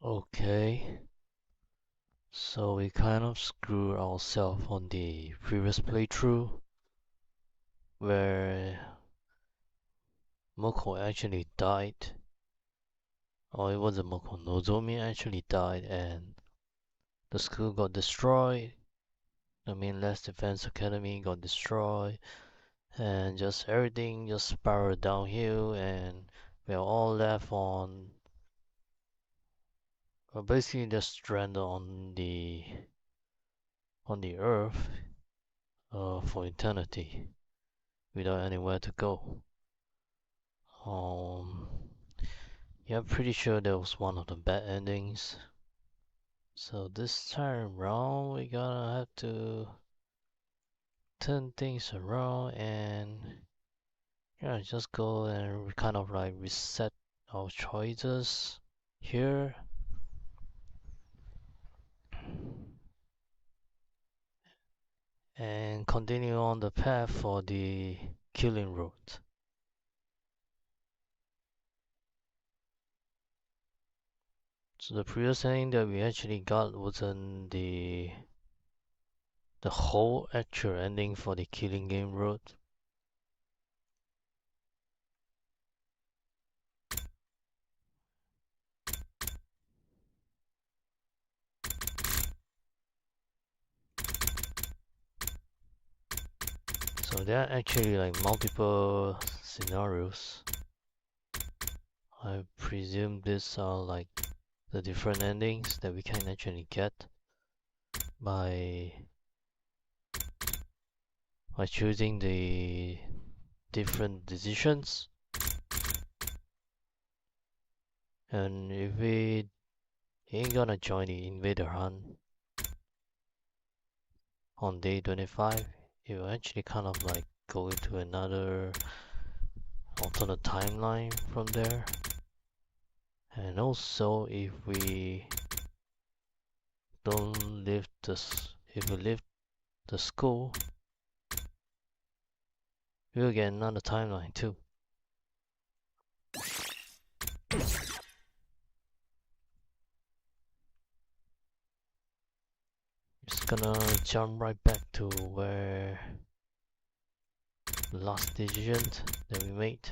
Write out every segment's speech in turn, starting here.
Okay, so we kind of screwed ourselves on the previous playthrough where Moko actually died, or it wasn't Moko, Nozomi actually died and the school got destroyed. I mean, Last Defense Academy got destroyed and just everything just spiraled downhill and we're all left on, well, basically just stranded on the earth for eternity without anywhere to go. Um, yeah, I'm pretty sure that was one of the bad endings. So this time around, we gonna have to turn things around and yeah, just go and kind of like reset our choices here. And continue on the path for the killing route. So the previous ending that we actually got wasn't the whole actual ending for the killing game route. So there are actually like multiple scenarios. I presume these are like the different endings that we can actually get by choosing the different decisions. And if we ain't gonna join the invader hunt on day 25, it will actually kind of like go into another alternate timeline from there. And also if we don't leave this, if we leave the school, we'll get another timeline too. Just gonna jump right back to where the last decision that we made,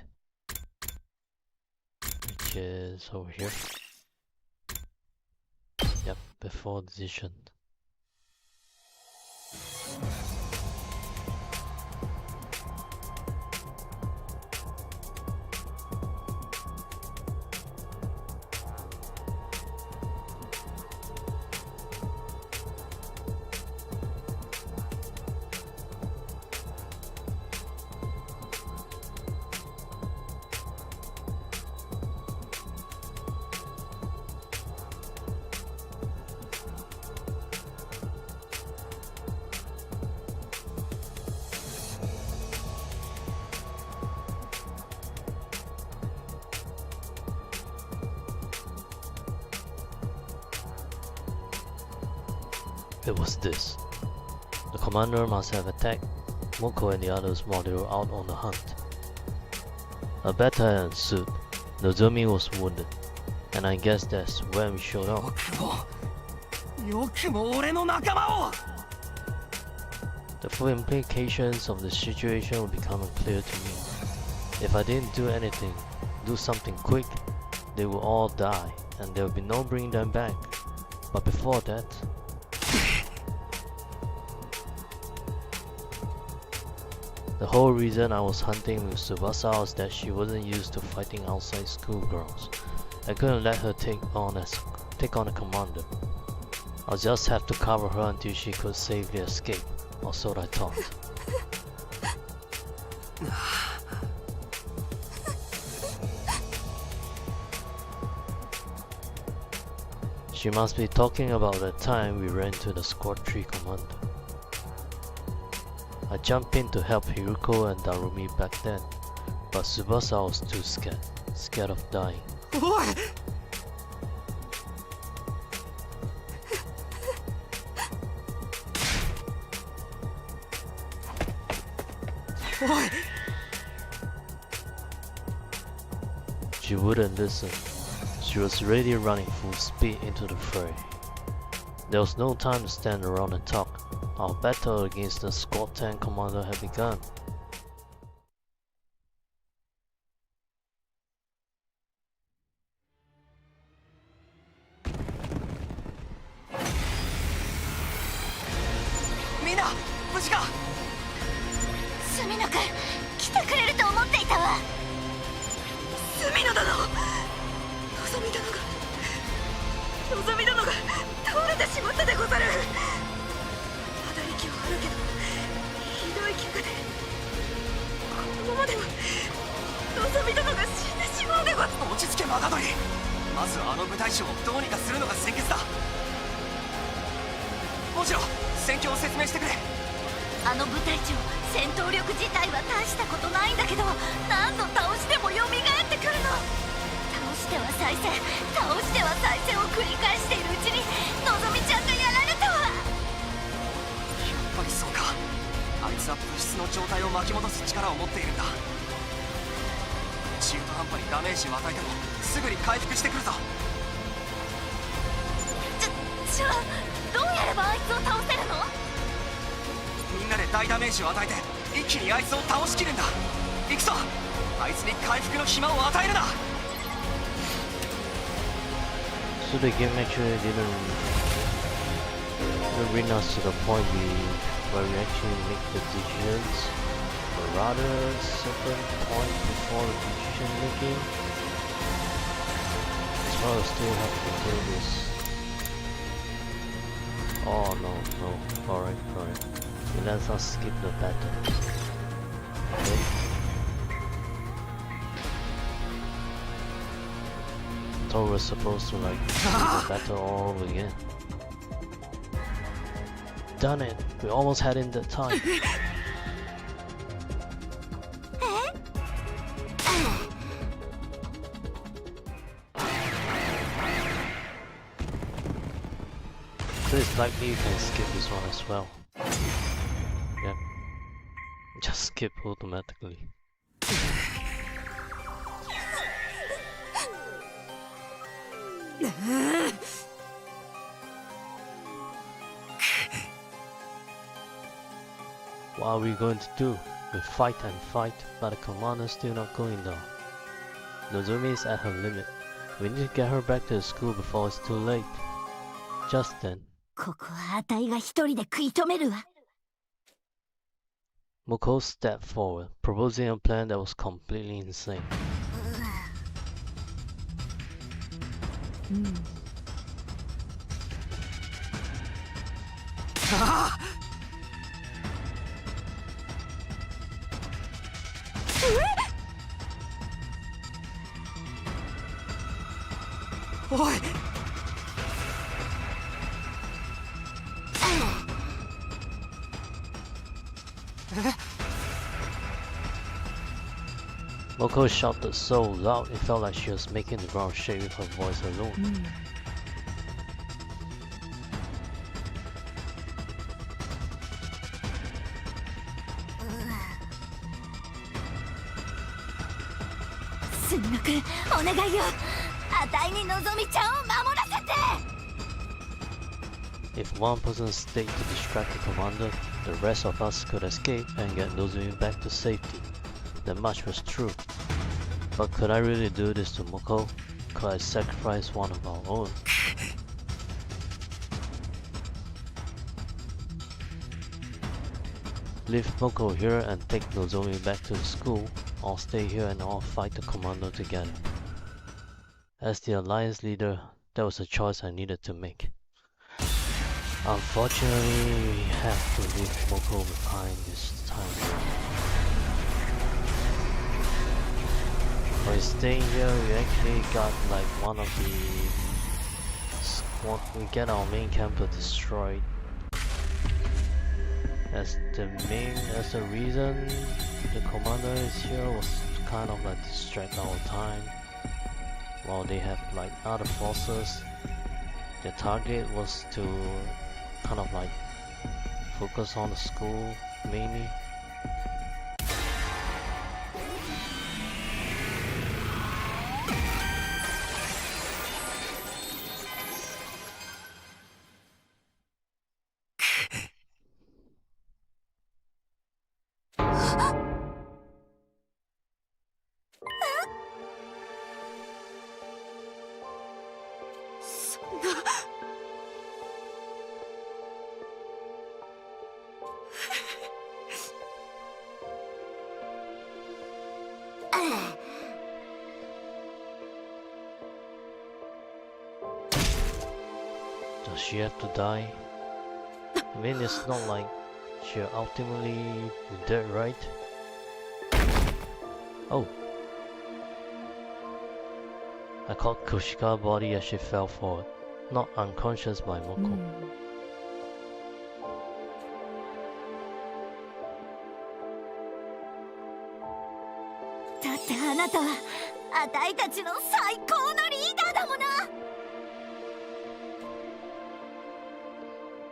which is over here. Yep, before decision. It was this. The commander must have attacked Moko and the others while they were out on the hunt. A battle ensued. Nozomi was wounded, and I guess that's when we showed up. The full implications of the situation were becoming clear to me. If I didn't do anything, do something quick, they would all die, and there would be no bringing them back. But before that, the whole reason I was hunting with Tsubasa was that she wasn't used to fighting outside schoolgirls. I couldn't let her take on a commander. I'll just have to cover her until she could safely escape, or so I thought. She must be talking about the time we ran to the Squad 3 commander. I jumped in to help Hiruko and Darumi back then, but Tsubasa was too scared of dying. She wouldn't listen. She was already running full speed into the fray. There was no time to stand around and talk. Our battle against the Squad 10 commander had begun. Mina, 無事か? スミノ君、来てくれると思っていたわ。スミノ殿、のぞみ殿が倒れてしまったでござる。まだ息はあるけど、ひどい怪我で、このままではのぞみ殿が死んでしまうでござる。落ち着けマガドリ。まずあの部隊長をどうにかするのが先決だ。もちろん戦況を説明してくれ。あの部隊長、戦闘力自体は大したことないんだけど、何度倒しても蘇ってくるの。倒しては再戦、倒しては再戦を繰り返しているうちにのぞみちゃんがやられたわ。やっぱりそうか。あいつは物質の状態を巻き戻す力を持っているんだ。中途半端にダメージを与えてもすぐに回復してくるぞ。じゃあどうやればあいつを倒せるの？みんなで大ダメージを与えて一気にあいつを倒しきるんだ。行くぞ。あいつに回復の暇を与えるな。 So the game actually didn't bring us to the point where we actually make the decisions, but rather a certain point before the decision making. So I still have to do this. Oh no, alright. It lets us skip the battle. Okay. Thought we're supposed to like do the battle all over again. Done it! We almost had in that time. So it's likely you can skip this one as well. Yep. Just skip automatically. What are we going to do? We fight and fight, but the commander's still not going down. Nozomi is at her limit. We need to get her back to the school before it's too late. Just then, ここはあたいが一人で食い止めるわ。 Moko stepped forward, proposing a plan that was completely insane. Oi! Moko shouted so loud it felt like she was making the ground shake with her voice alone. Sunnoku, お願いよ。あたいにのぞみちゃんを守らせて。 If one person stayed to distract the commander, the rest of us could escape and get Nozomi back to safety. That much was true. But could I really do this to Moko? Could I sacrifice one of our own? Leave Moko here and take Nozomi back to the school, or stay here and all fight the commander together. As the alliance leader, that was a choice I needed to make. Unfortunately, we have to leave Moko behind this time. By staying here, we actually got like one of the squad. We get our main camper destroyed. As the reason the commander is here was to kind of like distract our time. While they have like other forces, their target was to kind of like focus on the school mainly. Does she have to die? I mean, it's not like she'll ultimately be dead, right? Oh. I caught Kushika's body as she fell forward, knocked unconscious by Moko. だってあなたはあたいたちの最高のリーダーだもの。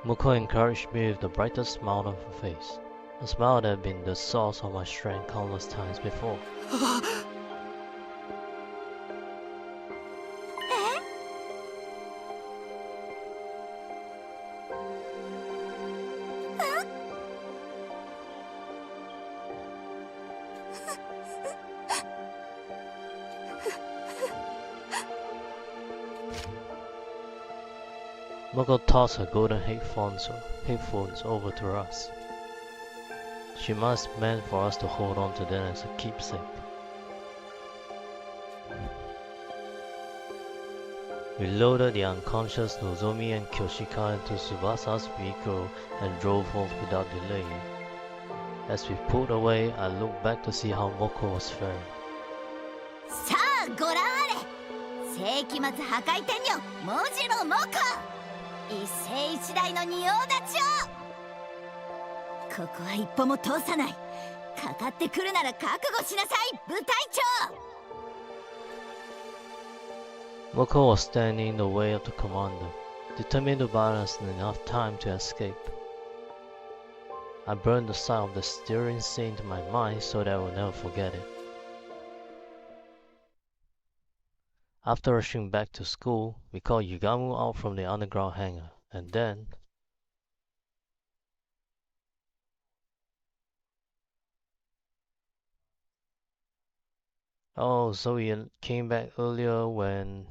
Moko encouraged me with the brightest smile on her face, a smile that had been the source of my strength countless times before. Moko tossed her golden headphones over to us. She must have meant for us to hold on to them as a keepsake. We loaded the unconscious Nozomi and Kyoshika into Tsubasa's vehicle and drove off without delay. As we pulled away, I looked back to see how Moko was faring. さあご覧あれ、世紀末破壊天女文字のモコ、一世一代の仁王立ちを。ここは一歩も通さない。かかってくるなら覚悟しなさい、部隊長。 Moko was standing in the way of the commander, determined to buy us enough time to escape. I burned the sight of the steering scene into my mind so that I will never forget it. After rushing back to school, we called Yugamu out from the underground hangar, and then... Oh, so we came back earlier when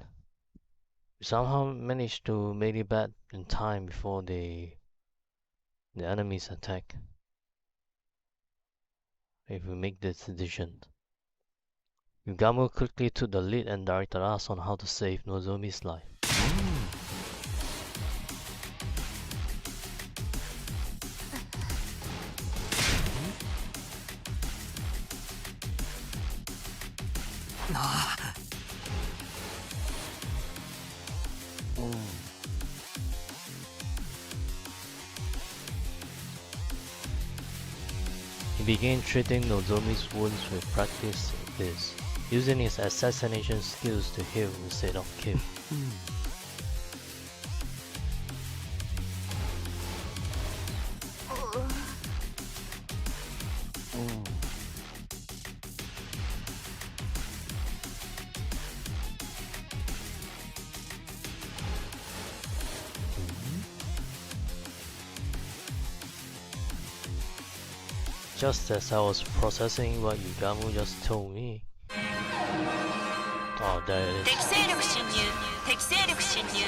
we somehow managed to make it back in time before the enemy's attack. If we make this decision. Yugamu quickly took the lead and directed us on how to save Nozomi's life. He began treating Nozomi's wounds with practice this, using his assassination skills to heal instead of kill. Just as I was processing what Yugamu just told me. Oh, there it is. 敵勢力侵入、敵勢力侵入、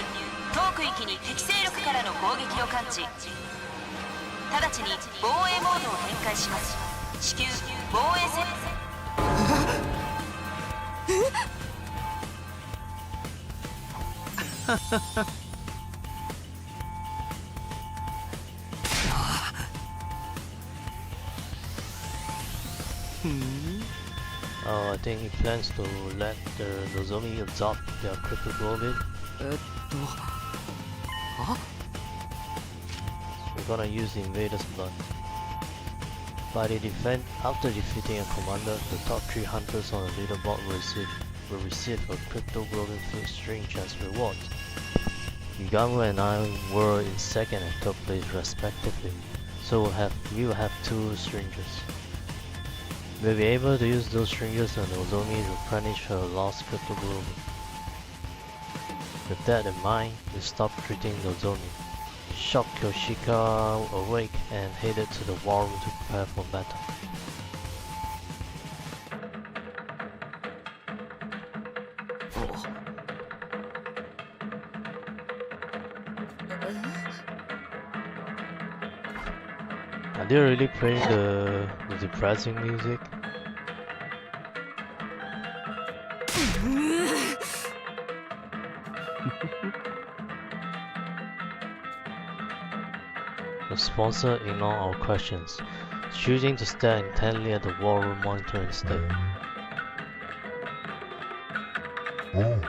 遠区域に敵勢力からの攻撃を感知。直ちに防衛モードを展開します。至急防衛戦。I think he plans to let the Nozomi absorb their cryptoglobin. We're gonna use the invader's blood. After defeating a commander, the top 3 hunters on the leaderboard will receive a cryptoglobin food syringe as reward. Yugamu and I were in 2nd and 3rd place respectively, so we will have 2 syringes. We'll be able to use those syringes on Nozomi to replenish her lost cryptoglobin. With that in mind, we stopped treating Nozomi, shocked Kyoshika awake and headed to the war room to prepare for battle. Are they really playing the depressing music? The sponsor ignored our questions, choosing to stare intently at the war room monitor instead. Oh.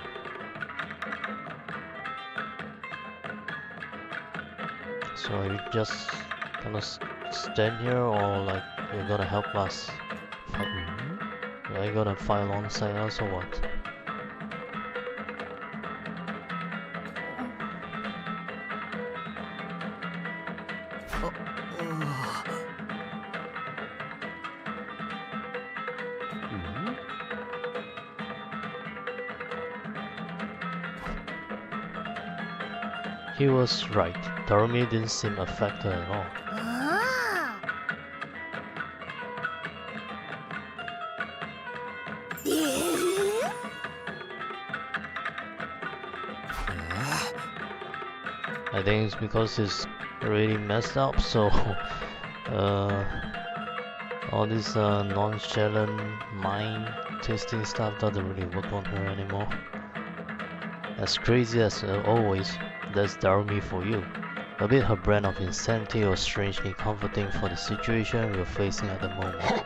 So are you just gonna stand here, or like you're gonna help us? Are you gonna fight alongside us or what? He was right. Tarumi didn't seem affected at all. I think it's because he's really messed up, so all this nonchalant mind twisting stuff doesn't really work on her anymore. As crazy as always, that's Darumi for you. A bit her brand of insanity was strangely comforting for the situation we were facing at the moment.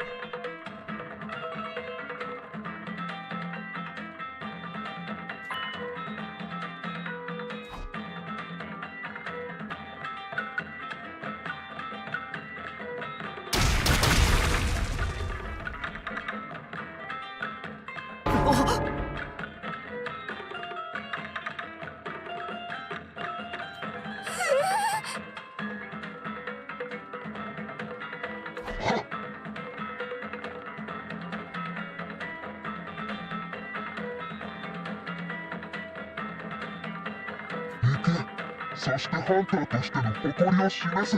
行け。そしてハンターとしての誇りを示せ。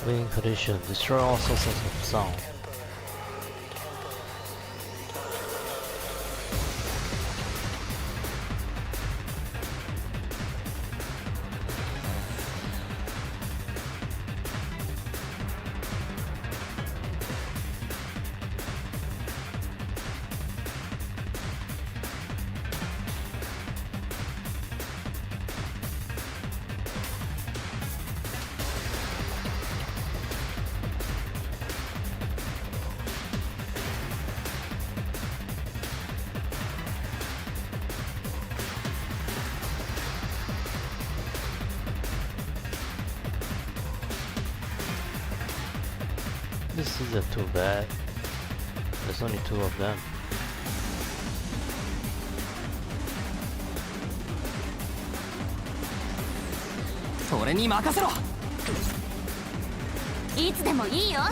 Winning condition, destroy all sources of sound. This isn't too bad. There's only two of them. それに任せろ。いつでもいいよ。い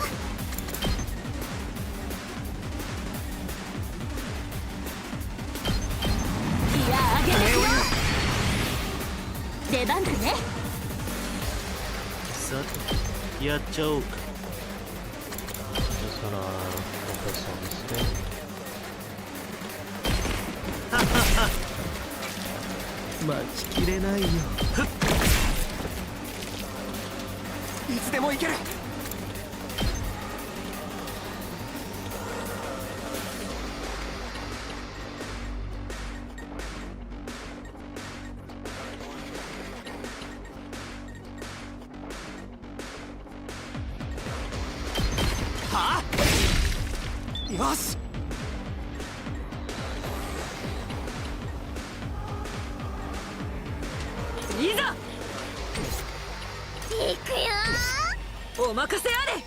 やあげですよ。出番だね。さてやっちゃおうか。 Just gonna focus on this thing. 待ちきれないよ。いつでも行ける。はあ、よし。いざ行くよお任せあれ。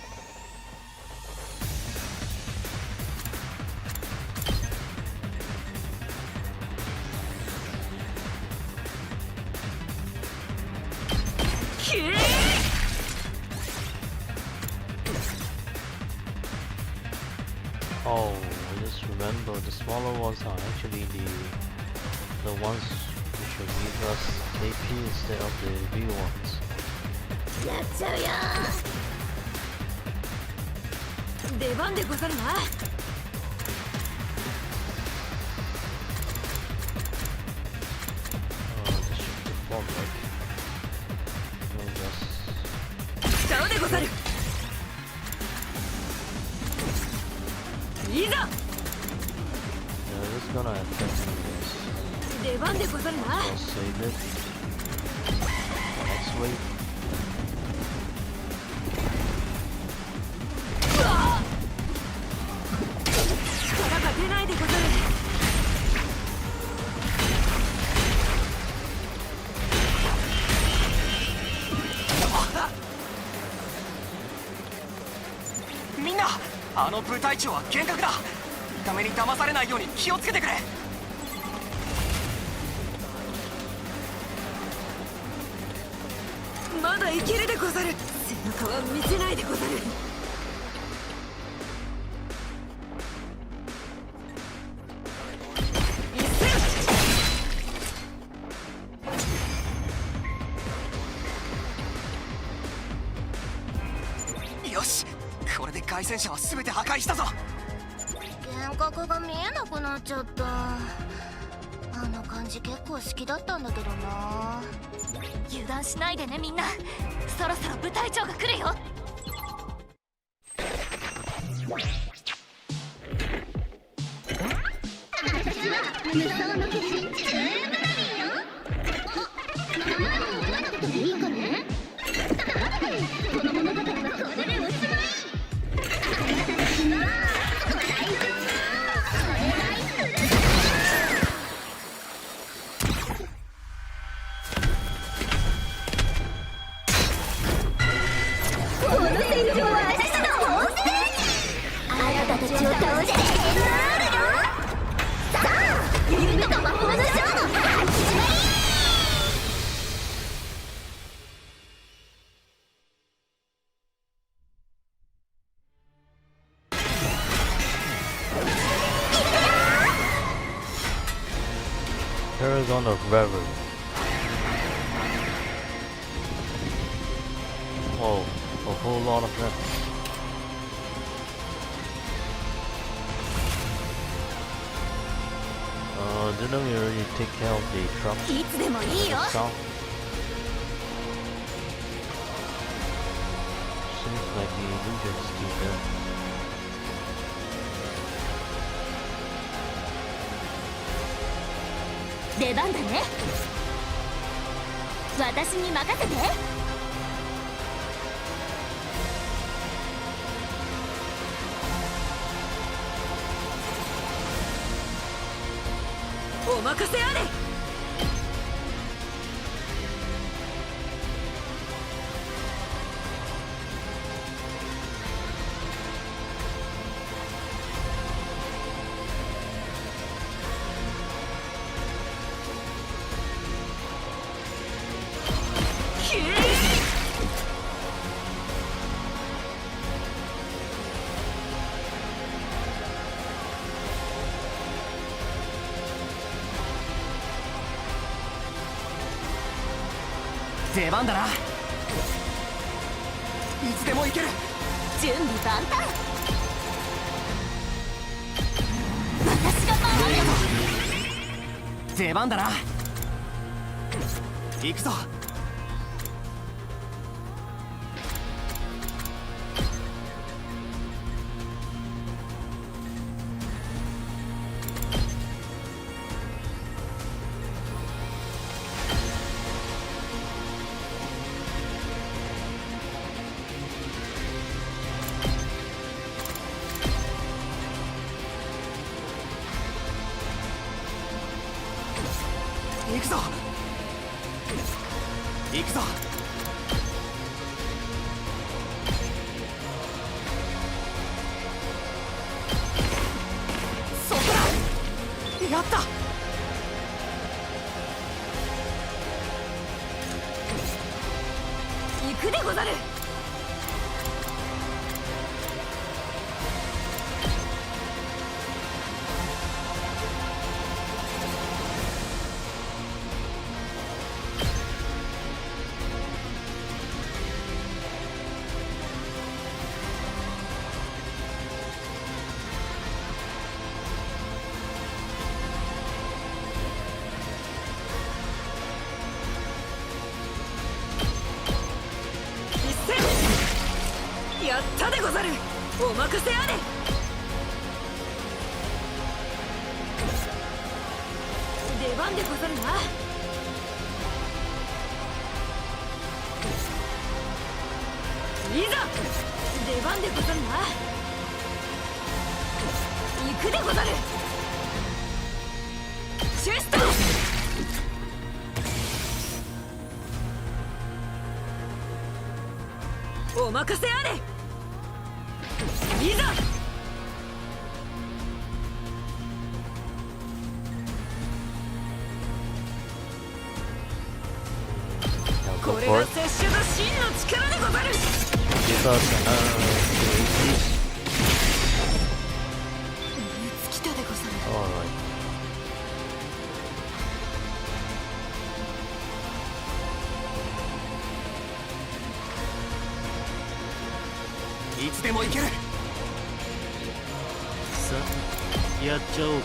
Oh, just remember the smaller ones are actually the ones which will give us KP instead of the big ones. やっちゃうよ。出番でござるな。This should be fun, right? Just 使うでござる。いざ yeah, this is gonna affect anyways. 出番でござるな。 I'll save it. Next wave. 力が出ないでござる。みんな、あの部隊長は厳格だ。見た目に騙されないように気をつけてくれ。まだいけるでござる。背中は見せないでござる。よし、これで凱旋者は全て破壊したぞ。幻覚が見えなくなっちゃった。あの感じ結構好きだったんだけどな。油断しないでねみんな。そろそろ部隊長が来るよ。Paragon of Reverie. Whoa, a whole lot of them. Didn't we already take care of the truck? いつでもいいよ。 Sound? Seems like the illusion's still there. 出番だね。私に任せて。お任せあれ。出番だな。いつでも行ける。準備万端。私が守るよ。出番だな。行くぞ。くぞ行くぞ。そこだ。やった。行くでござる。やったでござる。お任せあれ。出番でござるな。いざ出番でござるな。行くでござる。チェスト。お任せあれ。いざ。これが拙者の真の力でござる。Give us another 尽きたでござる。 Alright. いつでも行ける。さあやっちゃおうか。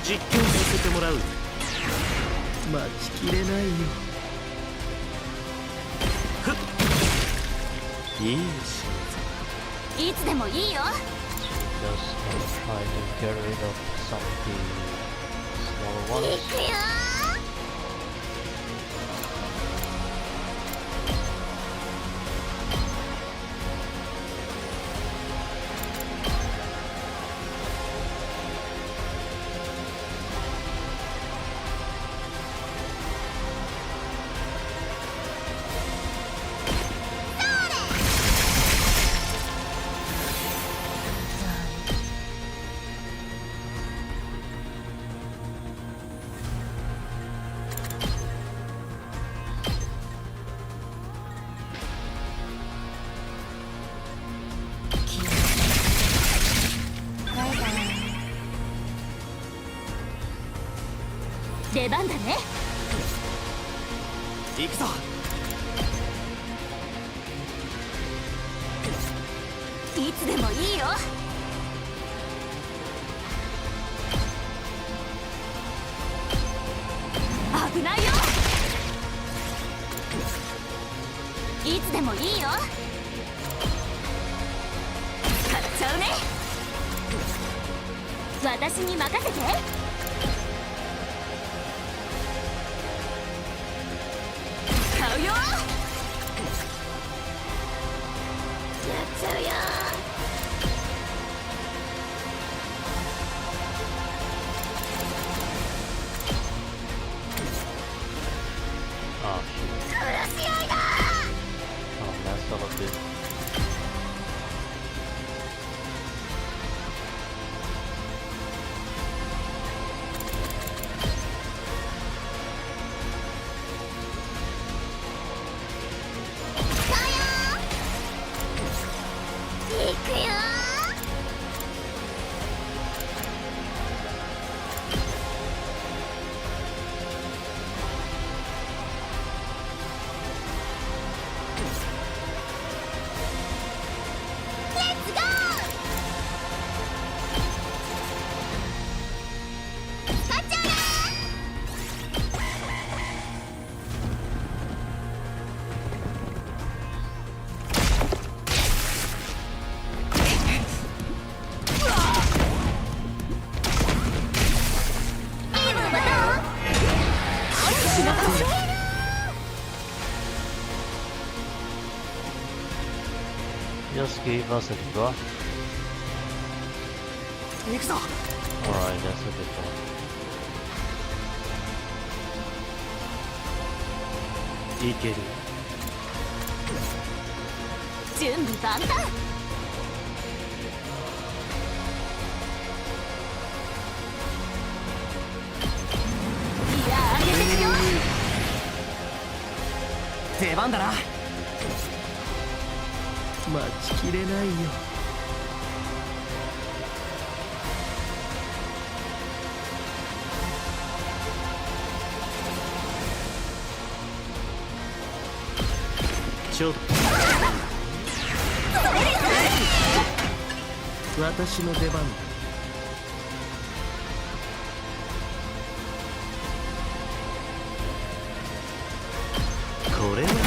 実況させてもらう。待ちきれないよ。ふっいいよし。いつでもいいよ。 Just try to get rid of some of the smaller 行 ones. くよ。出番だね。行くぞ。いつでもいいよ。危ないよ。いつでもいいよ。使っちゃうね。私に任せて。買うよ。やっちゃうよ。Oh shoot. 殺し合いだ。 Oh, that's all of it. 行くよ。Just give us a draw. 行くぞ。 Alright, that's a good one. いける。準備万端。いや上げてくよ。出番だな。待ちきれないよ。ちょっと私の出番だ。これはどう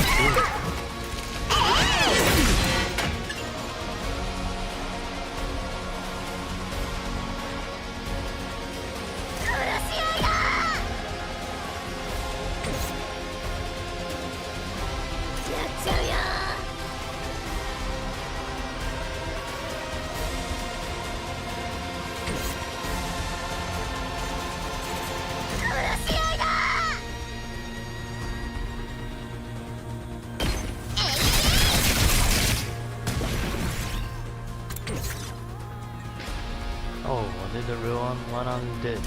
？Oh, what did the real one on did?「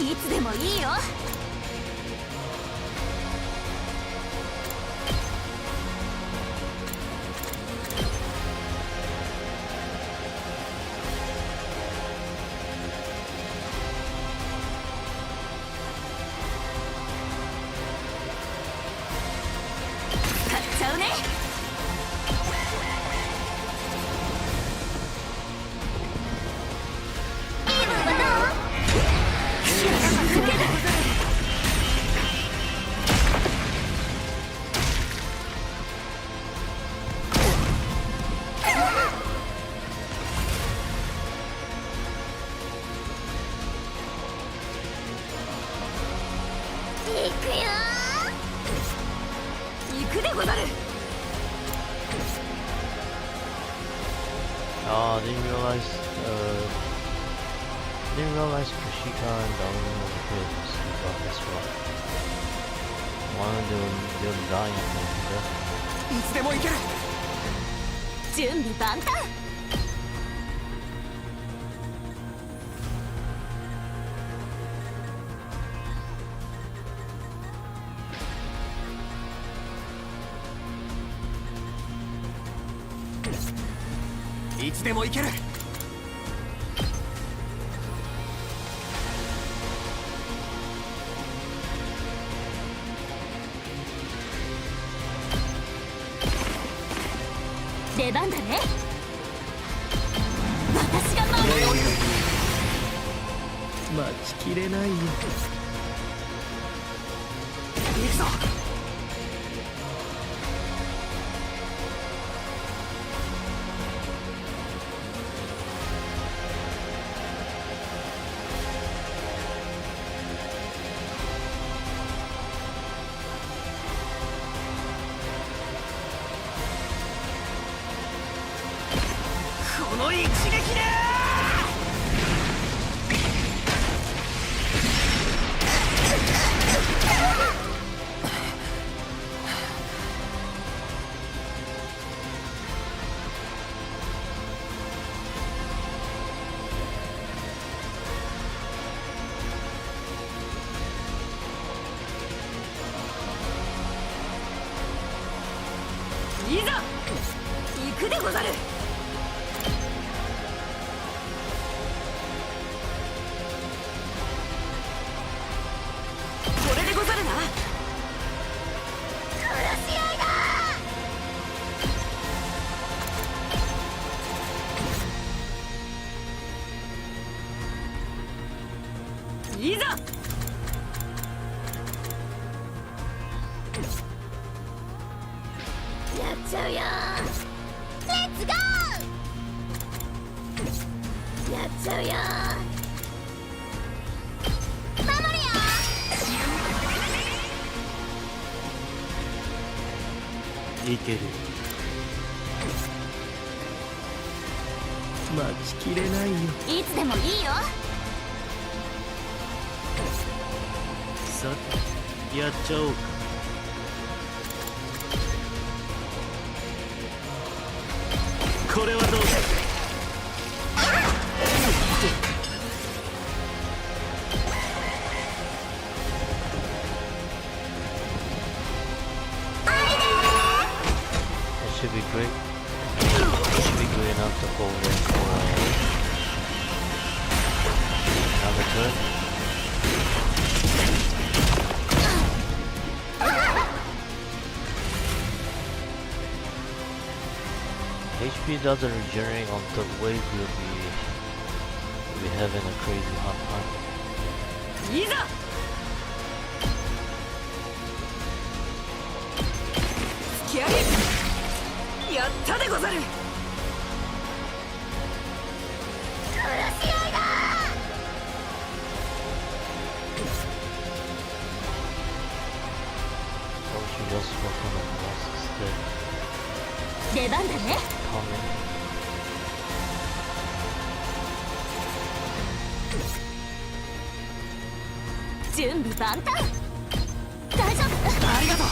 いつでもいいよ」使っちゃうね。気分はどう？行くよー。行くでござる。Oh, didn't realize Kushika and Danganronpa was about this one. Wanna do dying thing, いつでも行ける。準備万端。いつでも行ける。出番だね。私が守る。待ちきれないよ。行くぞ。この一撃でいざ行くでござる。これでござるな。殺し合いだ。いざ。やっちゃうよ。レッツゴー。やっちゃうよ。守るよ。いける。待ちきれないよ。いつでもいいよ。さてやっちゃおうか。これはどうだ。It should be great. It should be good enough to hold it for another turn. HP doesn't regenerate until wave will be having a crazy hot time. いざ。突き上げ。やったでござる。殺し合いだ。 Or she just work on the boss instead. 出番だね。 Coming. 準備万端。大丈夫。ありがとう。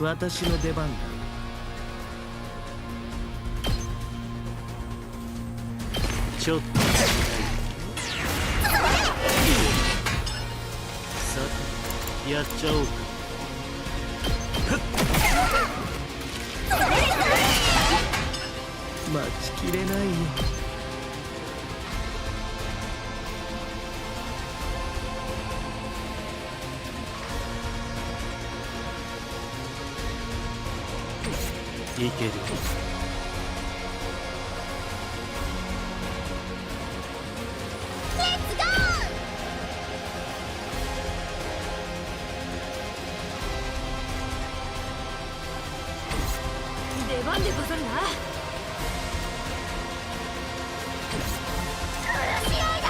私の出番だ。ちょっとさてやっちゃおうか。待ちきれないよ。いける。出番でござるな。殺し合いだ。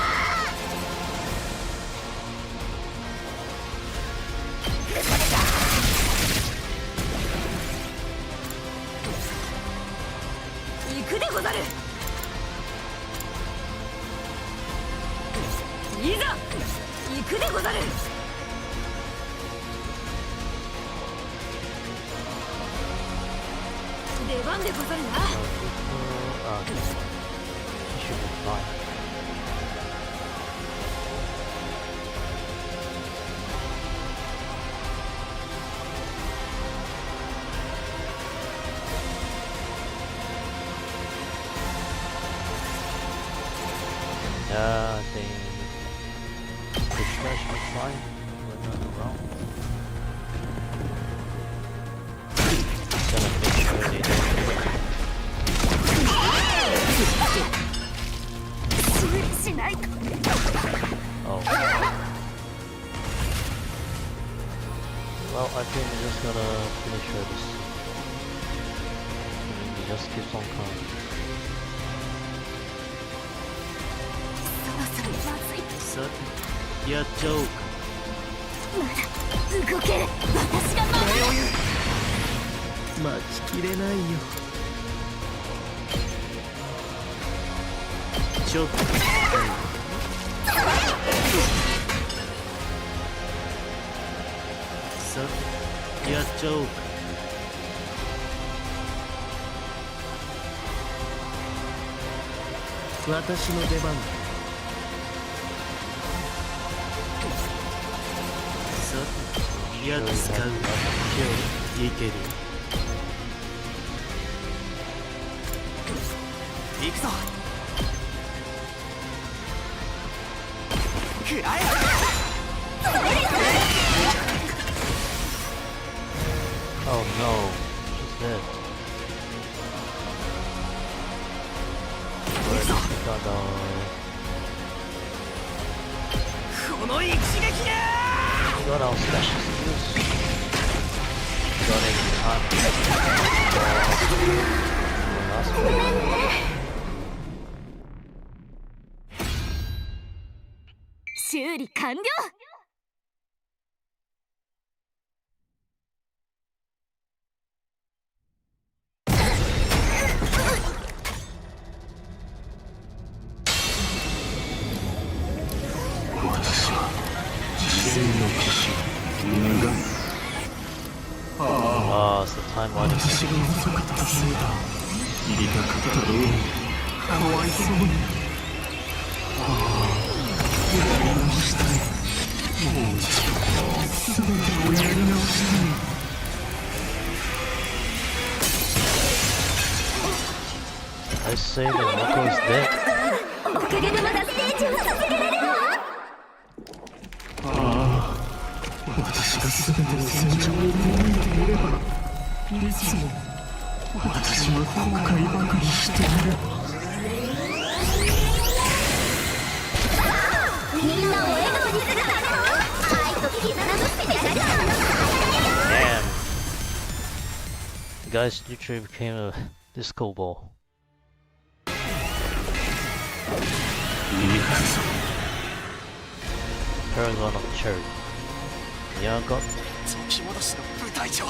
行くでござる。いざ。行くでござる。出番でござるな。He should be fine. Yeah, I think this guy should be fine. We're not wrong. Just gonna make sure they don't. 修理しないと。 Oh. Well, I think we're just gonna finish her this. He just keeps on coming. そろそろまずい。さてやっちゃおうか。まだ動ける。私が守る。待ちきれないよ。ちょっとさてやっちゃおうか。私の出番だ。さてやっ使う。いける。行くぞ。食らえ。 Oh no, she's dead. Where did she got の一撃で Got our special skills. Got it in time. Last one. 修理完了。私は自然の騎士無眼。Ah, it's the time winding. 私が遅かったせいだ。入りたかったろう。かわいそうに。やり直したい。もう一度全てをやり直したい。I say the Moko is dead. おかげでまだステージを続けられるわ。ああ、私が全ての戦場を見抜いていれば、いつも私は後悔ばかりしている。みんなを笑顔にするための愛と絆のスペシャル。 Damn. The guys literally became a disco ball. いくぞ。 Paragon of Cherry. Yaga. 時戻しの部隊長、い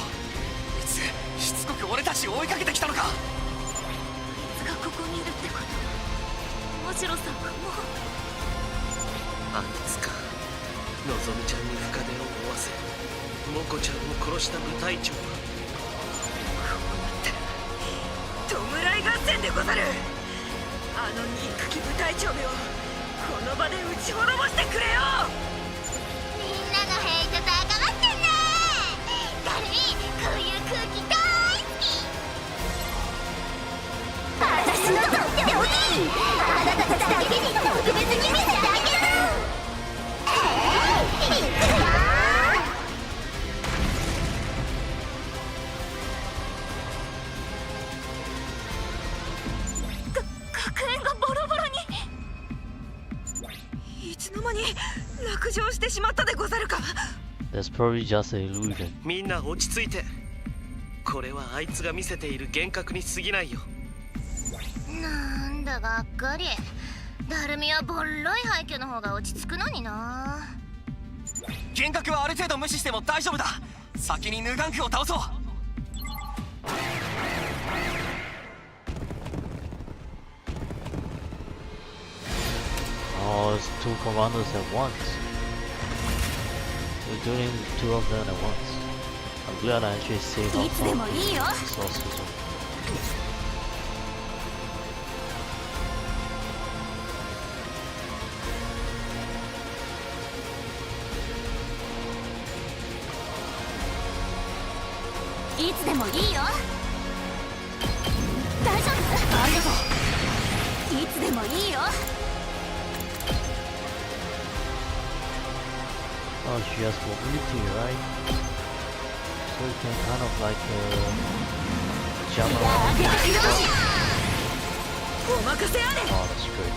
つしつこく俺たちを追いかけてきたのか。がここにいるってこと。もしろさんはもう。あいつか。のぞみちゃんに深手を負わせモコちゃんを殺した部隊長は弔い合戦でござる。あの憎き部隊長めをこの場で撃ち滅ぼしてくれよ。みんなのヘイト高まってんね。ガルミこういう空気大好き。私のとっておき。あなたたちだけに特別に見せてあげる。いくよ。学園がボロボロに。いつの間に落城してしまったでござるか。 That's probably just an illusion. みんな落ち着いて。これはあいつが見せている幻覚に過ぎないよ。なんだがっかり。ダルミはボロい廃墟の方が落ち着くのにな。幻覚はある程度無視しても大丈夫だ。先にヌガンクを倒そう。 Oh, it's two commanders at once. We're doing two of them at once. I'm glad I actually saved い out つでもいいよ。 resources. いつでもいいよ。大丈夫？ありがとう。いつでもいいよ。 Oh, she has mobility, right? So you can kind of like jump around. お任せあれ。 Oh, that's great.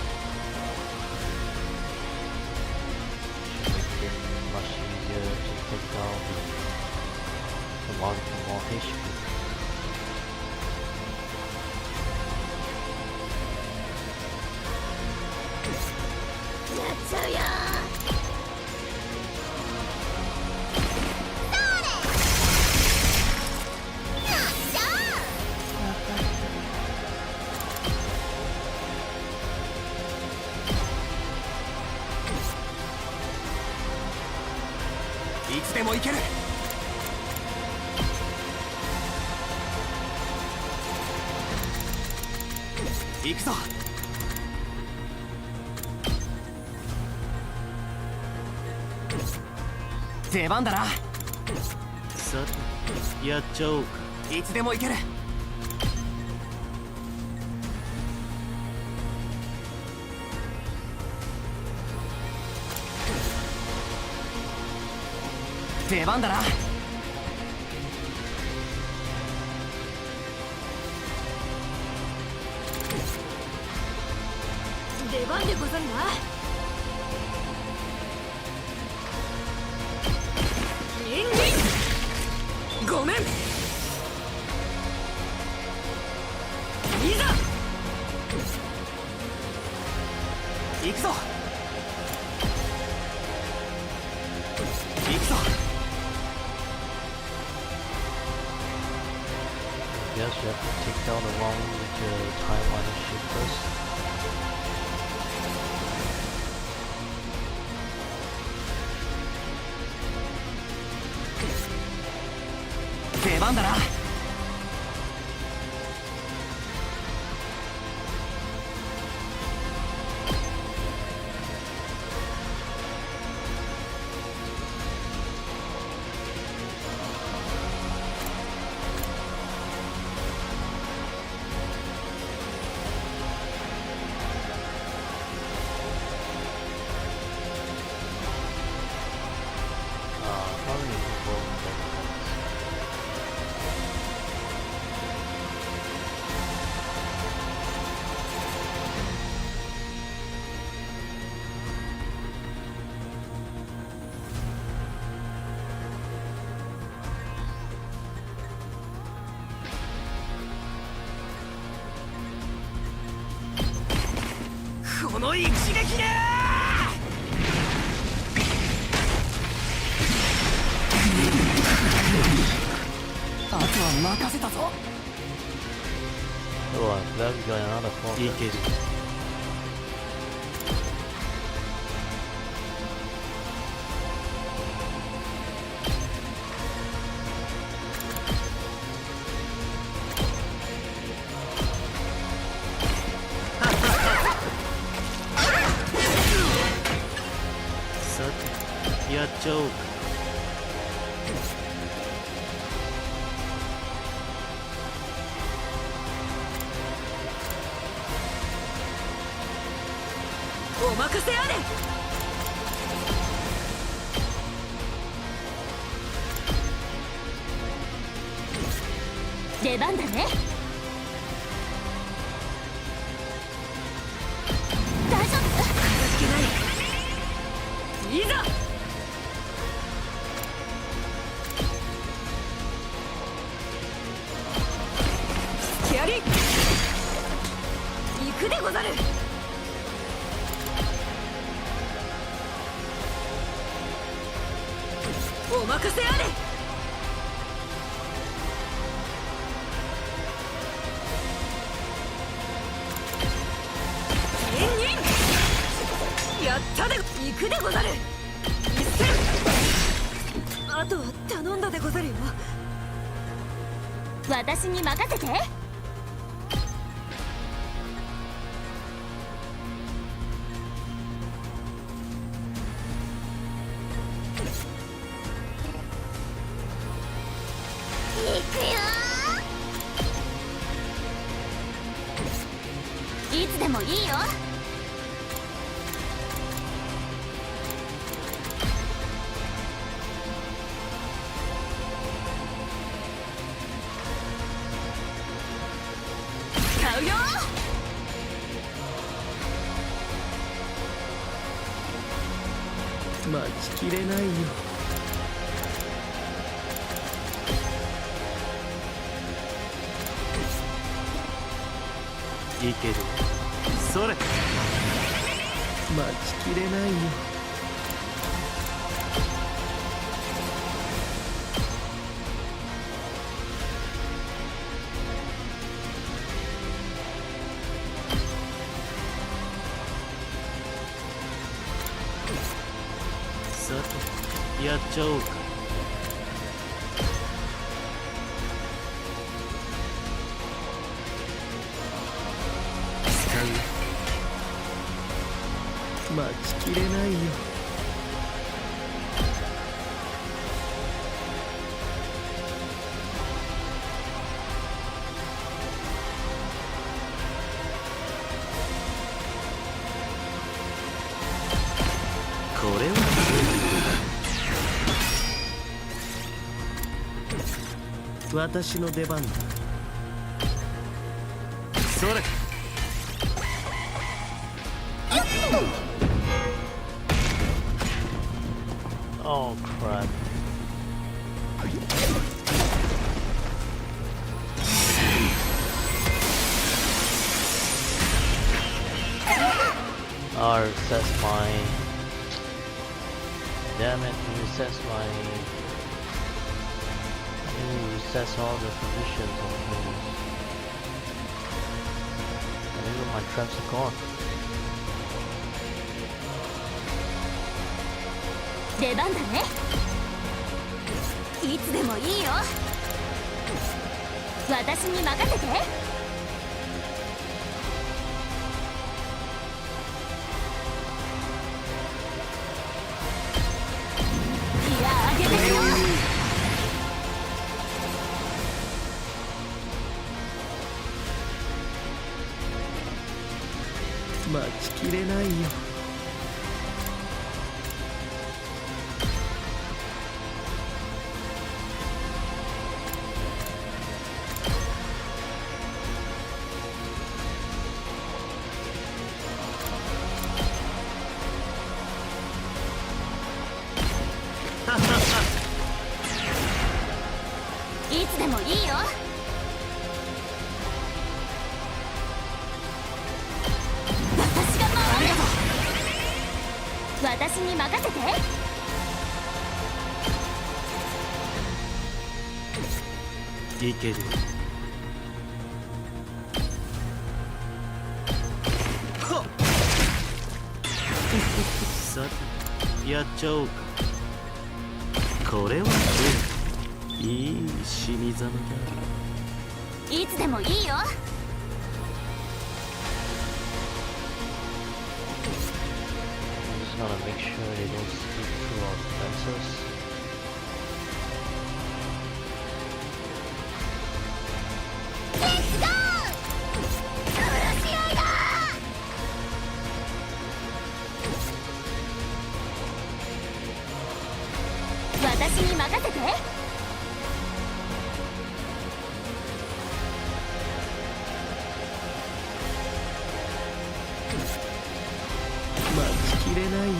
Make it much easier to take down the one with more HP. やっちゃうよ。いつでも行ける。行くぞ。出番だな。さてやっちゃおうか。いつでも行ける。出番だな。出番でござるな。行くぞ行くぞ。 Guess you have to take down the wrong timeline ship first. 出番だな。Probably people that この一撃であとは任せたぞ。 Oh, I'm glad we got another phone. いける。さてやっちゃおうか。お任せあれ。出番だね。大丈夫？いけない。いざ。スキャリ。行くでござる。お任せあれ。やったで。行くでござる。一戦。あとは頼んだでござるよ。私に任せて。いつでもいいよ。使うよ。待ちきれないよ。いける。それ待ちきれないよ。さてやっちゃおうか。待ちきれないよ。これは私の出番だ。それOh crap. Oh, it resets my... Damn it, it resets my... It resets all the conditions on things. And even my traps are gone. 出番だね。いつでもいいよ。私に任せて。いや、あげてみよう。待ちきれないよ。いつでもいいよ。私が守る。私に任せて。いける。さて、やっちゃおうか。これはどう？いい死にざまだ。いつでもいいよ。I'm just gonna make sure they don't slip through our defenses. Let's go! 殺し合いだ。私に任せて。待ちきれないよ。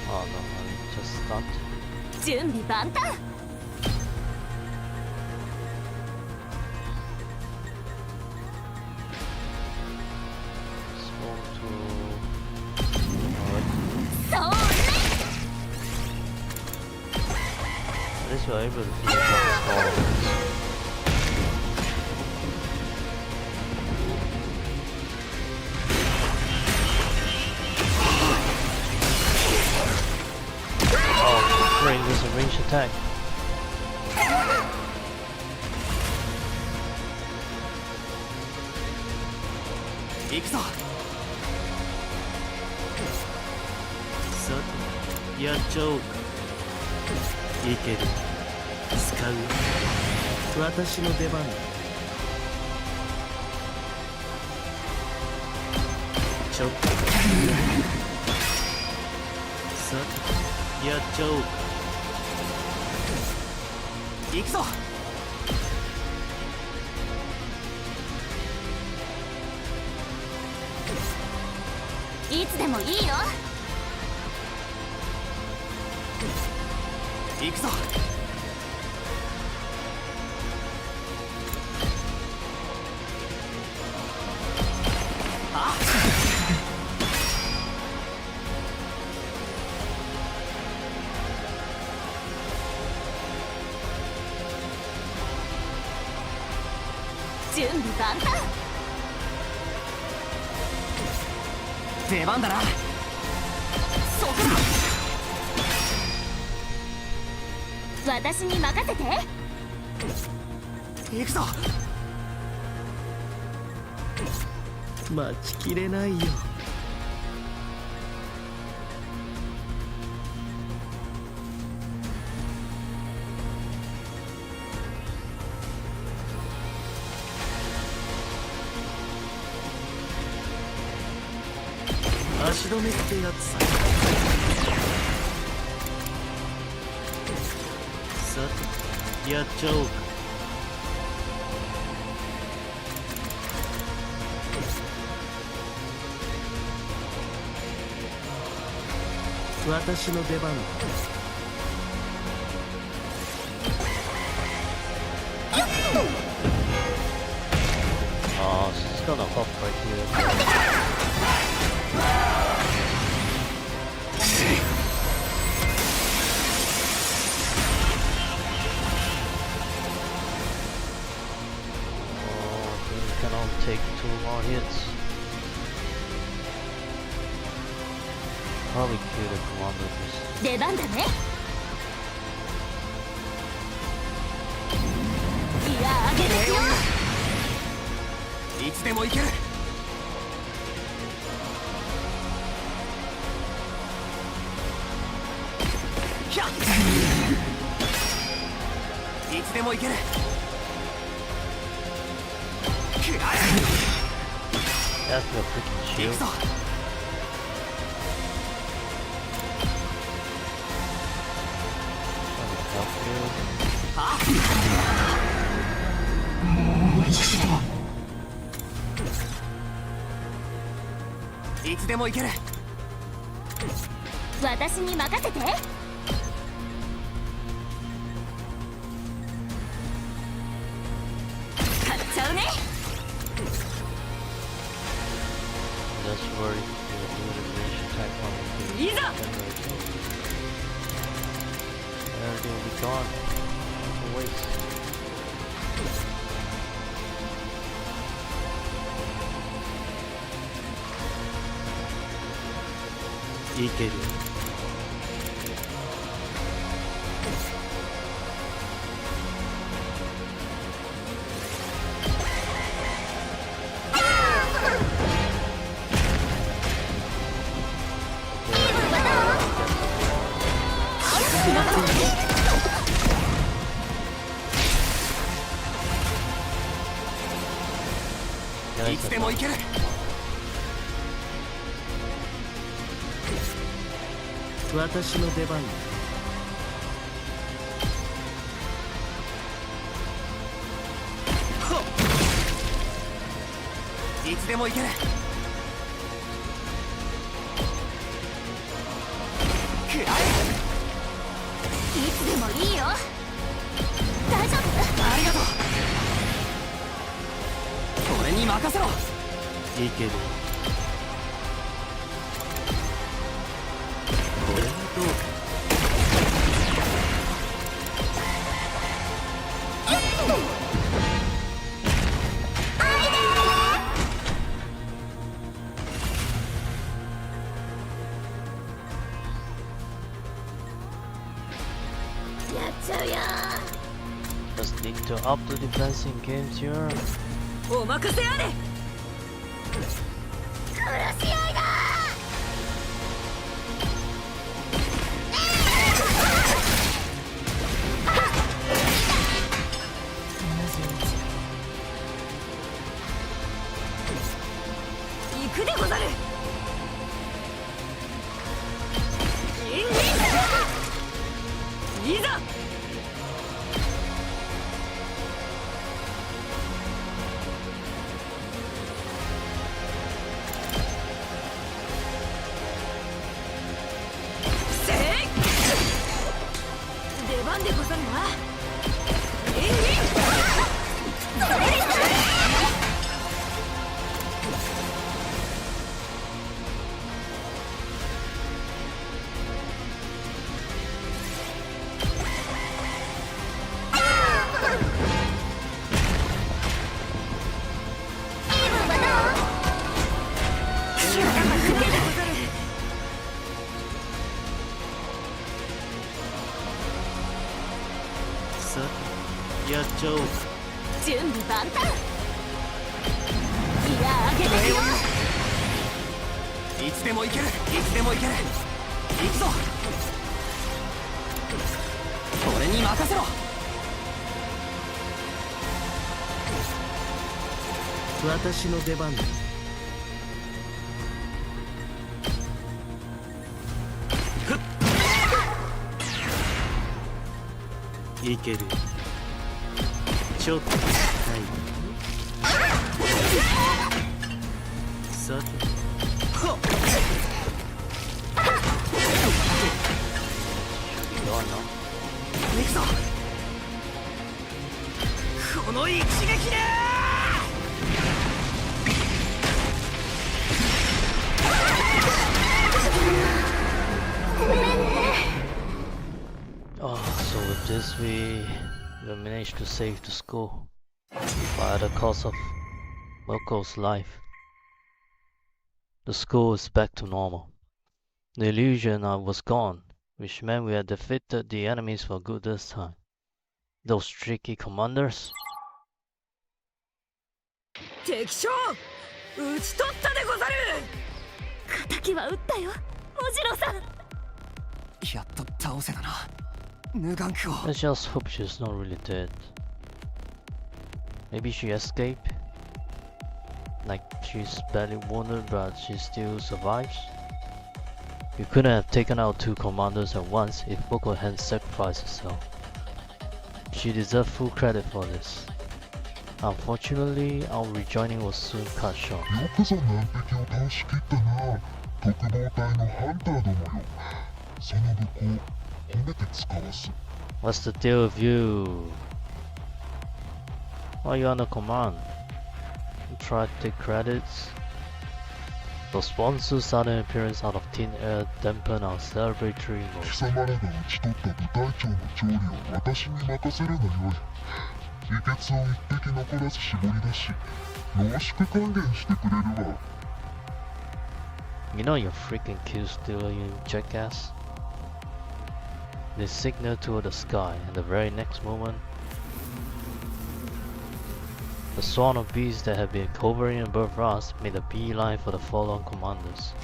Oh no, I just stopped. 準備万端。Supposed to... Alright. そうね。 At least we're able to finish off the small ones. Oh, great, there's a ranged attack. 行くぞ。さて、やっちゃおうか。いける。使う。私の出番だ。ちょっと。さて、やっちゃおうか。行くぞ。いつでもいいよ。行くぞ。あっ。準備万端。出番だな。そこだ。私に任せて。行くぞ。待ちきれないよ。足止めってやつさ。さてやっちゃおうか。私の出番だ。Oh, she's gonna hop right here. Oh, he can only take 2 more hits. Probably kill the commander this. 出番だね。いやあげですよ。いつでも行ける。ひゃっ、いつでも行ける。くらえ。 That's a freaking 行 shield. くぞ。 Help you. あ、いつでも行ける。私に任せて。買っちゃうね。 That's where you can do the range attack on the いざ。 Everything will be gone. No waste. いける。いつでも行ける。私の出番だ。いつでも行ける。くらえ。いつでもいいよ。大丈夫？ありがとう。俺に任せろ。いける。これはどうか。やっちゃうよ。 Just need to up the defense in games here. お任せあれ。殺し合いだ。行くでござる。いざ。出番でござるな。やっちゃおう。準備万端。いやあげてみよう。いつでも行ける、いつでも行ける。行くぞ。俺に任せろ。私の出番だ。いける。ちょっと高い。さて。行くぞ。この一撃で。Oh, so with this we managed to save the school, but at the cost of Moko's life. The school is back to normal. The illusion was gone, which meant we had defeated the enemies for good this time. Those tricky commanders. 敵将討ち取ったでござる。敵は撃ったよ、モジロさん。やっと倒せたな、ヌガンクを。 Let's just hope she's not really dead. Maybe she escaped? Like she's badly wounded but she still survives? We couldn't have taken out two commanders at once if Boko hadn't sacrificed herself. She deserved full credit for this. Unfortunately, our rejoining was soon cut short. よくぞ難敵を倒しきったな。特防隊のハンターどもよ。その武功褒めて使わす。 What's the deal with you? Why are you under command? You try to take credits? The sponsor's sudden appearance out of thin air dampened our celebratory 貴 mood. 様らが討ち取った部隊長の調理を私に任せるがよい。遺血を一滴残らず絞り出し、濃縮還元してくれるわ。You know you're freaking kill stealer, you jackass. They signaled toward the sky, and the very next moment, the swarm of bees that had been hovering above us made a beeline for the fallen commanders.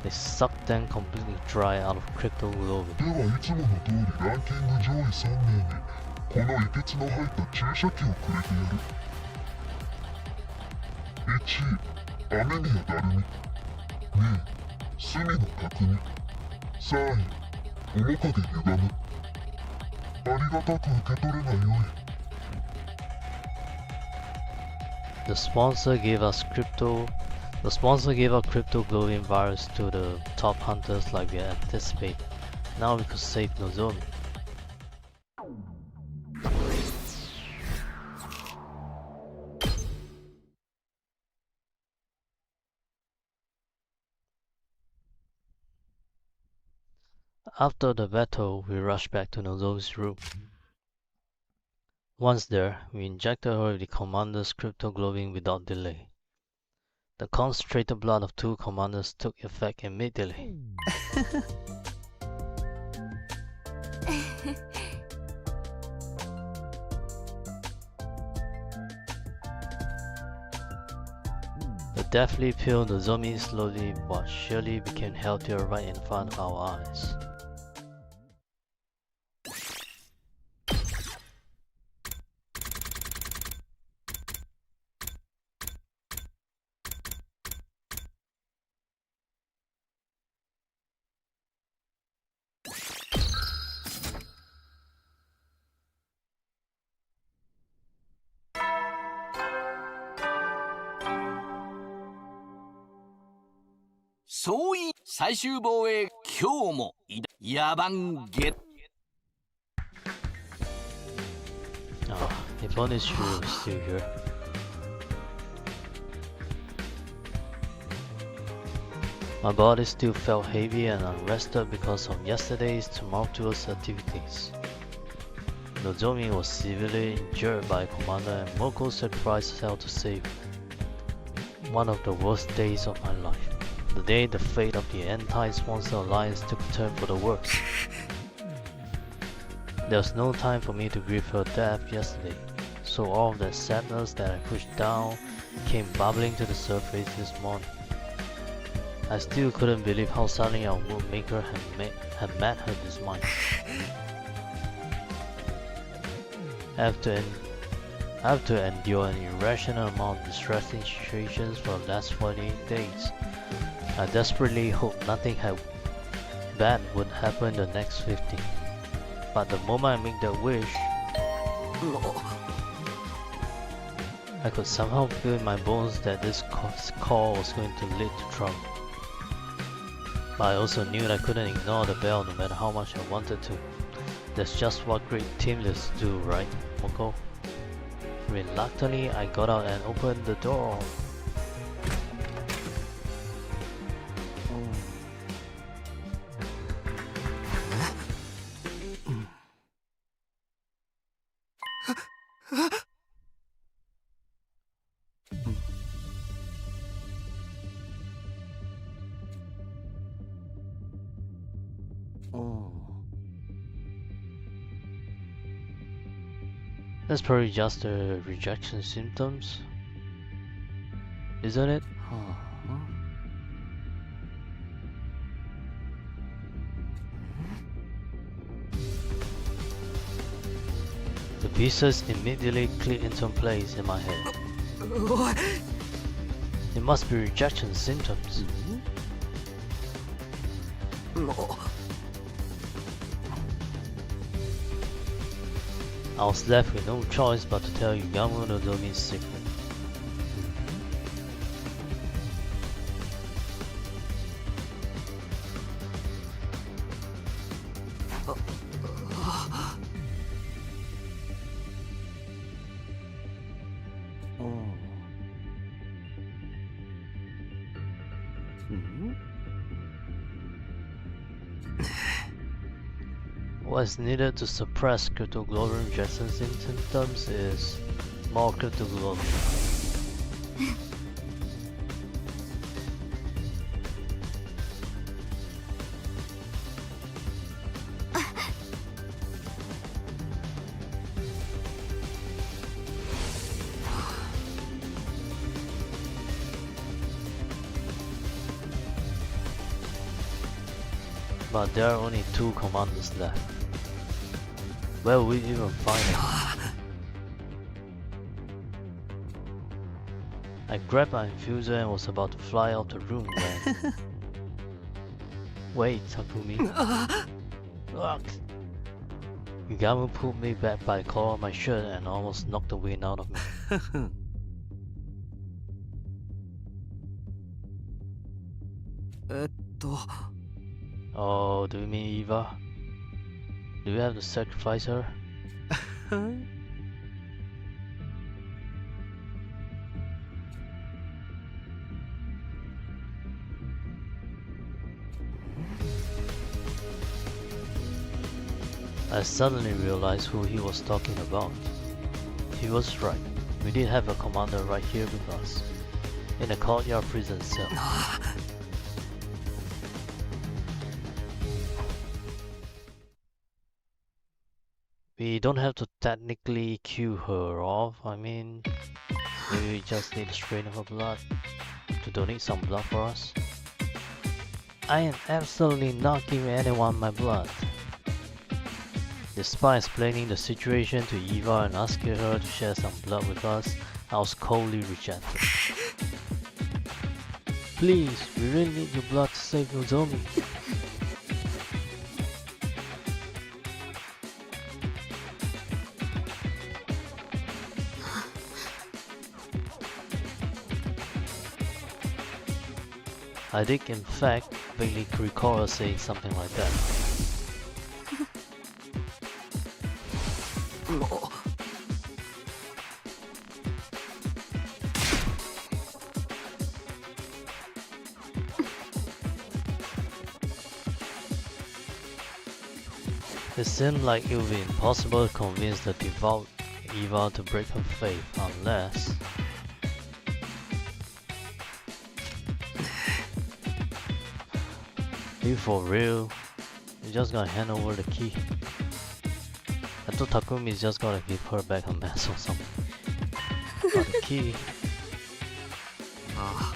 They sucked them completely dry out of crypto globing. ではいつもの通りランキング上位3名にこの遺血の入った注射器をくれてやる。1位、雨宮だるみ。2位、隅野匠。3位、面影ゆがむ。ありがたく受け取れがよい。The sponsor gave us crypto. The sponsor gave out crypto glowing virus to the top hunters like we had anticipated. Now we could save Nozomi. After the battle, we rushed back to Nozomi's room. Once there, we injected her with the commander's crypto glowing without delay. The concentrated blood of two commanders took effect immediately. The deathly pale Nozomi slowly but surely became healthier right in front of our eyes.総員最終防衛今日も野蛮ゲ If only Shiro was still here. My body still felt heavy and unrested because of yesterday's tumultuous activities. Nozomi was severely injured by a commander and Moko sacrificed herself to save her. One of the worst days of my life. The day the fate of the anti-sponsor alliance took a turn for the worse. There was no time for me to grieve her death yesterday, so all of that sadness that I pushed down came bubbling to the surface this morning. I still couldn't believe how suddenly our mood maker had met her this morning. I have to endure an irrational amount of distressing situations for the last 48 days. I desperately hope nothing bad would happen in the next 50. But the moment I make that wish, I could somehow feel in my bones that this call was going to lead to trouble. But I also knew that I couldn't ignore the bell no matter how much I wanted to. That's just what great team leaders do, right, Moko? Reluctantly, I got out and opened the door. That's probably just the rejection symptoms, isn't it? The pieces immediately click into place in my head. It must be rejection symptoms. I was left with no choice but to tell Yugamu Nozomi's secret. What is needed to suppress cryptoglobin rejection symptoms is more cryptoglobin. But there are only 2 commanders left. Where will we even find them? I grabbed my infuser and was about to fly out the room when... Wait, Takumi. Look! Yugamu pulled me back by the collar of my shirt and almost knocked the wind out of me. Oh, do you mean Eva? Do you have to sacrifice her? I suddenly realized who he was talking about. He was right. We did have a commander right here with us, in a courtyard prison cell. We don't have to technically kill her off. I mean, maybe we just need a strain of her blood to donate some blood for us. I am absolutely not giving anyone my blood. Despite explaining the situation to Eva and asking her to share some blood with us, I was coldly rejected. Please, we really need your blood to save Nozomi. I did in fact vaguely recall her saying something like that. It seemed like it would be impossible to convince the devout Eva to break her faith unless... You for real? You're just gonna hand over the key? I thought Takumi's just gonna give her back her mask or something. Oh, the key. あ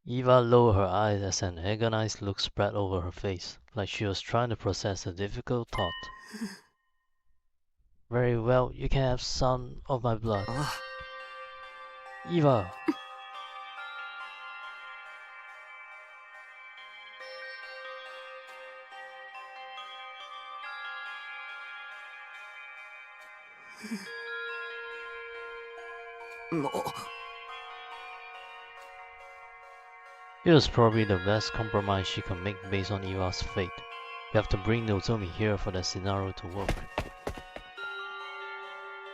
Eva lowered her eyes as an agonized look spread over her face, like she was trying to process a difficult thought. Very well, you can have some of my blood. あ Eva! もう It was probably the best compromise she could make based on Eva's fate. We have to bring Nozomi here for that scenario to work.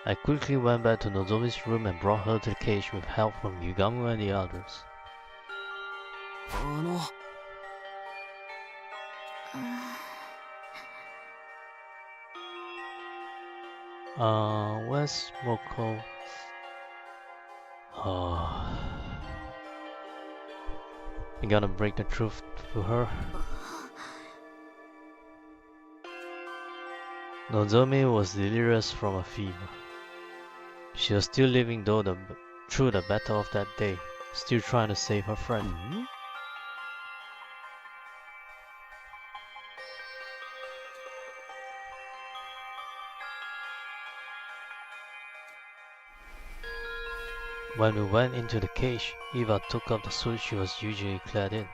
I quickly went back to Nozomi's room and brought her to the cage with help from Yugamu and the others. あの Where's Moko? We gotta break the truth to her. Nozomi was delirious from a fever. She was still living through the battle of that day, still trying to save her friend. When we went into the cage, Eva took off the suit she was usually clad in.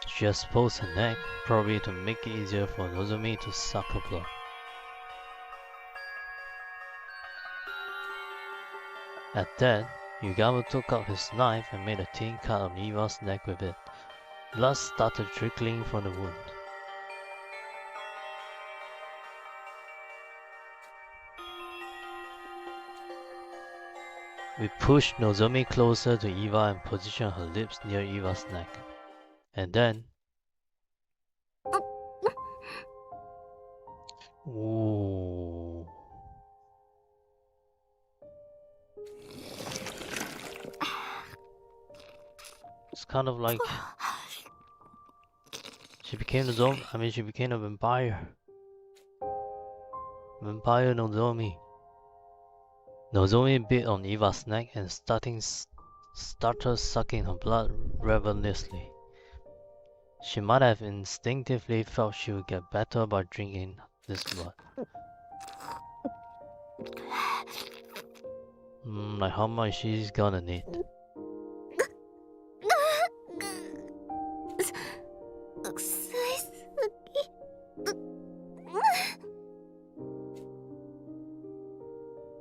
She exposed her neck, probably to make it easier for Nozomi to suck her blood. At that, Yugamu took out his knife and made a thin cut on Eva's neck with it. Blood started trickling from the wound. We pushed Nozomi closer to Eva and positioned her lips near Eva's neck. And then... Ooh. It's kind of like... She became a zombie. She became a vampire. Vampire Nozomi. Nozomi bit on Eva's neck and started sucking her blood ravenously. She might have instinctively felt she would get better by drinking this blood. Like how much she's gonna need.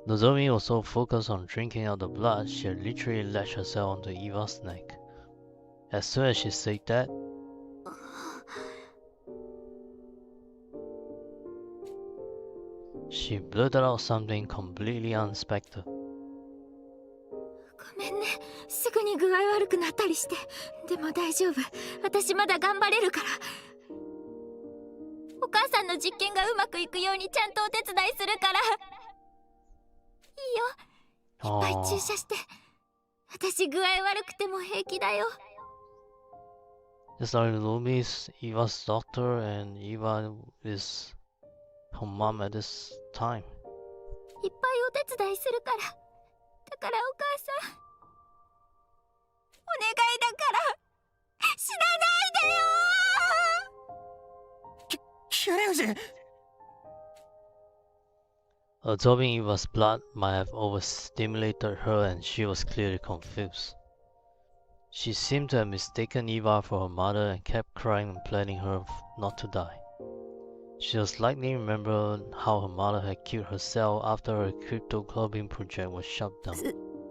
Nozomi was so focused on drinking out the blood, she had literally latched herself onto Eva's neck. As soon as she said that, she blurted out something completely unexpected. ごめんね、すぐに具合悪くなったりして。でも大丈夫、私まだ頑張れるから。お母さんの実験がうまくいくようにちゃんとお手伝いするから。いいよ、いっぱい注射して。私具合悪くても平気だよ。It's like Lumi's Eva's doctor and Eva is her mom at this time. いっぱいお手伝いするから。だからお母さん、お願いだから死なないでよ。キュレウジ Absorbing Eva's blood might have overstimulated her and she was clearly confused. She seemed to have mistaken Eva for her mother and kept crying and pleading her not to die. She was likely remembered how her mother had killed herself after her cryptoclobbing project was shut down.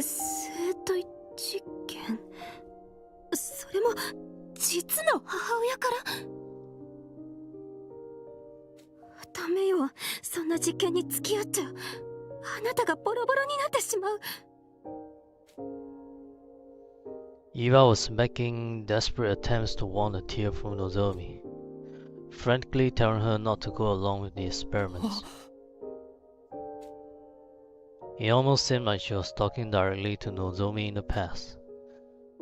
生体実験、それも実の母親から。ダメよ、そんな実験に付き合っちゃ。ああなたがボロボロになってしまう。 Eva was making desperate attempts to warn the tearful Nozomi, frantically telling her not to go along with the experiments. It almost seemed like she was talking directly to Nozomi in the past.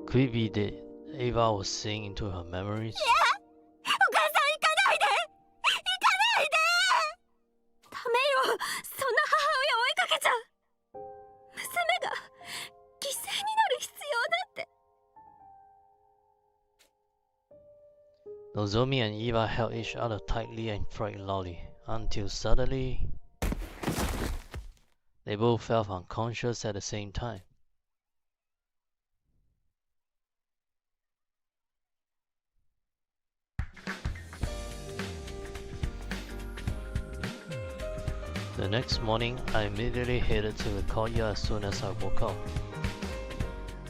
Could it be that Eva was seeing into her memories? お母さん行かないで、行かないで。ダメよ、そんな母親を追いかけちゃ。娘が犠牲になる必要だって。 Nozomi and Eva held each other tightly and cried loudly, until suddenly they both fell unconscious at the same time. The next morning, I immediately headed to the courtyard as soon as I woke up.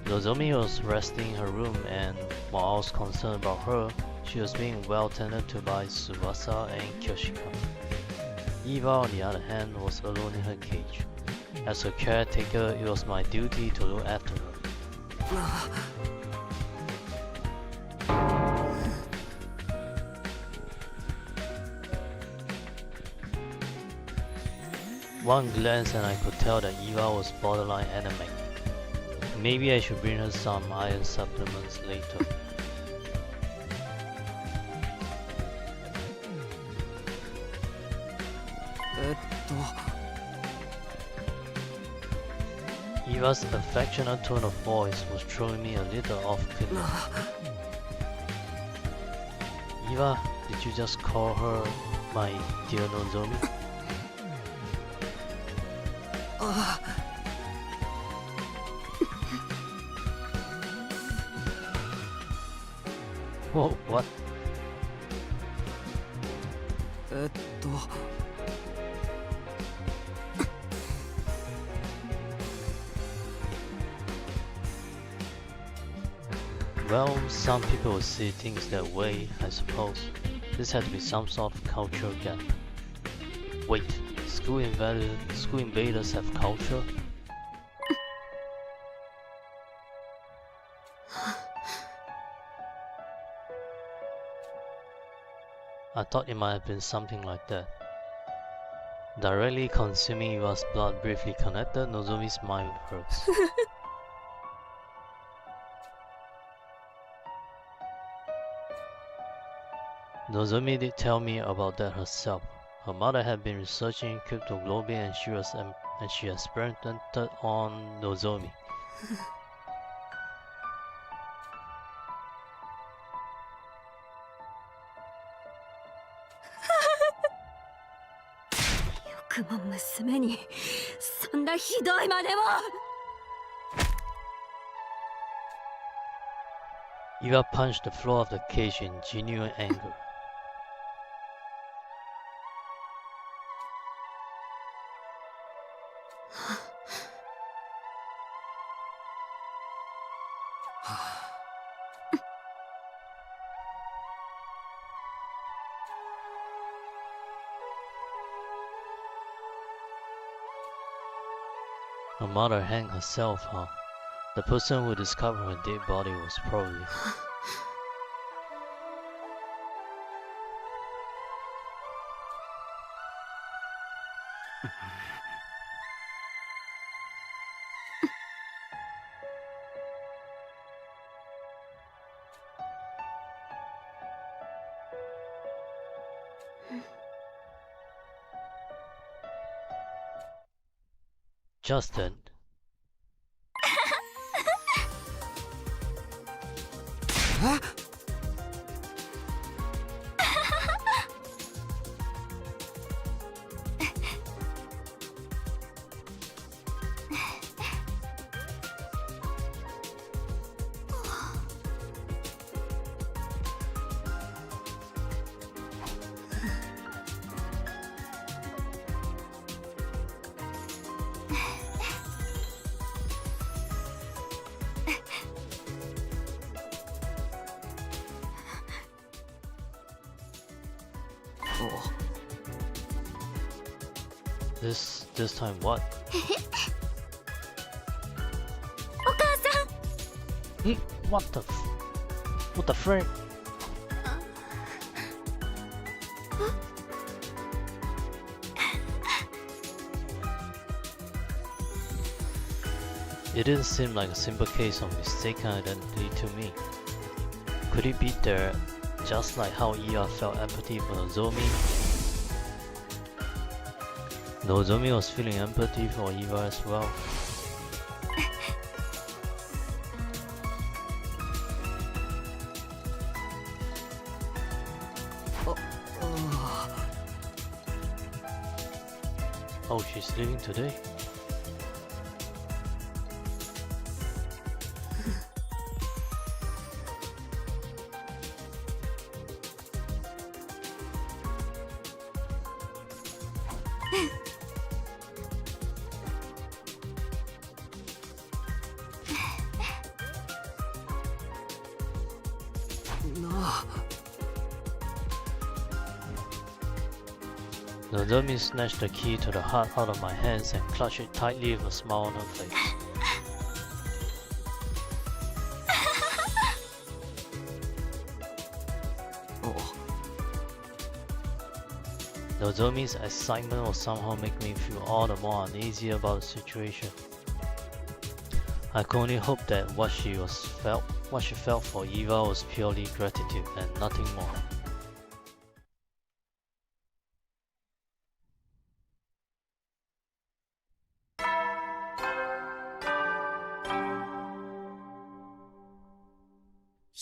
Nozomi was resting in her room, and while I was concerned about her, she was being well tended to by Tsubasa and Kyoshika. Eva, on the other hand, was alone in her cage. As her caretaker, it was my duty to look after her. One glance and I could tell that Eva was borderline anemic. Maybe I should bring her some iron supplements later. Eva's affectionate tone of voice was throwing me a little off kilter. Eva, did you just call her my dear Nozomi? Whoa, what? Well, some people will see things that way, I suppose. This had to be some sort of cultural gap. Wait, school invaders have culture? I thought it might have been something like that. Directly consuming Eva's blood briefly connected Nozomi's mind with hers. Nozomi did tell me about that herself. Her mother had been researching cryptoglobin and she experimented on Nozomi. Eva punched the floor of the cage in genuine anger. Her mother hanged herself, huh? The person who discovered her dead body was probably... Just then. This time what? お母さん What the frick? It didn't seem like a simple case of mistaken identity to me. Could it be there, just like how Eva felt empathy for Nozomi? Nozomi was feeling empathy for Eva as well. Oh, she's leaving today? Nozomi snatched the key to the heart out of my hands and clutched it tightly with a smile on her face. Nozomi's excitement will somehow make me feel all the more uneasy about the situation. I could only hope that what she felt for Eva was purely gratitude and nothing more.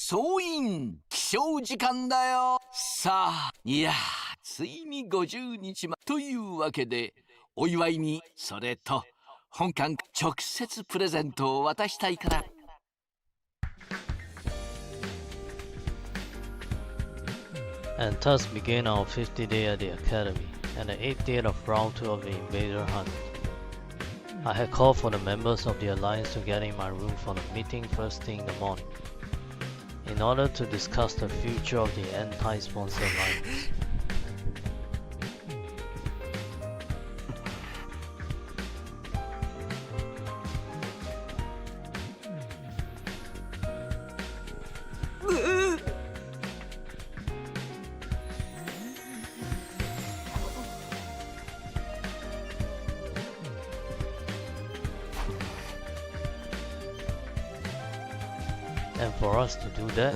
総員起床時間だよ。さあ、いやついに50日というわけで、お祝いにそれと本館直接プレゼントを渡したいから。And thus began our 50th day at the academy, and the 8th day of round 2 of the invader hunt. I had called for the members of the alliance to get in my room for the meeting first thing in the morning, in order to discuss the future of the anti-sponsor alliance. And for us to do that,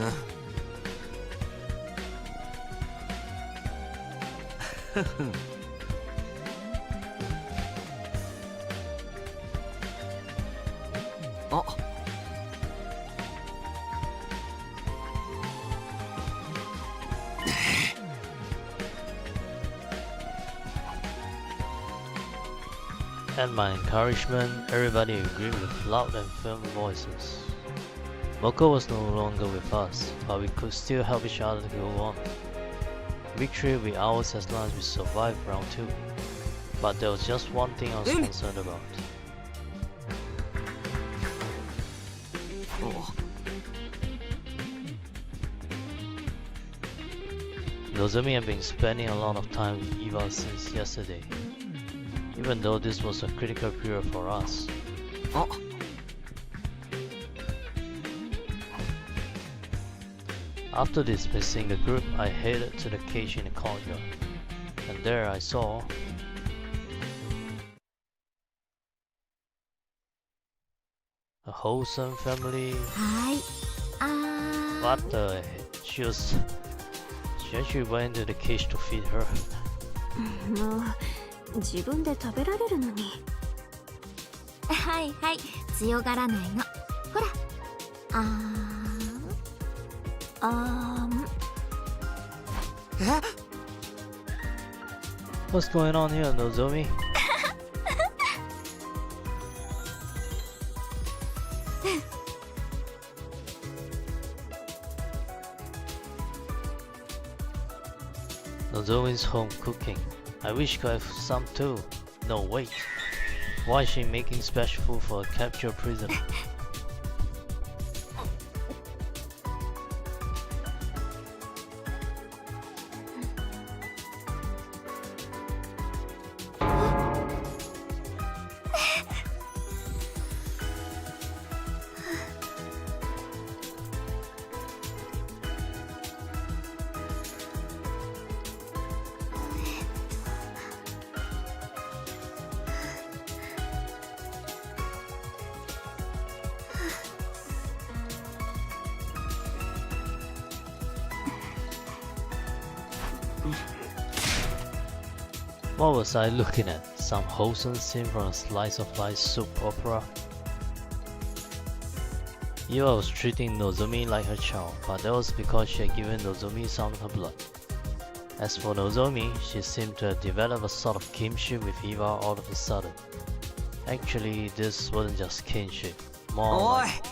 and my encouragement, everybody agreed with loud and firm voices. Moko was no longer with us, but we could still help each other to go on. Victory will be ours as long as we survive round 2. But there was just one thing I was concerned about. Nozomi had been spending a lot of time with Eva since yesterday, even though this was a critical period for us. After dismissing the group, I headed to the cage in the courtyard, and there I saw a wholesome family. What the heck? She actually went into the cage to feed her. もう自分で食べられるのに。はいはい、強がらないの。ほら。What's going on here, Nozomi? Nozomi's home cooking. I wish I could have some too. No, wait. Why is she making special food for a captured prisoner? What was I looking at? Some wholesome scene from a slice of life soap opera? Eva was treating Nozomi like her child, but that was because she had given Nozomi some of her blood. As for Nozomi, she seemed to have developed a sort of kinship with Eva all of a sudden. Actually, this wasn't just kinship, more like...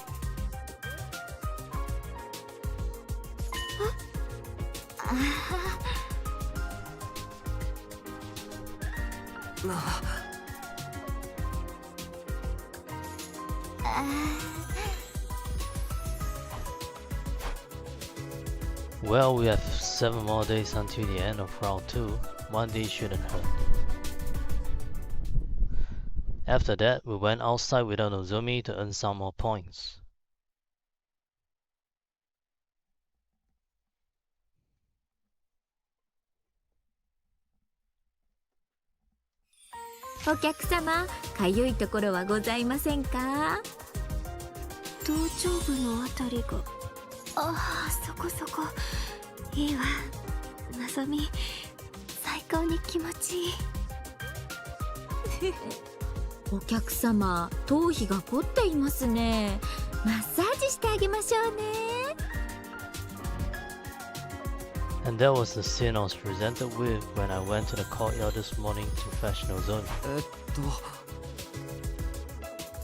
'Well, we have 7 more days until the end of round 2. 1 day shouldn't hurt. After that, we went outside without Nozomi to earn some more points.お客様、かゆいところはございませんか？頭頂部のあたりが。ああ、そこそこ。いいわ。のぞみ、最高に気持ちいい。お客様、頭皮が凝っていますね。マッサージしてあげましょうね。And that was the scene I was presented with when I went to the courtyard this morning to fetch Nozomi.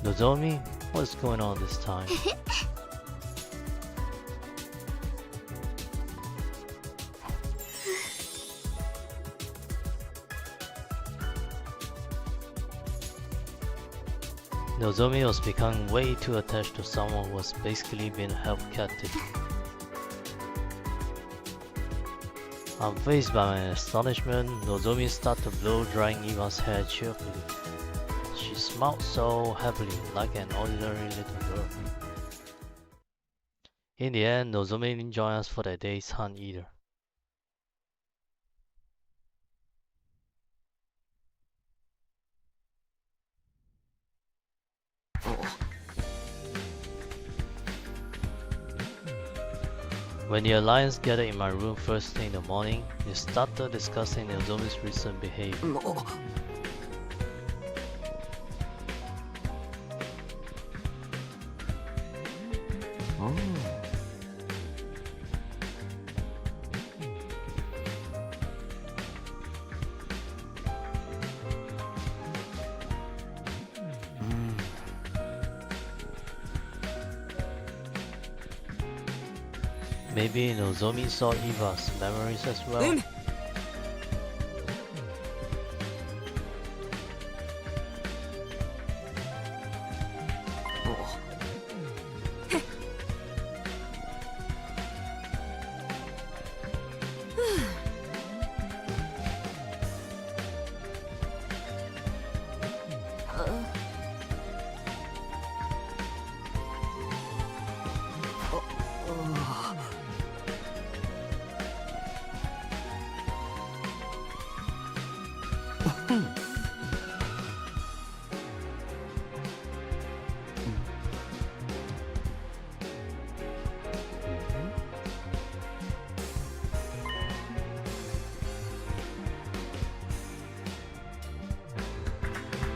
Nozomi? What's going on this time? Nozomi was becoming way too attached to someone who was basically being held captive. Unfazed by my astonishment, Nozomi started to blow drying Eva's hair cheerfully. She smiled so happily, like an ordinary little girl. In the end, Nozomi didn't join us for that day's hunt either. When the Alliance gathered in my room first thing in the morning, they started discussing Nozomi's recent behavior. Maybe Nozomi saw Eva's memories as well.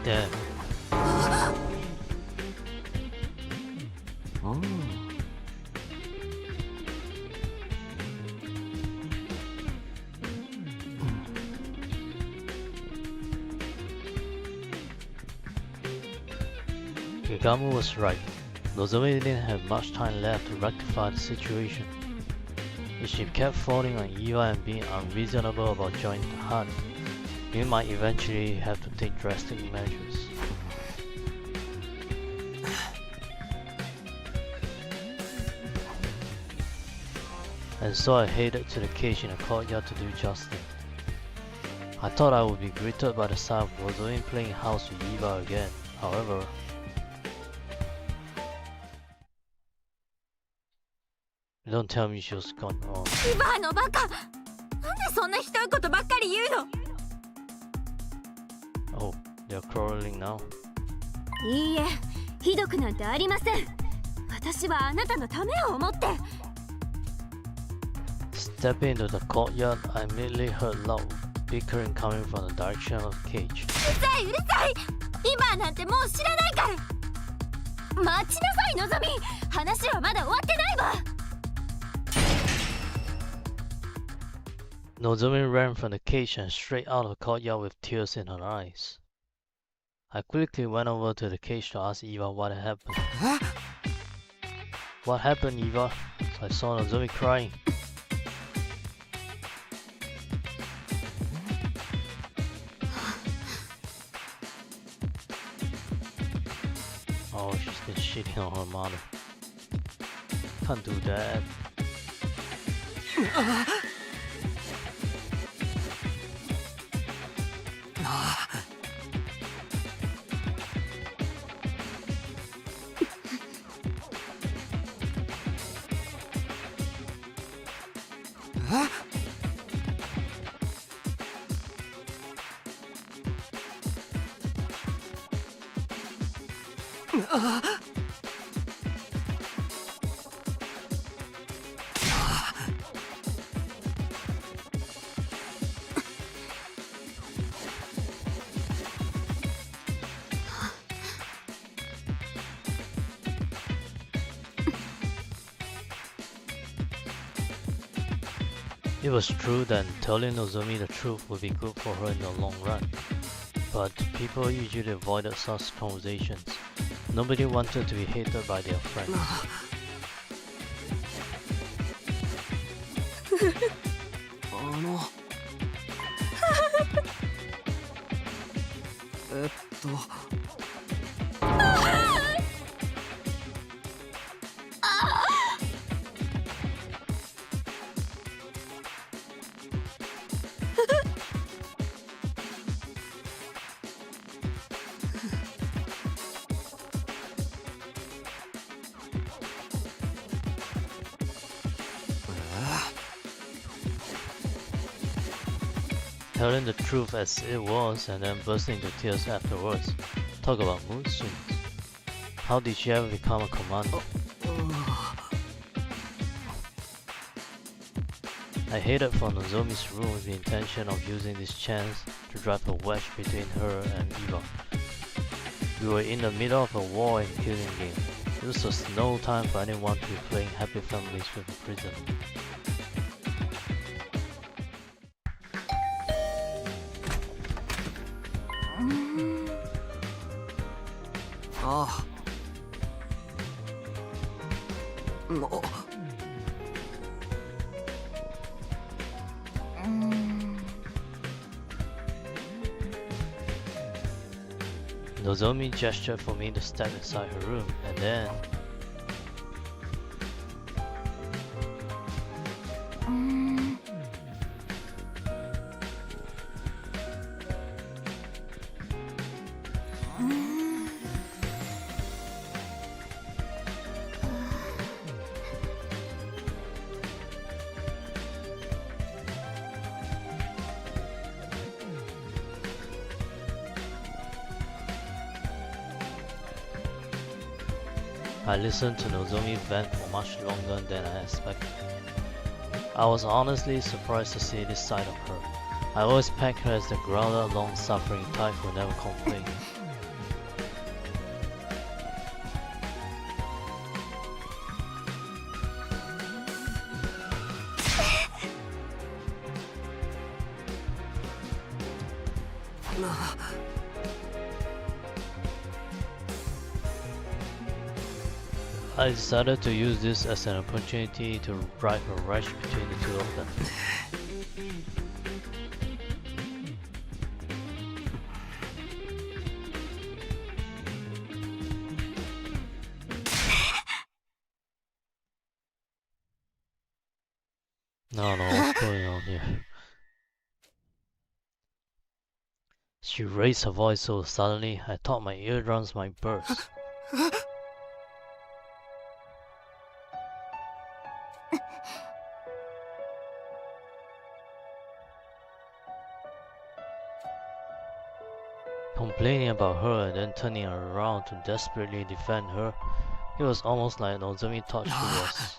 Damn. Kagamu was right. Nozomi didn't have much time left to rectify the situation. If she kept falling on Eva and being unreasonable about joining the hunt, we might eventually have to take drastic measures. And so I headed to the cage in the courtyard to do just that. I thought I would be greeted by the sight of Nozomi playing house with Eva again. However, don't tell me she was gone. Oh. イバーのバカ、なんでそんなひどいことばっかり言うの。Oh, they're quarreling now. いいえ、ひどくなんてありません。私はあなたのためを思って。Stepping into the courtyard, I immediately heard loud bickering coming from the direction of the cage. うるさいうるさい。今なんてもう知らないから。待ちなさいのぞみ。話はまだ終わってないわ。Nozomi ran from the cage and straight out of the courtyard with tears in her eyes. I quickly went over to the cage to ask Eva what had happened. What happened, Eva? I saw Nozomi crying. Oh, she's been shitting on her mother. Can't do that. It was true that telling Nozomi the truth would be good for her in the long run, but people usually avoided such conversations. Nobody wanted to be hated by their friends. 'Telling the truth as it was and then bursting into tears afterwards. Talk about mood swings. How did she ever become a commander? I headed for Nozomi's room with the intention of using this chance to drive a wedge between her and Eva. We were in the middle of a war and killing game. This was no time for anyone to be playing happy families with a prisoner. Nozomi gestured for me to step inside her room, and then... I listened to Nozomi vent for much longer than I expected. I was honestly surprised to see this side of her. I always pegged her as the grounded, long-suffering type who never complained. I decided to use this as an opportunity to drive a wedge between the two of them. No, what's going on here? She raised her voice so suddenly, I thought my eardrums might burst. Complaining about her and then turning around to desperately defend her, it was almost like Nozomi thought she was.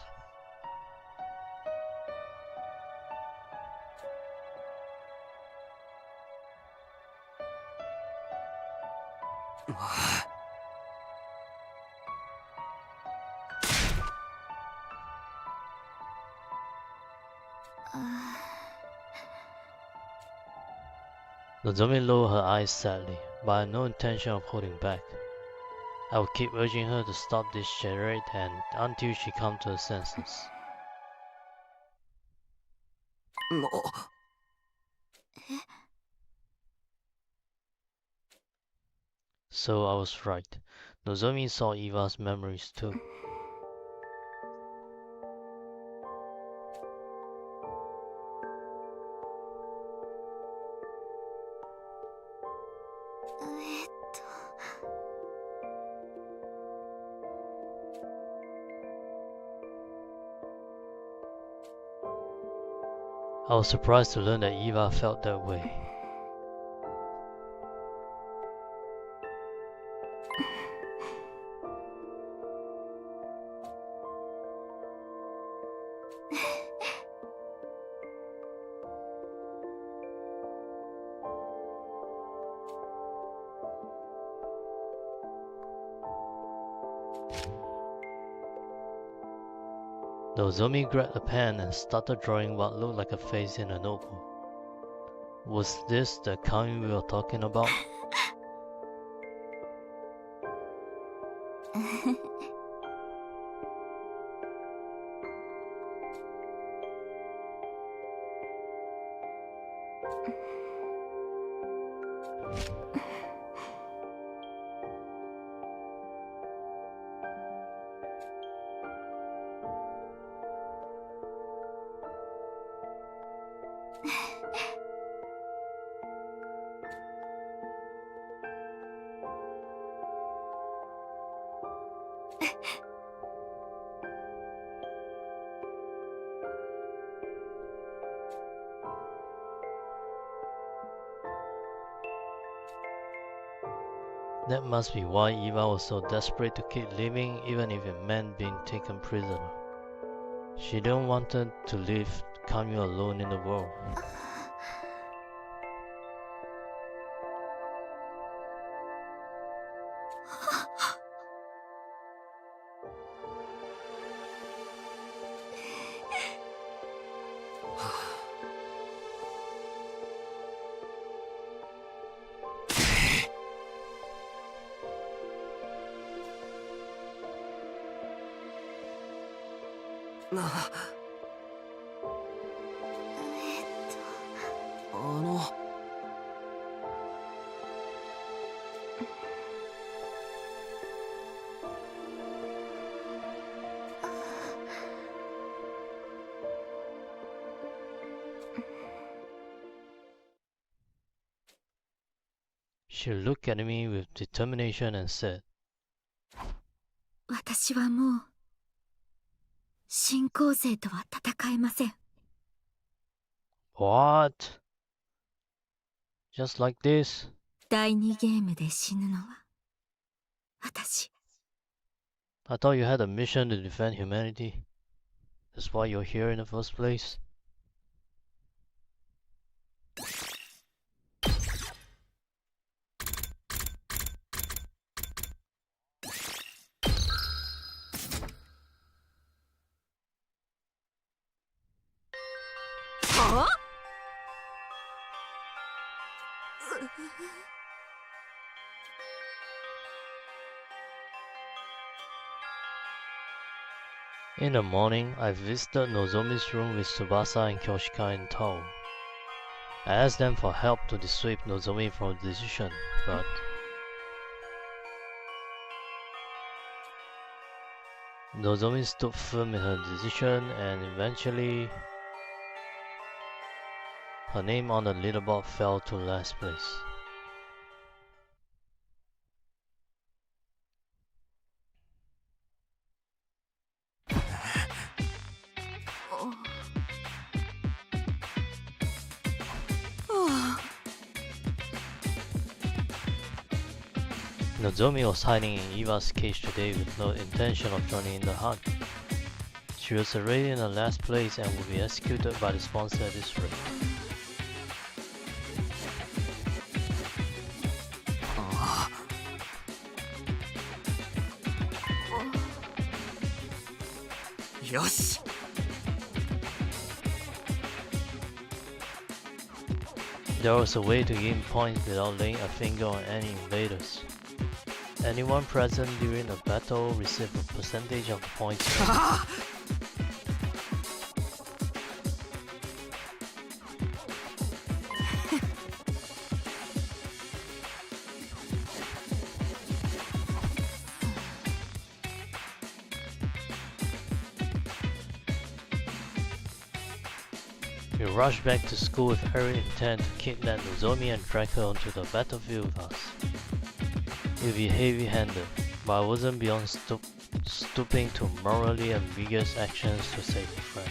Nozomi lowered her eyes sadly, but I had no intention of holding back. I would keep urging her to stop this charade and until she comes to her senses. So I was right. Nozomi saw Eva's memories too. I was surprised to learn that Eva felt that way. Nozomi grabbed a pen and started drawing what looked like a face in a notebook. Was this the Kami we were talking about? That must be why Eva was so desperate to keep living even if it meant being taken prisoner. She didn't want to leave Kami alone in the world. She looked at me with determination and said, 私はもう新校生とは戦えません。 What? Just like this? 第2ゲームで死ぬのは私。 I thought you had a mission to defend humanity. That's why you're here in the first place. In the morning, I visited Nozomi's room with Tsubasa and Kyoshika in tow. I asked them for help to dissuade Nozomi from the decision, but Nozomi stood firm in her decision and eventually her name on the leaderboard fell to last place. Nozomi was hiding in Eva's cage today with no intention of joining in the hunt. She was already in the last place and would be executed by the sponsor at this rate. よし。 There was a way to gain points without laying a finger on any invaders. Anyone present during a battle received a percentage of the points. We rushed back to school with every intent to kidnap Nozomi and drag her onto the battlefield with us. It would be heavy-handed, but I wasn't beyond stooping to morally ambiguous actions to save a friend.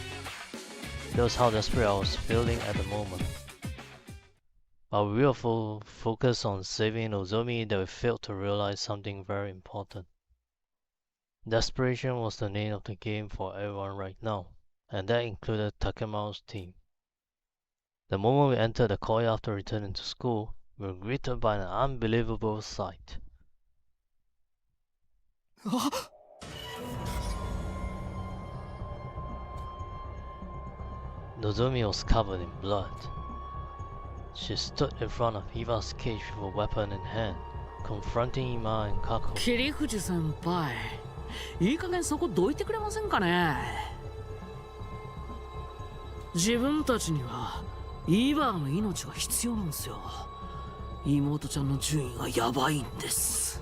That was how desperate I was feeling at the moment. But we were focused on saving Nozomi that we failed to realize something very important. Desperation was the name of the game for everyone right now, and that included Takemaru's team. The moment we entered the courtyard after returning to school, we were greeted by an unbelievable sight. Nozomi was covered in blood. She stood in front of Iva's cage with a weapon in hand, confronting Ima and Kako. 桐藤先輩、いい加減そこどいてくれませんかね。自分たちにはイバーの命が必要なんですよ。妹ちゃんの順位がヤバいんです。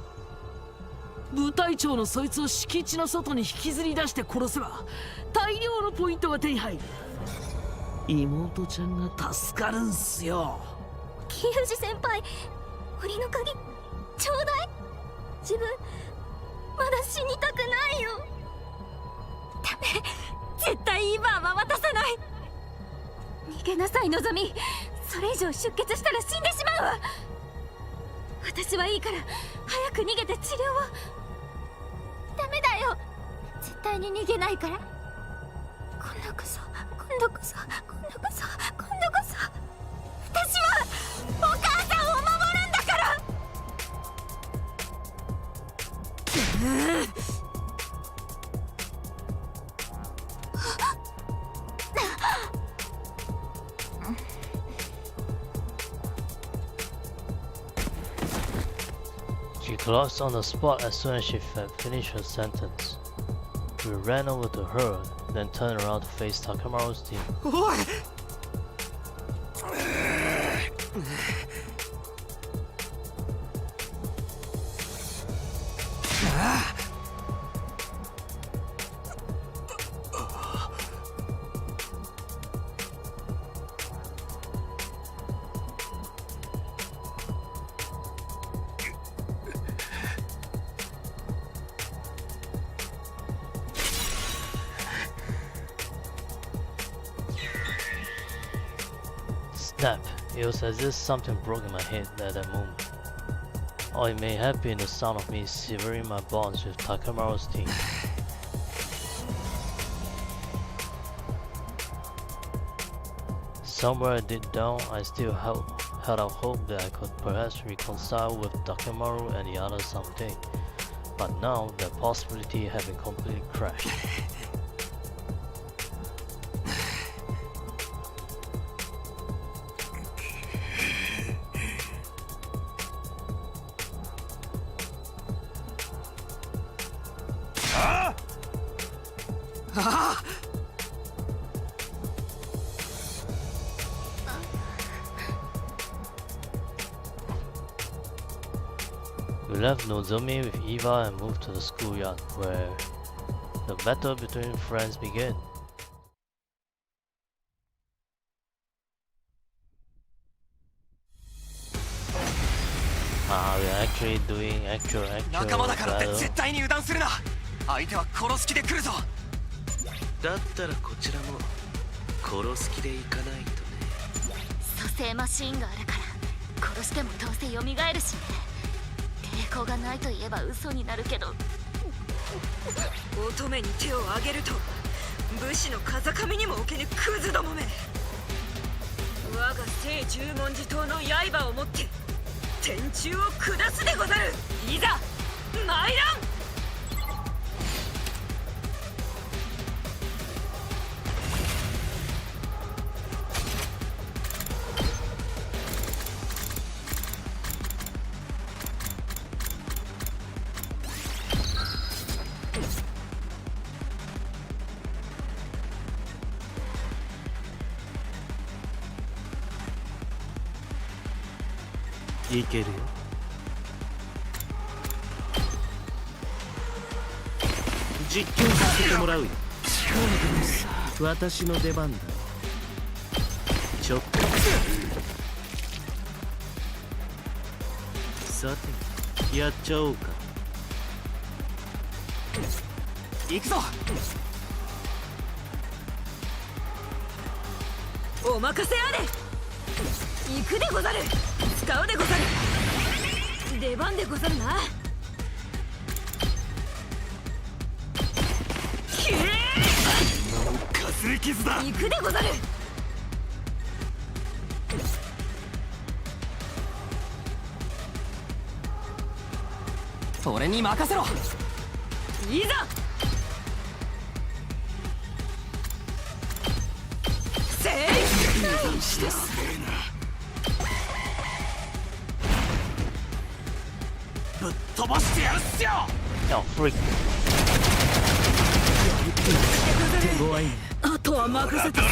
部隊長のそいつを敷地の外に引きずり出して殺せば大量のポイントが手に入る。妹ちゃんが助かるんすよ。桐藤先輩、檻の鍵ちょうだい。自分まだ死にたくないよ。ダメ、絶対イバーは渡さない。逃げなさい、のぞみ。それ以上出血したら死んでしまうわ。私はいいから早く逃げて治療を。ダメだよ、絶対に逃げないから。今度こそ、今度こそ、今度こそ、今度こそ。私はお母さんを守るんだから。She collapsed on the spot as soon as she finished her sentence. We ran over to her, then turned around to face Takemaru's team. おい。 Snap! It was as if something broke in my head at that moment. Or it may have been the sound of me severing my bonds with Takemaru's team. Somewhere deep down, I still held out hope that I could perhaps reconcile with Takemaru and the others someday. But now, that possibility had been completely crashed. We left Nozomi with Eva and moved to the schoolyard, where the battle between friends began. We're actually doing actual 仲間だからって battle. 絶対に油断するな。相手は殺す気で来るぞ。だったらこちらも殺す気でいかないとね。蘇生マシーンがあるから殺してもどうせ蘇るしね。抵抗がないと言えば嘘になるけど、乙女に手を挙げると武士の風上にも置けぬクズどもめ。我が聖十文字刀の刃を持って天誅を下すでござる。いざ参らん。いけるよ。実況させてもらうよ。私の出番だ。ちょっとさてやっちゃおうか。行くぞ。お任せあれ。行くでござる。使うでござる。出番でござるな。きれかすり傷だ。行くでござる。俺に任せろ。いざ。せい。ぶっ飛ばしてやるっすよ。Oh, freak. 手強いね。あとは任せて。 Oh,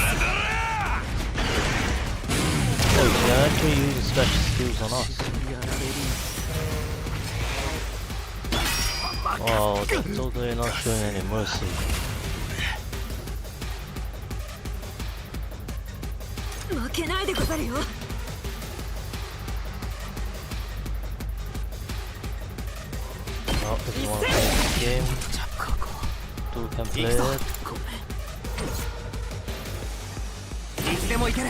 they're actually using special skills on us. Oh, they're totally not showing any mercy. 負けないでござるよ。 Oh, if you want to play this game, two can play it. いつでも行ける。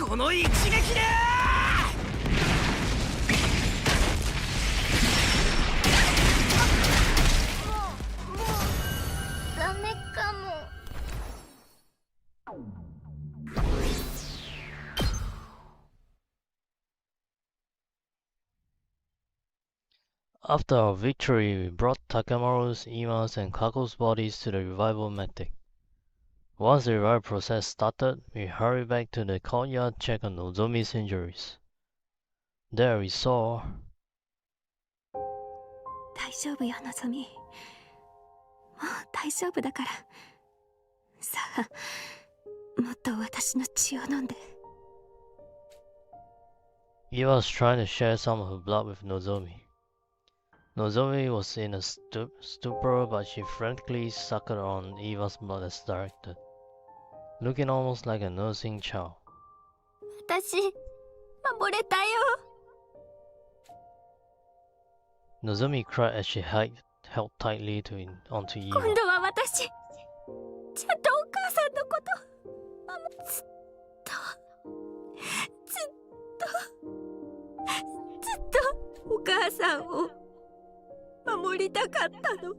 この一撃で。ダメかも。 After our victory, we brought Takemaru's, Ima's, and Kako's bodies to the revival medic. Once the revival process started, we hurried back to the courtyard to check on Nozomi's injuries. There we saw... 大丈夫よ、のぞみ。もう大丈夫だから。さあ、もっと私の血を飲んで。 Eva was trying to share some of her blood with Nozomi. Nozomi was in a stupor, but she frantically sucked on Eva's blood as directed, looking almost like a nursing child. 私守れたよ。 Nozomi cried as she held tightly onto Eva. 今度は私ちゃんとお母さんのことずっとお母さんを守りたかったの。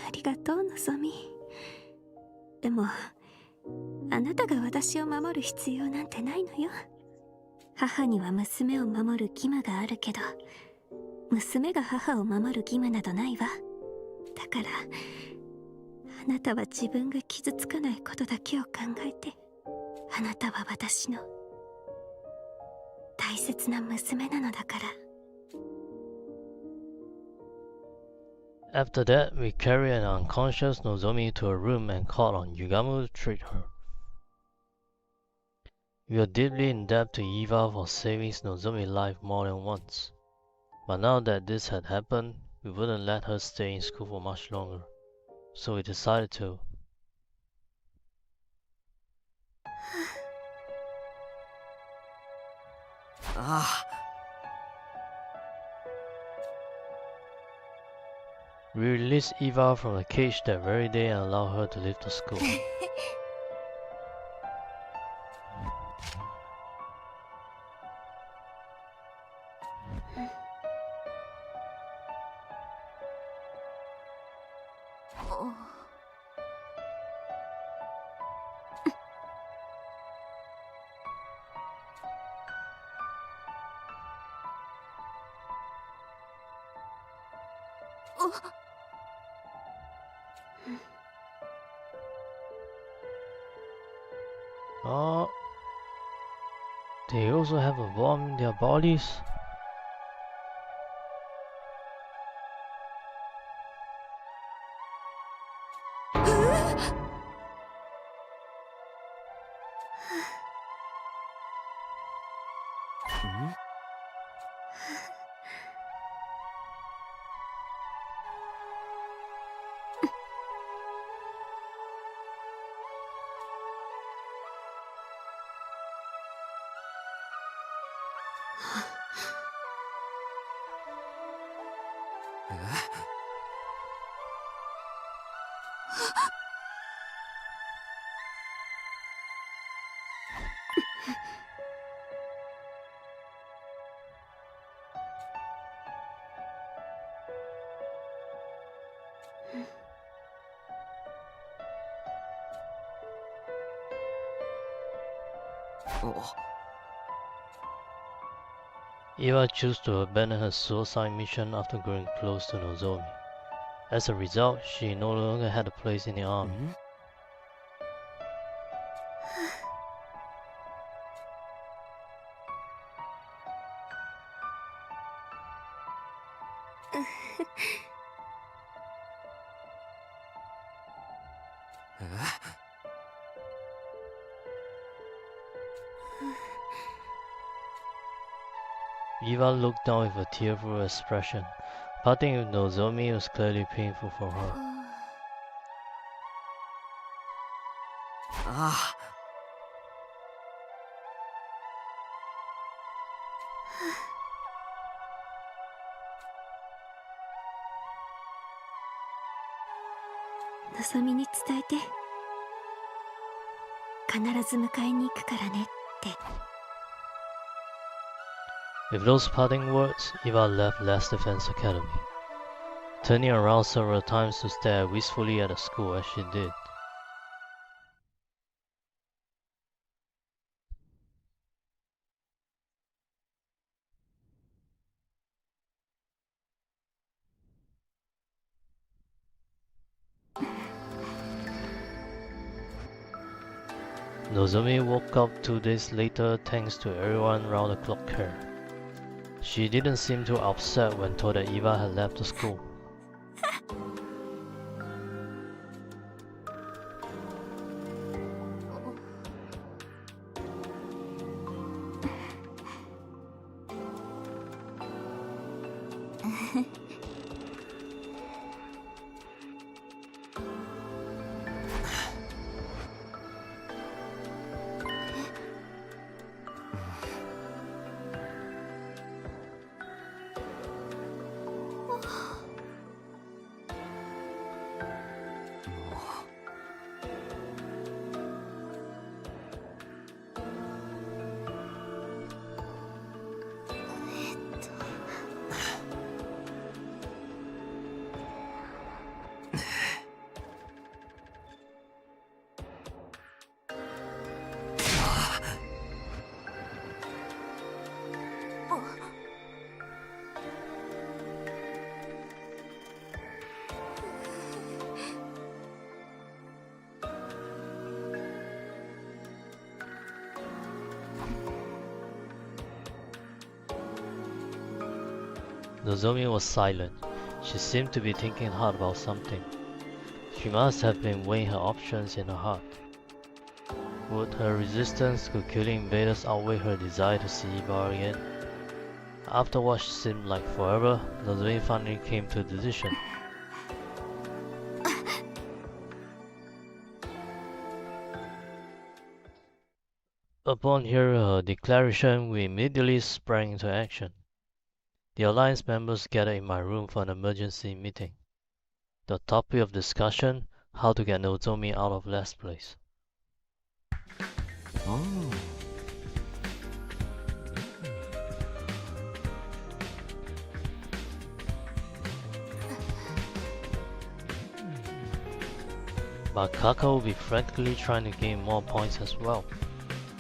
ありがとう、のぞみ。でもあなたが私を守る必要なんてないのよ。母には娘を守る義務があるけど、娘が母を守る義務などないわ。だからあなたは自分が傷つかないことだけを考えて。あなたは私の大切な娘なのだから。 After that, we carried an unconscious Nozomi to her room and called on Yugamu to treat her. We are deeply in debt to Eva for saving Nozomi's life more than once. But now that this had happened, we wouldn't let her stay in school for much longer. So we decided to. We released Eva from the cage that very day and allowed her to leave the school. Oh, they also have a bomb in their bodies. Eva chose to abandon her suicide mission after growing close to Nozomi. As a result, she no longer had a place in the army. ？Eva looked down with a tearful expression. Parting with Nozomi was clearly painful for her. ああ。のぞみに伝えて。必ず迎えに行くからねって。With those parting words, Eva left Last Defense Academy, turning around several times to stare wistfully at the school as she did. Nozomi woke up 2 days later thanks to everyone round the clock care. She didn't seem too upset when told that Eva had left the school. Nozomi was silent. She seemed to be thinking hard about something. She must have been weighing her options in her heart. Would her resistance to killing invaders outweigh her desire to see Eva again? After what seemed like forever, Nozomi finally came to a decision. Upon hearing her declaration, we immediately sprang into action. The Alliance members gathered in my room for an emergency meeting. The topic of discussion, how to get Nozomi out of Last Place. But Kaka would be frantically trying to gain more points as well.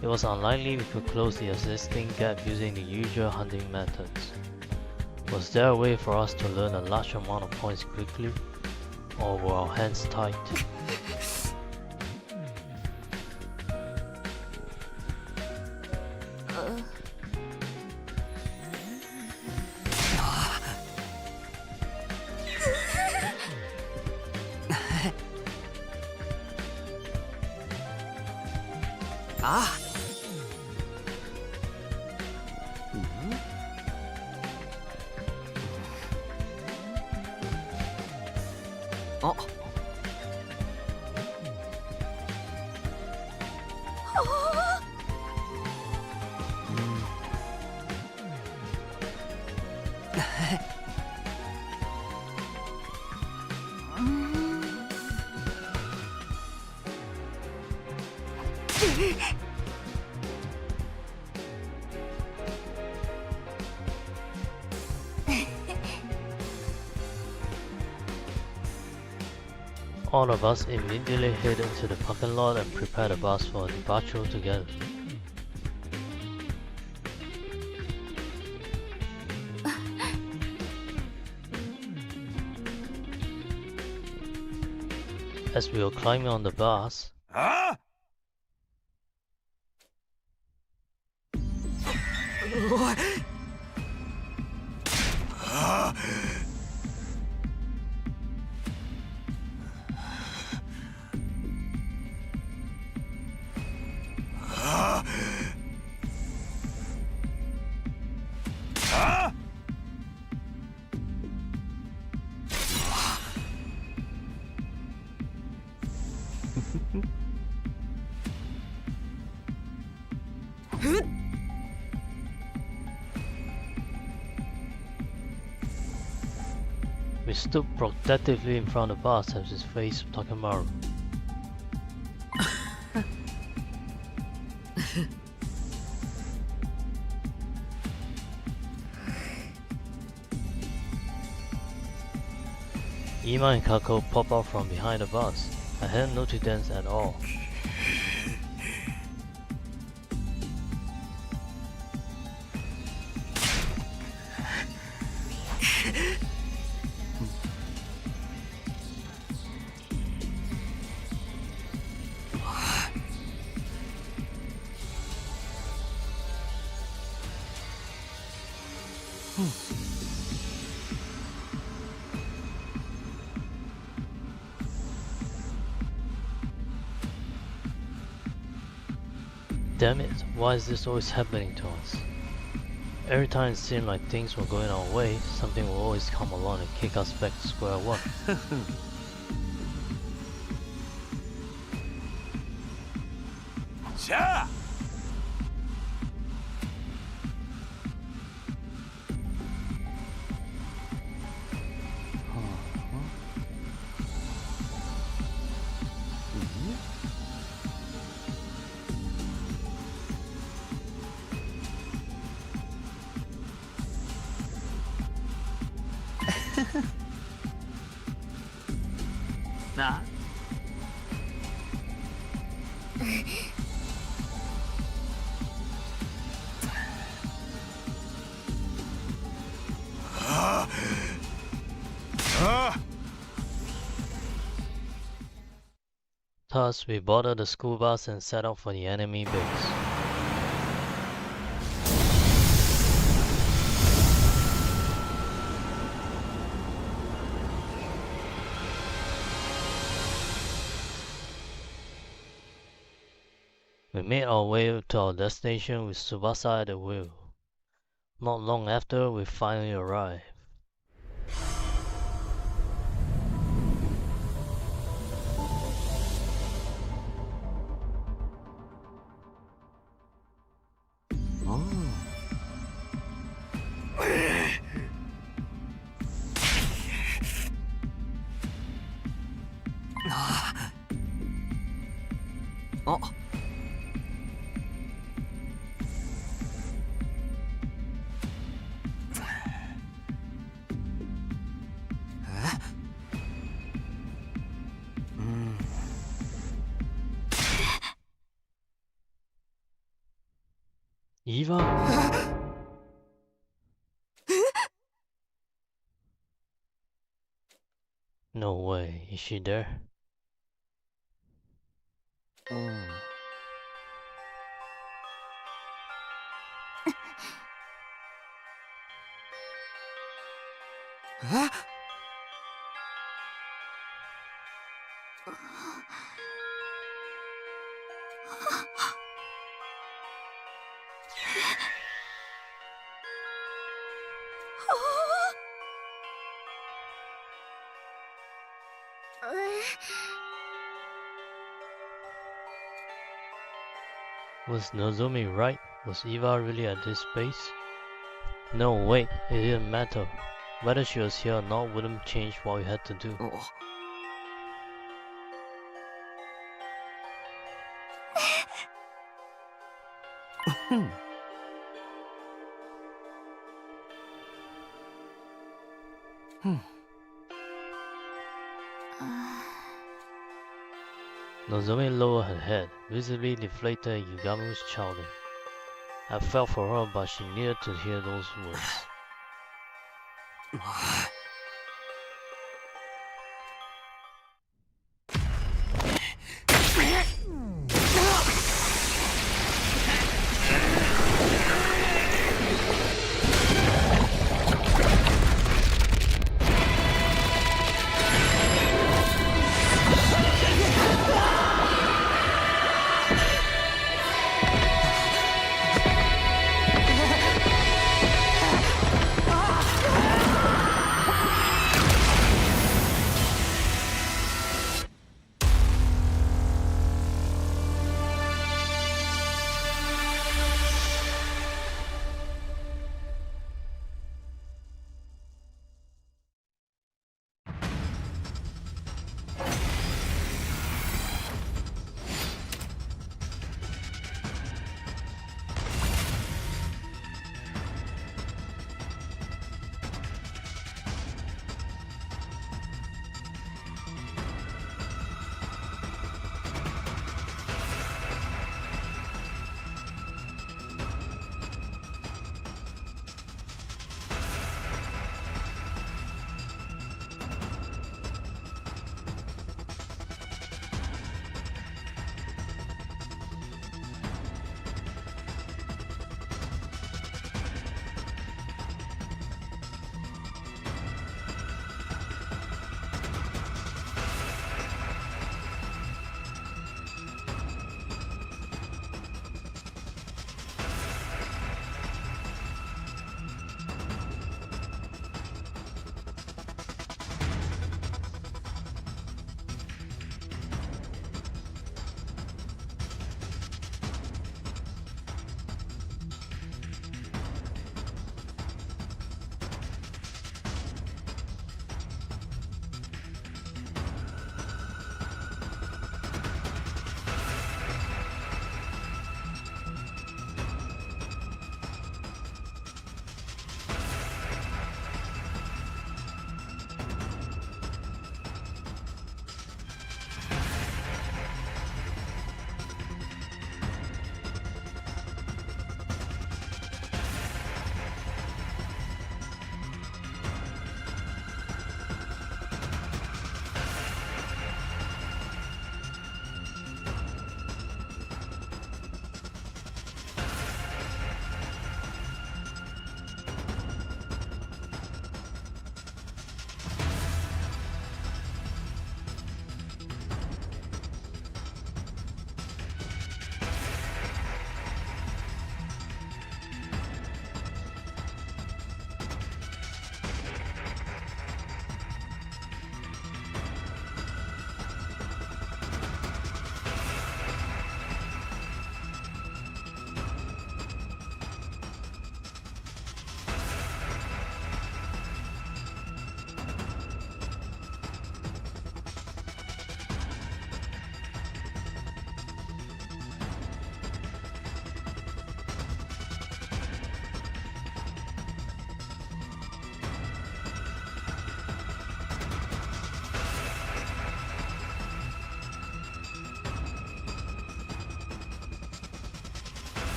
It was unlikely we could close the existing gap using the usual hunting methods. Was there a way for us to learn a large amount of points quickly, or were our hands tied? あAll of us immediately head into the parking lot and prepare the bus for departure together. As we were climbing on the bus, おいwe stood protectively in front of the bus as his face Takemaru. Ima and Kako pop out from behind the bus. I hadn't noticed them at all. Damn it, why is this always happening to us? Every time it seemed like things were going our way, something will always come along and kick us back to square one. Ja! Na? Thus, we boarded the school bus and set out for the enemy base. We made our way to our destination with Tsubasa at the wheel. Not long after, we finally arrived. Oh. Eva? No way, is she there? Was Nozomi right? Was Eva really at this base? No, wait, it didn't matter. Whether she was here or not wouldn't change what we had to do. Nozomi lowered her head, visibly deflated at Yugamu's shouting. I felt for her, but she needed to hear those words.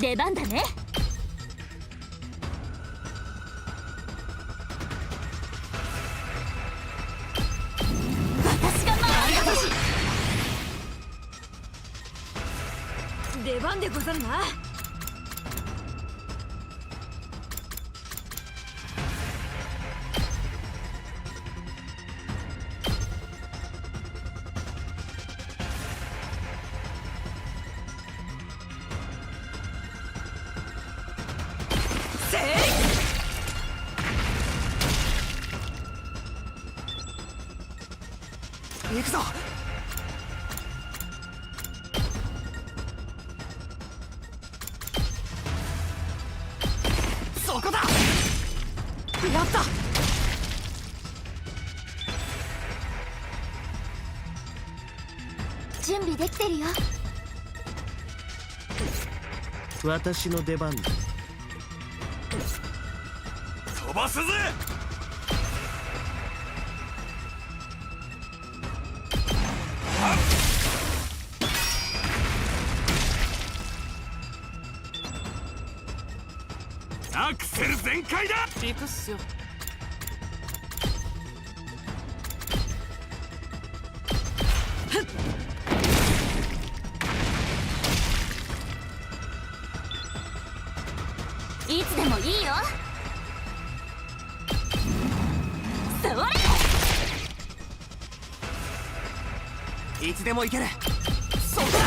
出番だね。私が回る。出番でござるな。行くぞ。そこだ。やった。準備できてるよ。私の出番だ。飛ばすぜ。アクセル全開だ。行くっすよ。いつでもいいよ。それ。いつでも行ける。そこだ。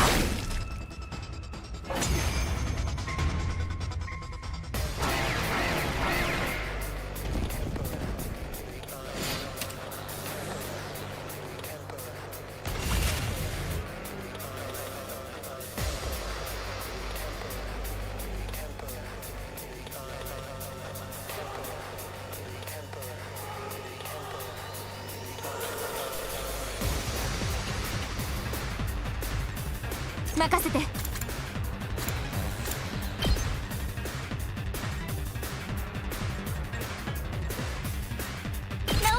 任せて。直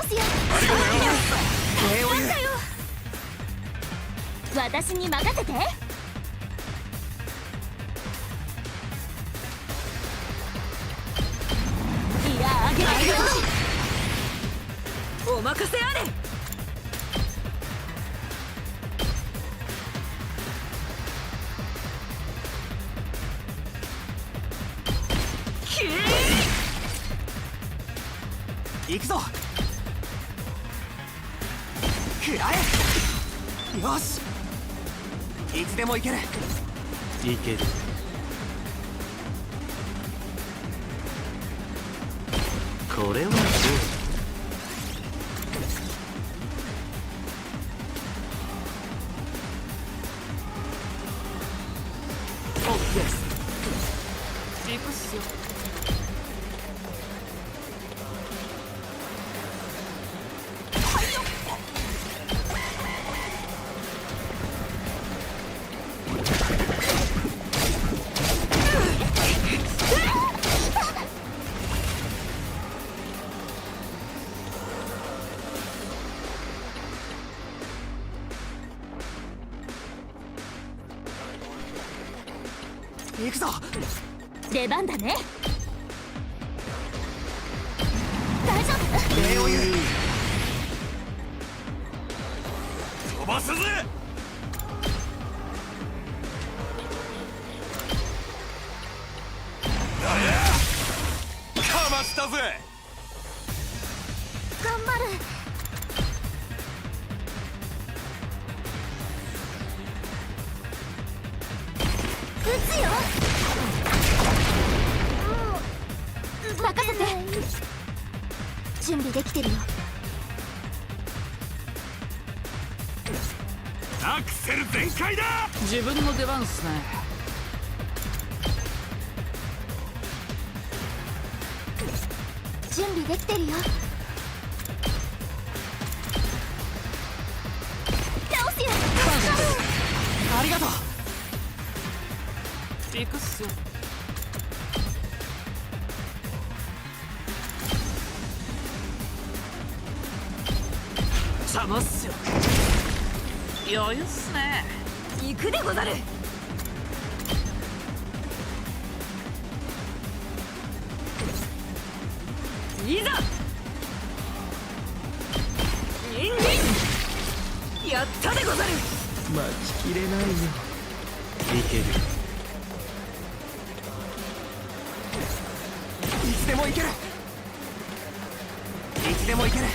すよ。ありがとうよ。礼を言う。私に任せて。いや、あげるよ。お任せあれ。行くぞ。食らえ。よし。いつでも行ける。いける。これはどうだ。オッケーです。行くっすよ。行くぞ。出番だね。大丈夫？礼を言う。飛ばすぜ。かましたぜ。頑張る。撃つよ。任せて。準備できてるよ。アクセル全開だ。自分の出番っすね。準備できてるよ。倒すよ。ありがとう。行くっすよ。邪魔っすよ。余裕っすね。行くでござる。いざニンニンやったでござる。待ちきれないよ。いける。いつでもいける。いつでもいける。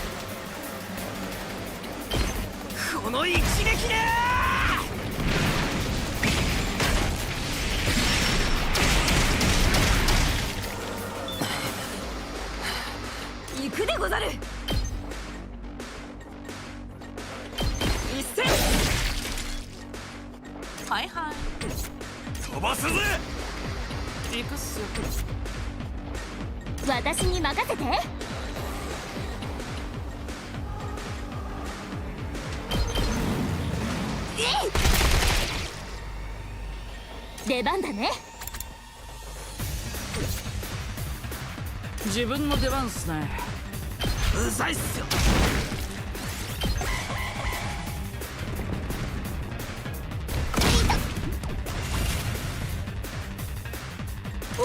この一撃で行くでござる。一戦。はいはい。飛ばすぜ。行くっす。私に任せて。出番だね。自分の出番っすね。うざいっすよ。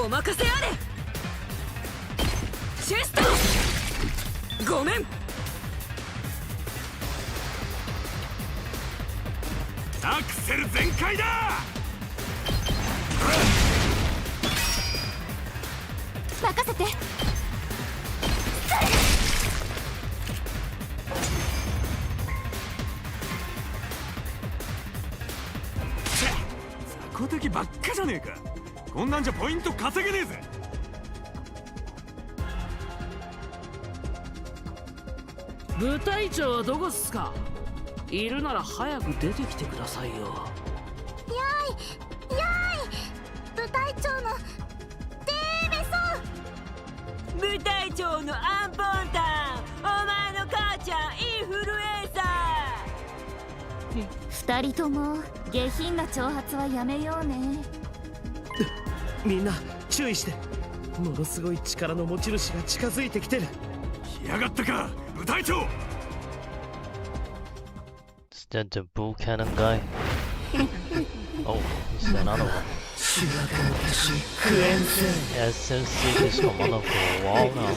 お任せあれ。チェストごめん。アクセル全開だ。任せて。雑魚敵ばっかじゃねえか。こんなんじゃポイント稼げねえぜ。部隊長はどこっすか。いるなら早く出てきてくださいよ。やいやい、部隊長のデーメソン。部隊長のアンポンタン、お前の母ちゃんインフルエンサ二人とも下品な挑発はやめようね。みんな注意して。ものすごい力の持ち主が近づいてきてる。来やがったか部隊長。 Is that the bull cannon guy? Oh, it's another one. Yeah, it says see this commander for a while now.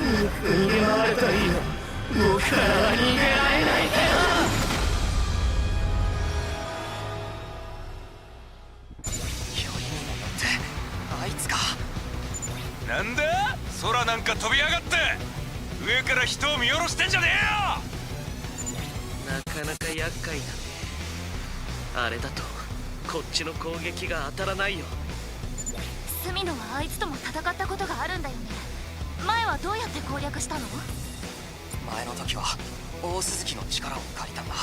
逃げ回れたらいいよ。僕からは逃げられないから。あいつか。なんだ空なんか飛びやがって上から人を見下ろしてんじゃねなかなか厄介だね。あれだとこっちの攻撃が当たらないよ。隅野はあいつとも戦ったことがあるんだよね。前はどうやって攻略したの？え。前の時は大鈴木の力を借りたんだ。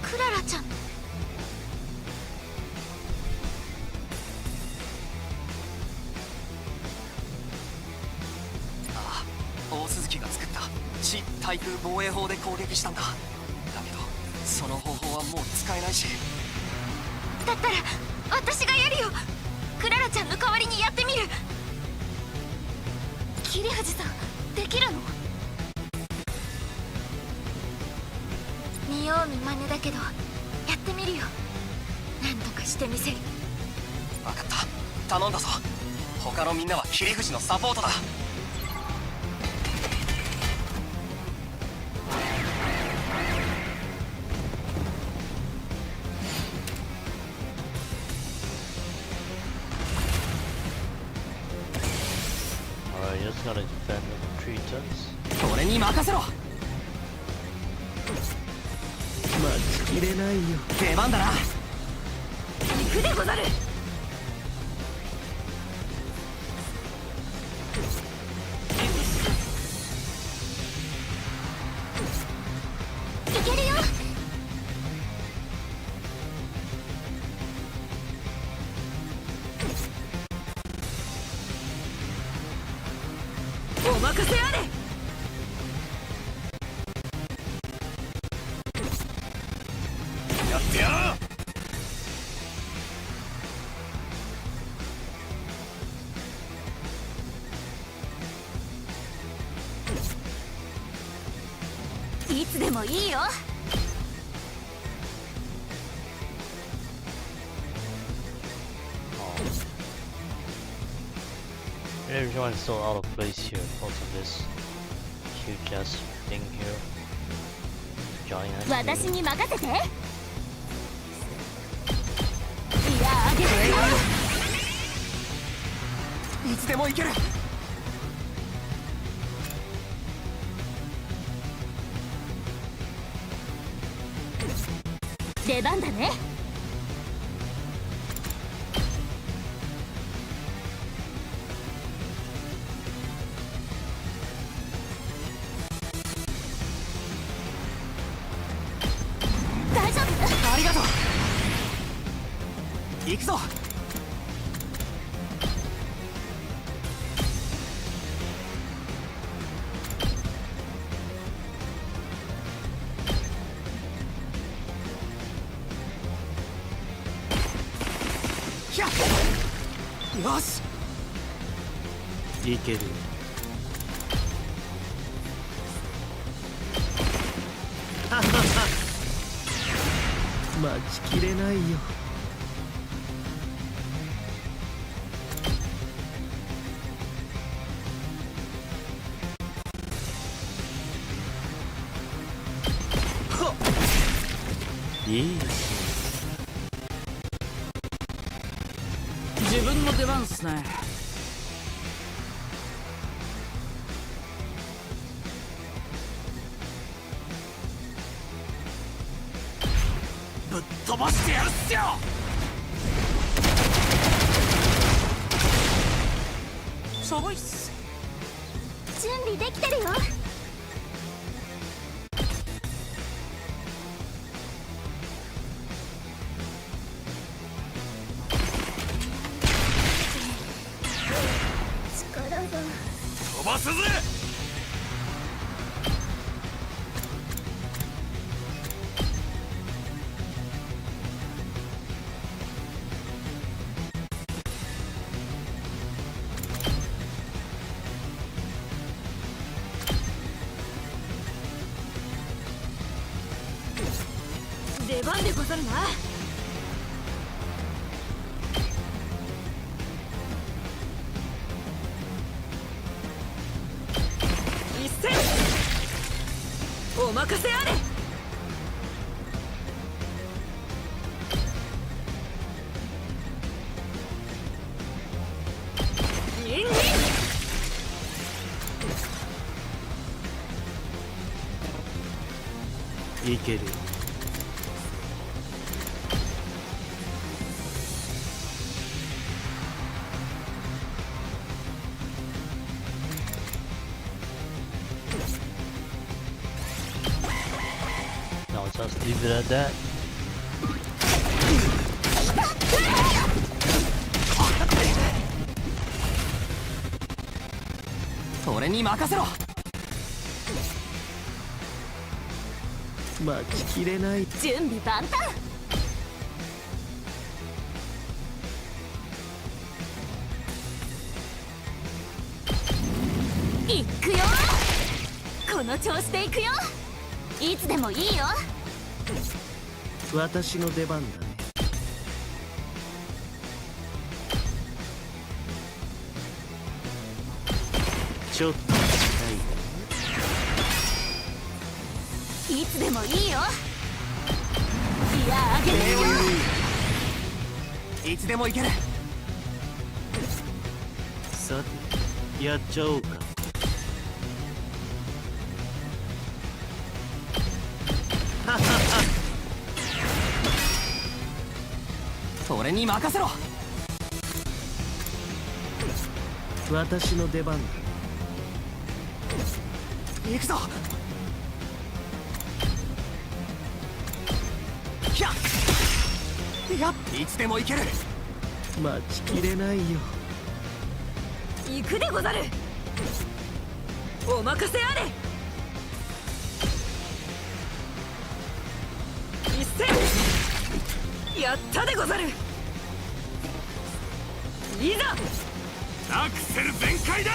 クララちゃんの？ああ、大鈴木が作った地対空防衛法で攻撃したんだ。だけどその方法はもう使えないし。だったら私がやるよ。クララちゃんの代わりにやってみる。桐藤さん、できるの？見よう見まねだけどやってみるよ。なんとかしてみせる。分かった、頼んだぞ。他のみんなは桐藤のサポートだ。Alright, just gonna defend the tree turns. 俺に任せろ。待ちきれないよ。出番だな。行くでござる。いけるよ。お任せあれ。やってやろう。いつでもいいよ。everyone's so out of place here because of this huge ass thing here. Giant ass 私 thing. に任せて。いやあげるよ。いつでも行ける。出番だね。大丈夫？ありがとう。行くぞ。ひゃっ。よし。いける。ははは。待ちきれないよ。いい。自分の出番っすね。ぶっ飛ばしてやるっすよ。すごいっす。準備できてるよ。力が。飛ばすぜ。出番でござるな。一戦お任せあれ。ニンニン。いける。Now just leave it at that. 俺に任せろ。待ちきれない。準備万端。いくよ。この調子でいくよ。いつでもいいよ。私の出番だね。ちょっと痛い。いつでもいいよ。いやあげるよ。いつでも行ける。さてやっちゃおうか。ははは。俺に任せろ。私の出番だ。行くぞ。ひゃっ。いや、いつでも行ける。待ちきれないよ。行くでござる。お任せあれ。一戦やったでござる。いざアクセル全開だ。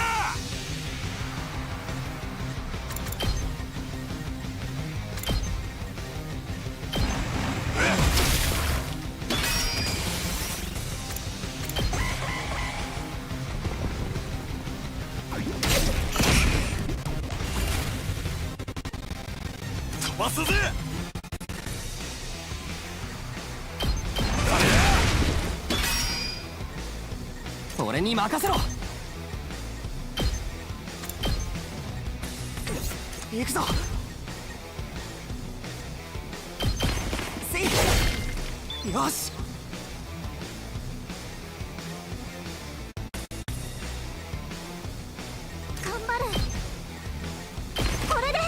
飛ばすぜ。俺に任せろ。行くぞ。せい。よし。頑張る。これでや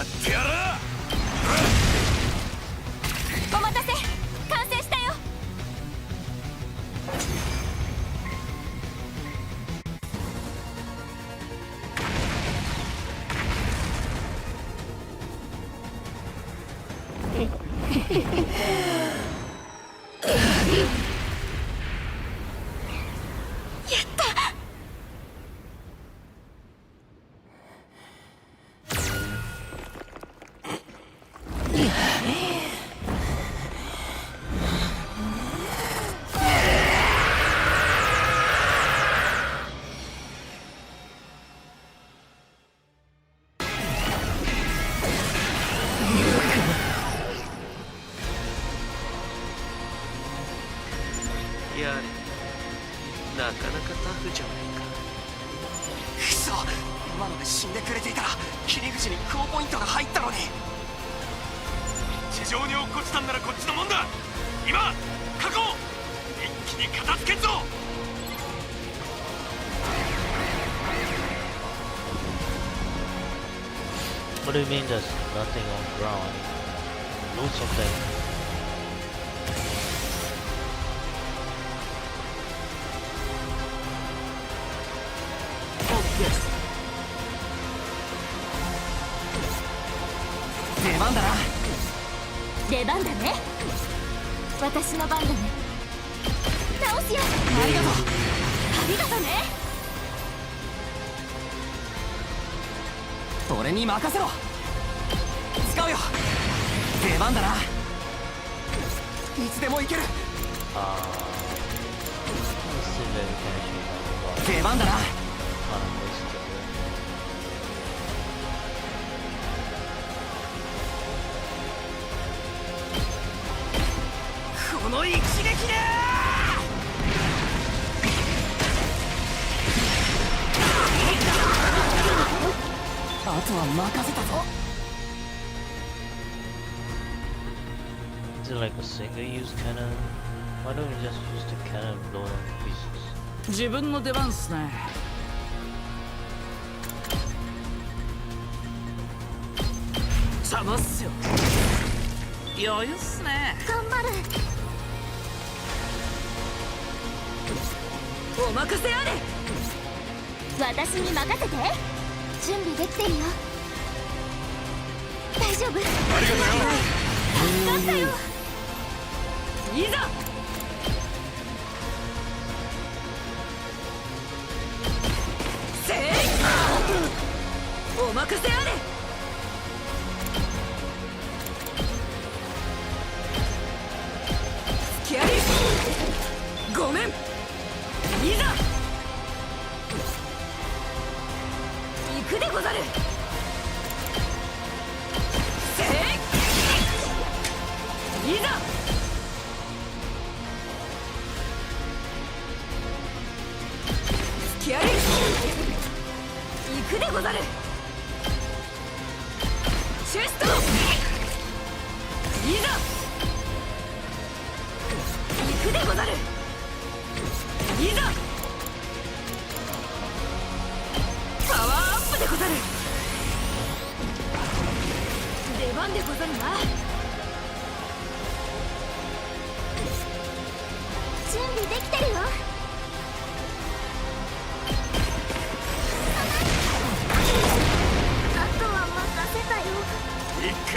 ってやる。お待たせ。完成したよ。やれ、なかなかタフじゃないか。くそ、今ので死んでくれていたら切り口にクオポイントが入ったのに。地上に落っこちたんならこっちのもんだ。今確保。一気に片付けんぞ。What do you mean there's nothing on ground? Lose something. OK。出番だな。出番だね。私の番だね。直すよ。ありがとう。ありがとね。俺に任せろ。使うよ。出番だな。いつでも行ける。出番だな。この一撃で。あとは任せたぞ。Is it like a single-use cannon? Why don't we just use the cannon and blow them to pieces? 自分の出番っすね。邪魔っすよ。余裕っすね。頑張る。お任せあれ。私に任せて。準備できてるよ。大丈夫。ありがとうよ。助かったよ。いざ。せい。お任せあれ。付き合い。ごめん。いざ。行くでござる。せい。いざ。付き合い。行くでござる。シュスト。いざ。行くでござる。いざ。パワーアップでござる。出番でござるな。準備できてるよ。あとは任せたよ。行く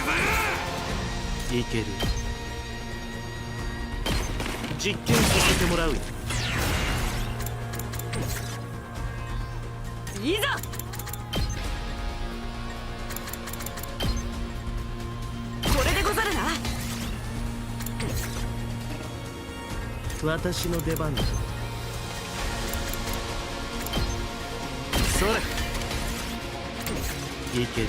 ぜ。いける。実験させてもらうよ。いざ。これでござるな。私の出番だ。それいける。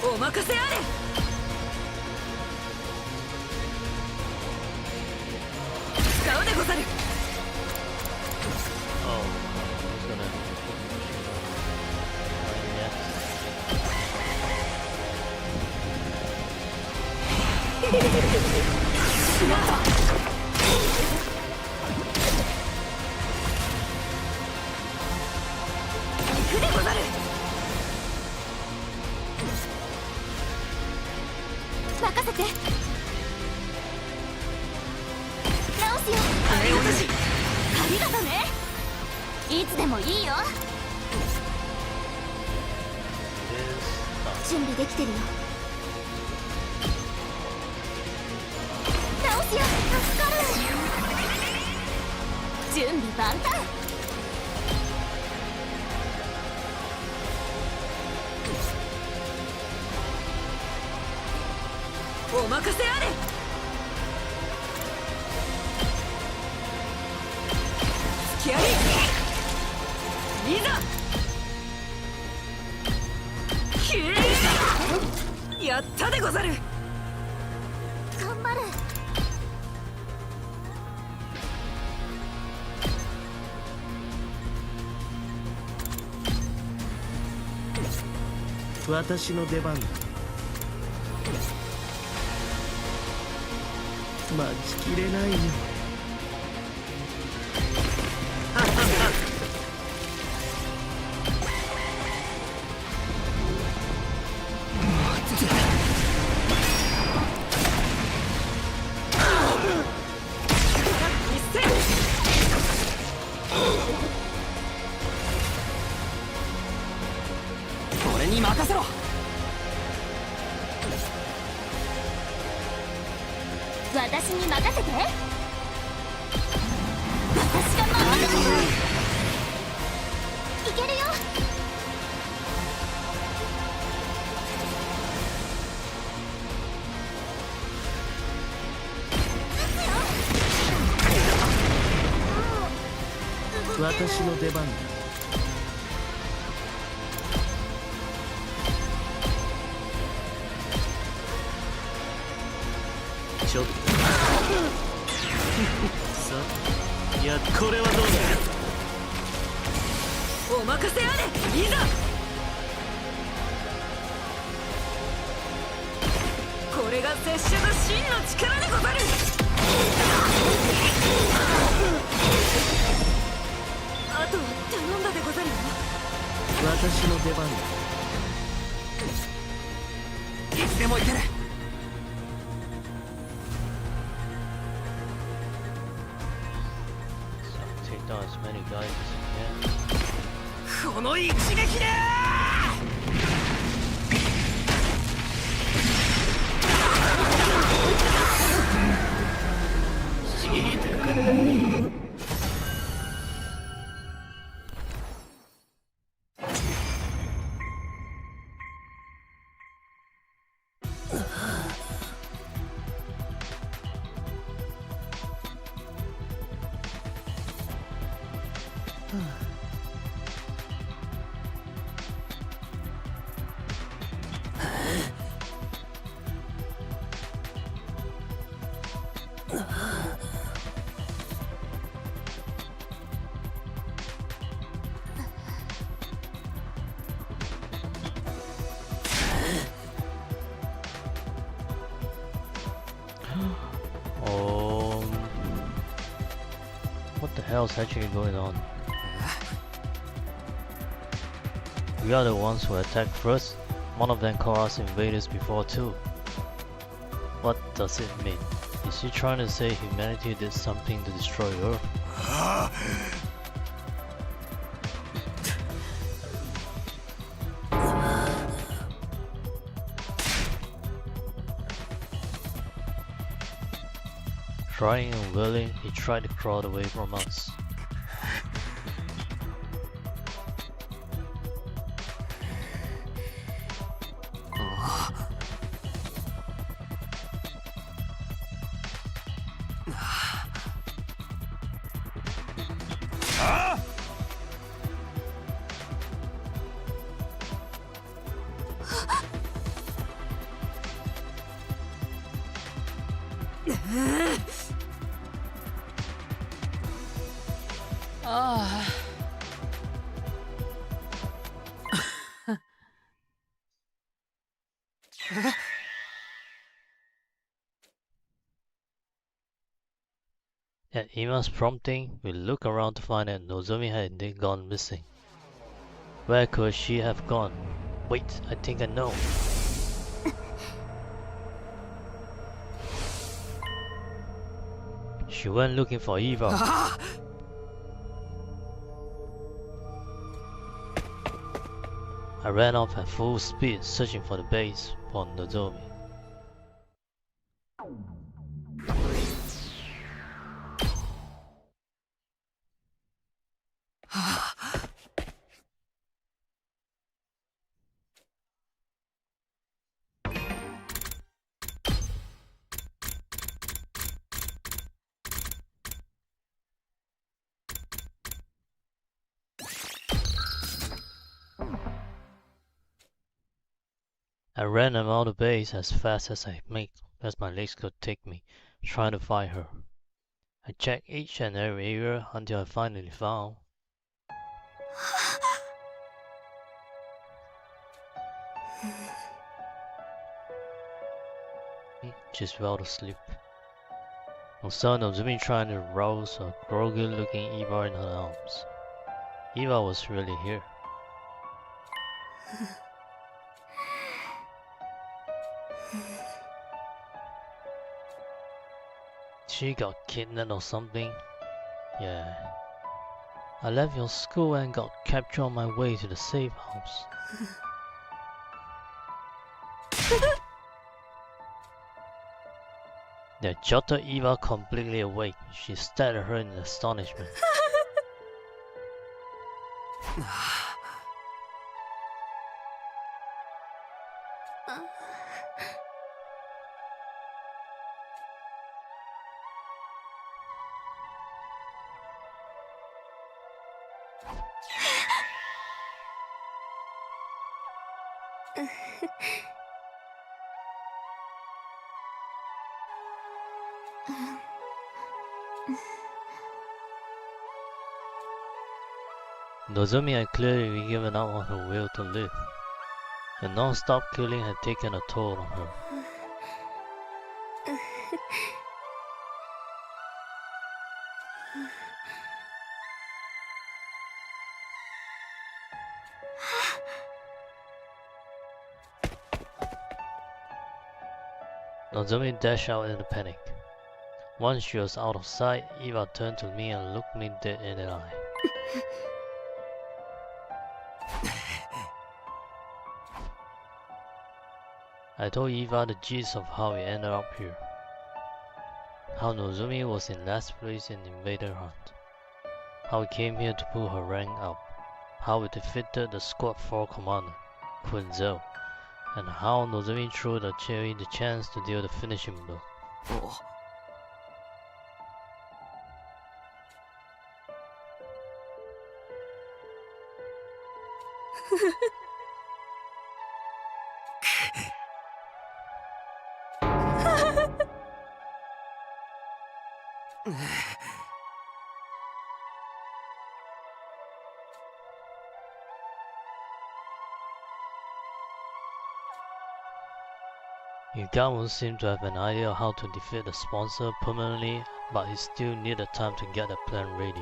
お任せあれ。使うでござる。行くでござる。任せて。直すよ。あれ落とし。ありがとね。いつでもいいよ。準備できてるよ。直すよ。助かる。準備万端。お任せあれ。付き合い。いざ。やったでござる。頑張る。私の出番だ。待ちきれないよ。俺に任せろ。私に任せて。私が守ってくれる。いけるよ。私の出番だ。ちょっとさあ、いやこれはどうだ。お任せあれ。いざ。これが拙者の真の力でござる。あとは頼んだでござるよ。私の出番だ。いつでも行ける。Take down as many guys as you can. この一撃で。What the hell is actually going on? We are the ones who attacked first. One of them called us invaders before too. What does it mean? Is he trying to say humanity did something to destroy Earth? Trying and willing, he tried to crawl away from us. あ At Ima's prompting, we look around to find that Nozomi had indeed gone missing. Where could she have gone? Wait, I think I know. She went looking for Eva. I ran off at full speed, searching for the base for Nozomi. I ran around the base as fast as my legs could take me, trying to find her. I checked each and every area until I finally found. She's well asleep. I saw Nozomi trying to rouse a groggy-looking Eva in her arms. Eva was really here. She got kidnapped or something? Yeah. I left your school and got captured on my way to the safe house. That jolted Eva completely awake. She stared at her in astonishment. Nozomi had clearly given up on her will to live. The non-stop killing had taken a toll on her. Nozomi dashed out in a panic. Once she was out of sight, Eva turned to me and looked me dead in the eye. I told Eva the gist of how we ended up here. How Nozomi was in last place in the invader hunt. How we came here to pull her rank up. How we defeated the Squad 4 commander, Quinzel. And how Nozomi threw the Cherry the chance to deal the finishing blow. Oh. Yugawa seemed to have an idea of how to defeat the sponsor permanently, but he still needed time to get the plan ready.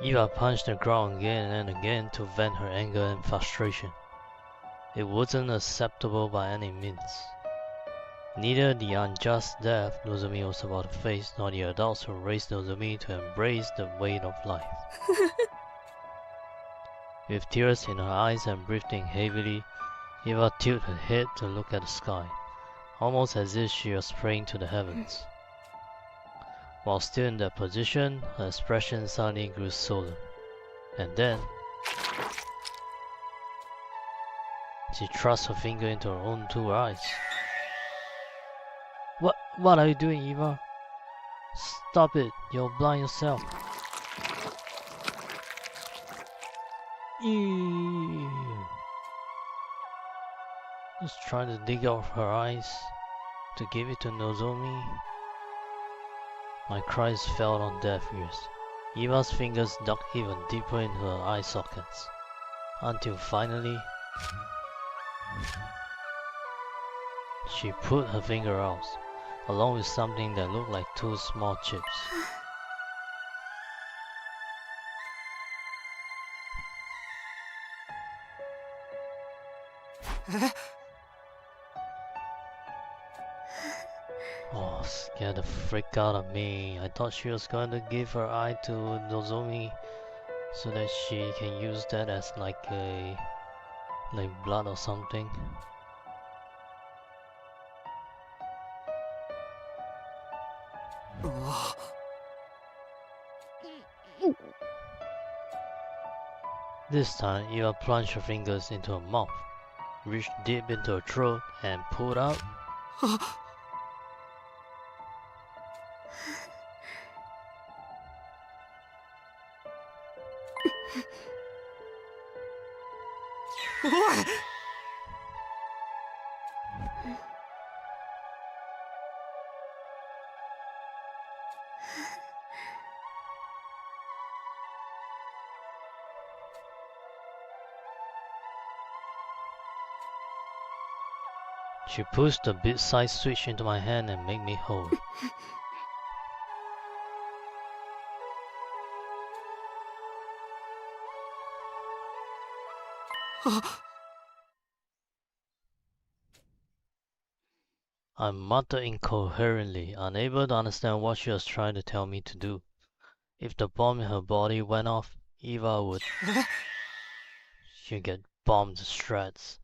Eva punched the ground again and again to vent her anger and frustration. It wasn't acceptable by any means. Neither the unjust death Nozomi was about to face nor the adults who raised Nozomi to embrace the weight of life. With tears in her eyes and breathing heavily, Eva tilted her head to look at the sky. almost as if she was praying to the heavens. While still in that position, her expression suddenly grew solemn, and then she thrust her finger into her own two eyes. What are you doing, Eva? Stop it, you'll blind yourself. Ew. Just trying to dig out her eyes to give it to Nozomi. My cries fell on deaf ears. Eva's fingers dug even deeper in her eye sockets, until finally she put her finger out, along with something that looked like two small chips. Oh, scared the frick out of me. I thought she was going to give her eye to Nozomi so that she can use that as like blood or something. This time, Eva plunged her fingers into her mouth, reached deep into her throat, and pulled out. She pushed the bit-sized switch into my hand and made me hold. I muttered incoherently, unable to understand what she was trying to tell me to do. If the bomb in her body went off, Eva would... she'd get bombed to shreds.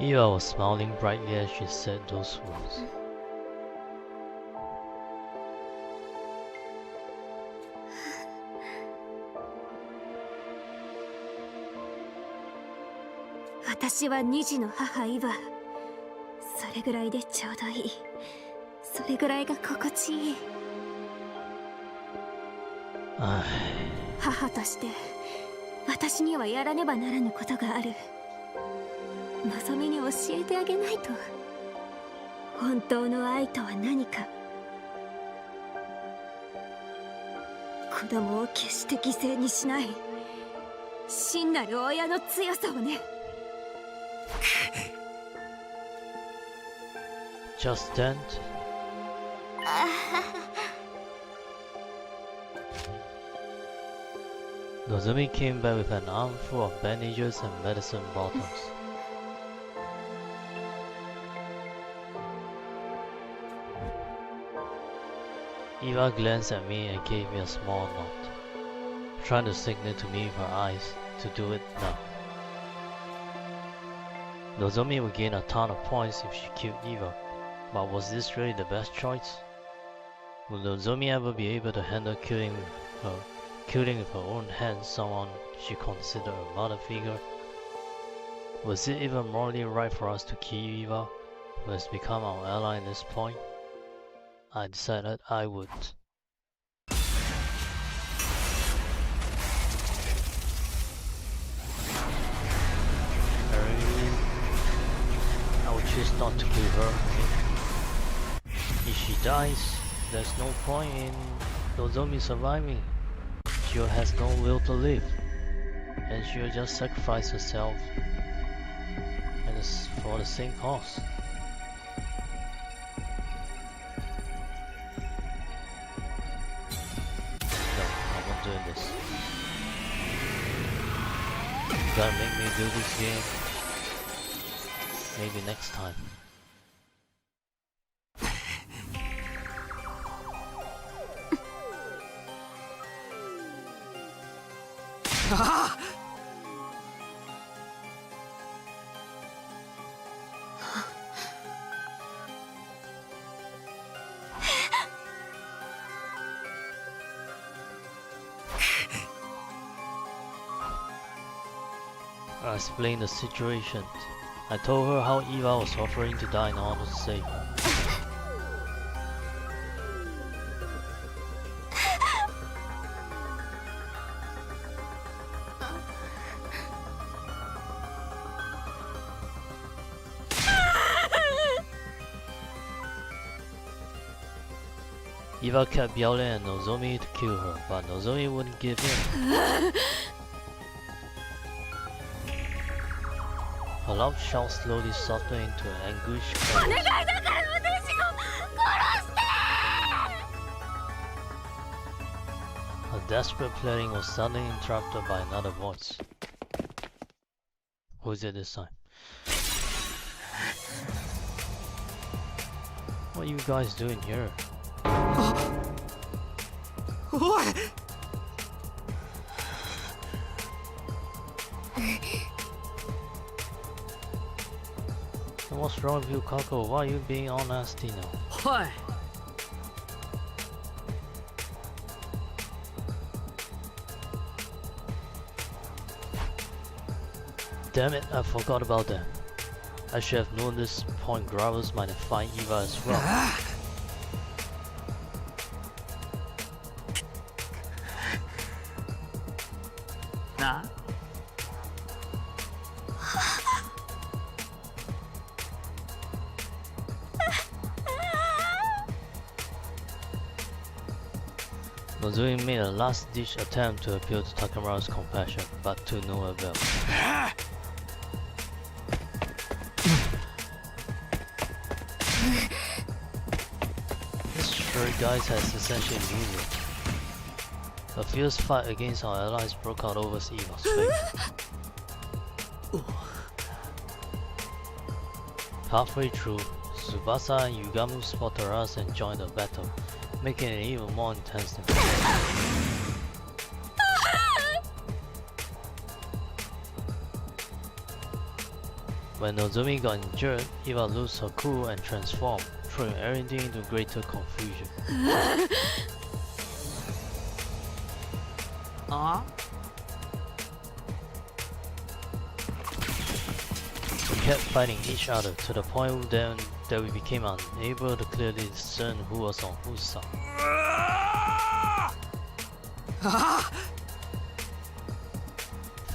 Eva was smiling brightly as she said those words.私は2児の母イヴァ。それぐらいでちょうどいい。それぐらいが心地いい。母として私にはやらねばならぬことがある。のぞみに教えてあげないと。本当の愛とは何か。子供を決して犠牲にしない真なる親の強さをね。Just then, Nozomi came back with an armful of bandages and medicine bottles. Eva glanced at me and gave me a small nod, trying to signal to me with her eyes to do it now. Nozomi would gain a ton of points if she killed Eva, but was this really the best choice? Would Nozomi ever be able to handle killing with her own hands someone she considered a mother figure? Was it even morally right for us to kill Eva, who has become our ally at this point? I decided I would. I would choose not to kill her. If she dies, there's no point in Nozomi surviving. Shio has no will to live, and she'll just sacrifice herself and it's for the same cause. No, I'm not doing this. You gotta make me do this game. Maybe next time. I explained the situation. I told her how Eva was offering to die in order to save her. Eva kept yelling at Nozomi to kill her, but Nozomi wouldn't give in. Her loud shout slowly softened into an anguished chorus. Her desperate pleading was suddenly interrupted by another voice. Who is it this time? What are you guys doing here? And what's wrong with you, Kako? Why are you being all nasty now? Why? Damn it, I forgot about that. I should have known this point Gravus might have find Eva as well. Nah. Nozomi made a last-ditch attempt to appeal to Takamura's compassion, but to no avail. This furry guy has essentially immune. A fierce fight against our allies broke out over Eva's fate. Halfway through, Tsubasa and Yugamu spotted us and joined the battle, making it even more intense than before. When Nozomi got injured, Eva lost her cool and transformed, throwing everything into greater confusion. We kept fighting each other to the point that we became unable to clearly discern who was on whose side.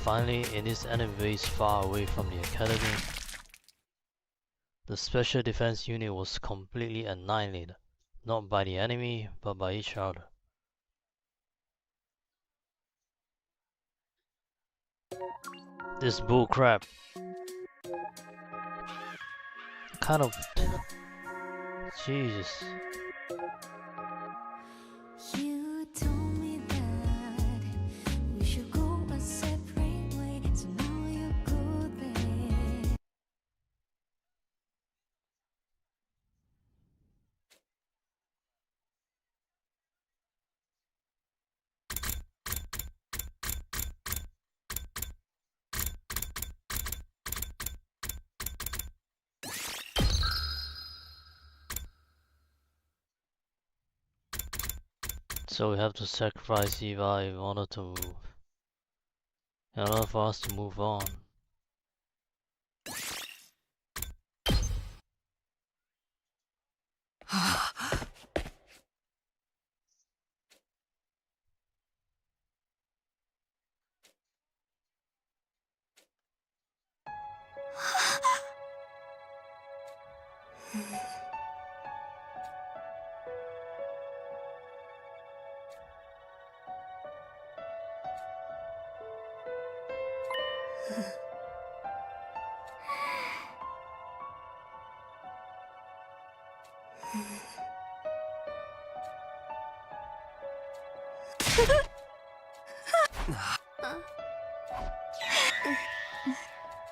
Finally, in this enemy base far away from the academy, the Special Defense Unit was completely annihilated, not by the enemy, but by each other. This bullcrap. Kind of... Jesus. You told me that we should go a separate way, so now you go there. So we have to sacrifice Eva in order for us to move on.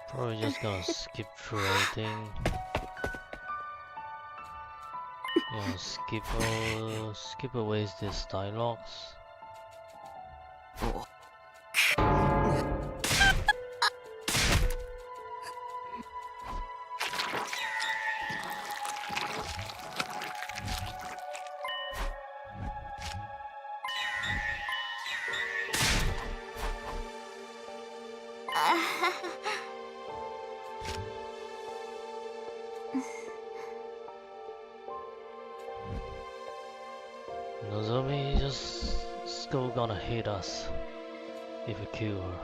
Probably just gonna skip through everything. Yeah, skip away these dialogues. Nozomi just still gonna hate us if we kill her.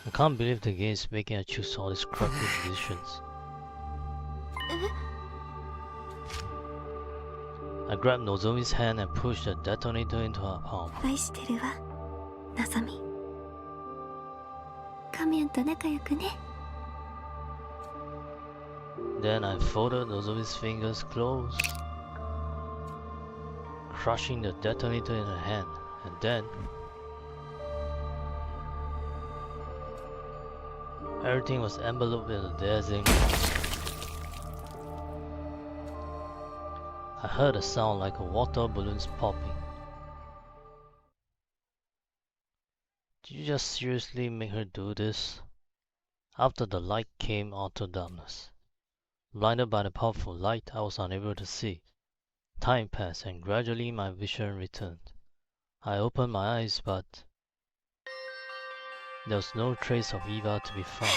I can't believe the game is making I choose all these crappy decisions. I grabbed Nozomi's hand and pushed the detonator into her palm. 愛してるわ、のぞみ。カミュンと仲良くね。Then I folded Nozomi's fingers close, crushing the detonator in her hand, and then everything was enveloped in a dazzling light. I heard a sound like a water balloons popping. Did you just seriously make her do this? After the light came utter darkness. Blinded by the powerful light, I was unable to see. Time passed and gradually my vision returned. I opened my eyes, but there was no trace of Eva to be found.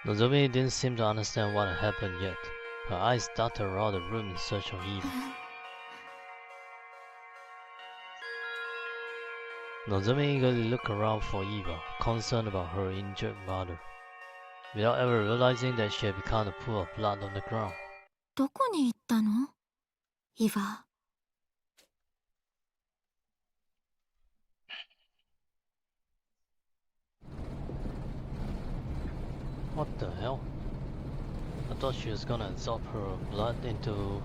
Nozomi didn't seem to understand what had happened yet. Her eyes darted around the room in search of Eva. Nozomi eagerly looked around for Eva, concerned about her injured mother, without ever realizing that she had become a pool of blood on the ground. どこに行ったの？イヴァ。What the hell? I thought she was gonna absorb her blood into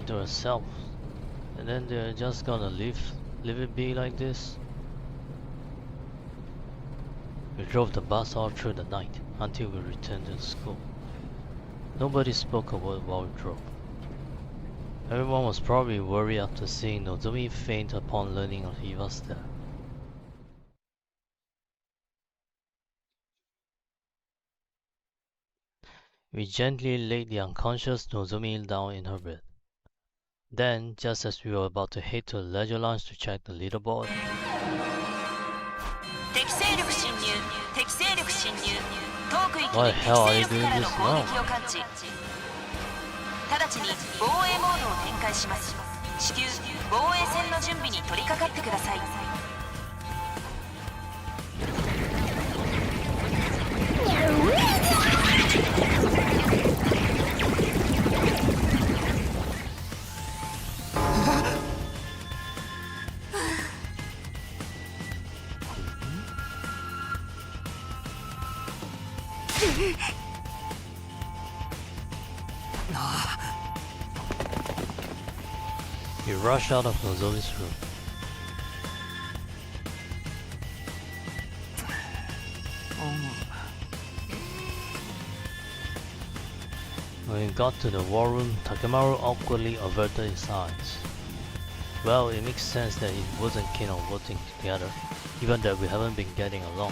herself, and then they're just gonna leave it be like this. We drove the bus all through the night until we returned to the school. Nobody spoke a word while we drove. Everyone was probably worried after seeing Nozomi faint upon learning of Eva's death. We gently laid the unconscious Nozomi down in her bed. Then, just as we were about to head to the leisure lounge to check the leaderboard, why the hell are you doing this now? 直ちに防衛モードを展開します。至急防衛戦の準備に取り掛かってください。We rushed out of Nozomi's room. When we got to the war room, Takemaru awkwardly averted his eyes. Well, it makes sense that he wasn't keen on working together, given that we haven't been getting along.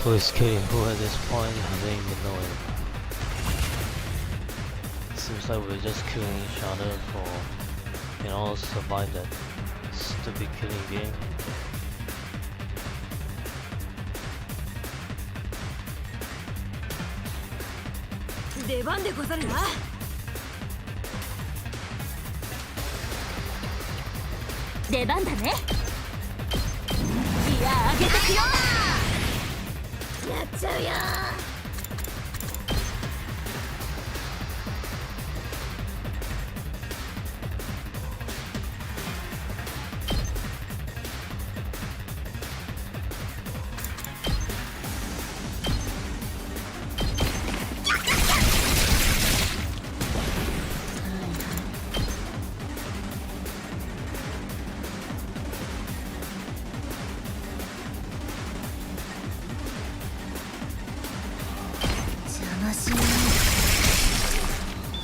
Who is killing who at this point? I don't even know it. Seems like we're just killing each other for, survive that stupid killing game. 出番でござるな。出番だね。ギア上げてくよ。やっちゃうよ。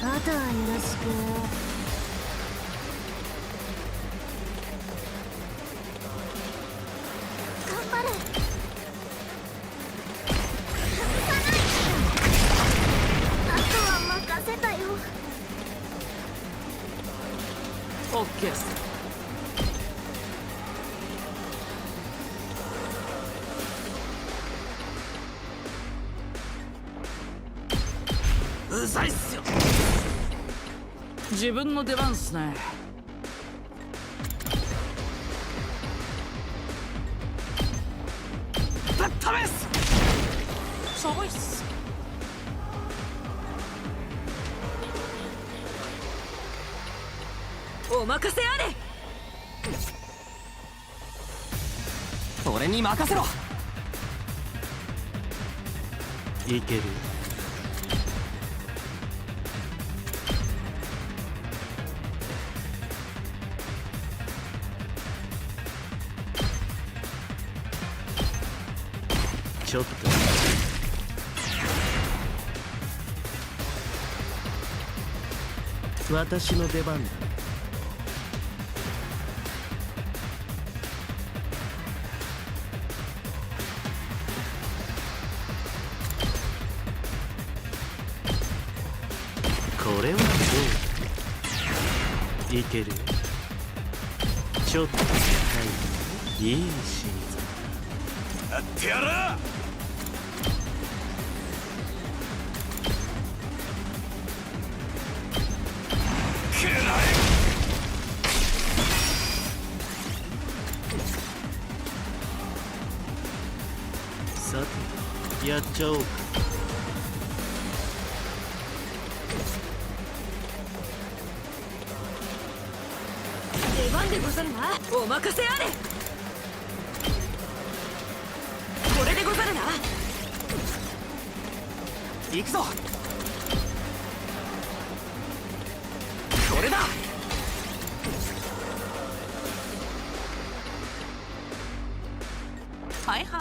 あとはよろしく。頑張れ。あとは任せたよ。オッケーっす。うざいっすよ。自分の出番っすね。ぶっ飛べっす。しょぼいっす。お任せあれ。俺に任せろ。いける。ちょっと私の出番だ。これはどういける。ちょっと高いいいシリーズやってやる。さてやっちゃおうか。出番でござるな。お任せあれ。これでござるな。行くぞ。はいは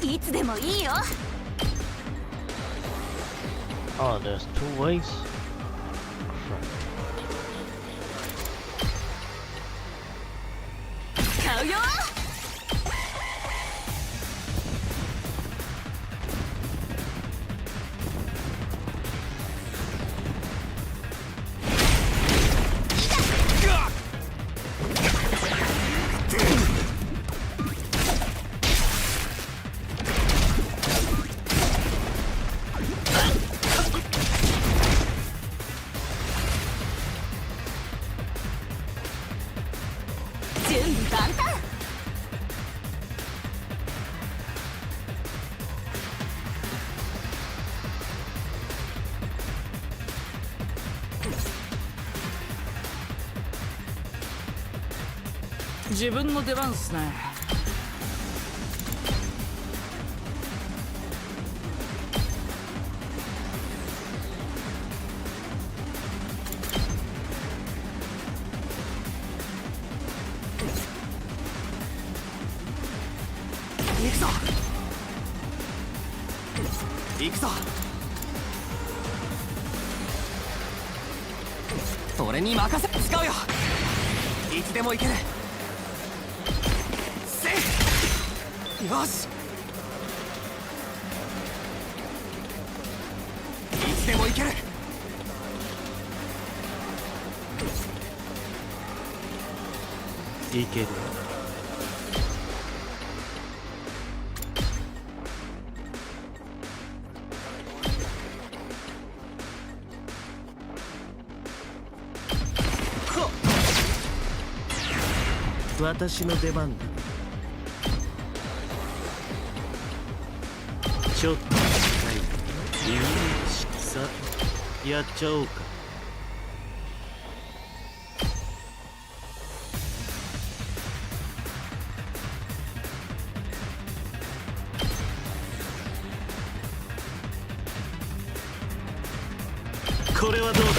い。いつでもいいよ。 Oh, there's two ways? 買うよ。準備万端。自分の出番っすね。行くぞ行くぞ。俺に任せ使うよ。いつでも行ける。せいよし。いつでも行ける。いける。私の出番だ。ちょっと高い。よし、さあやっちゃおうか。これはどうだ。よし、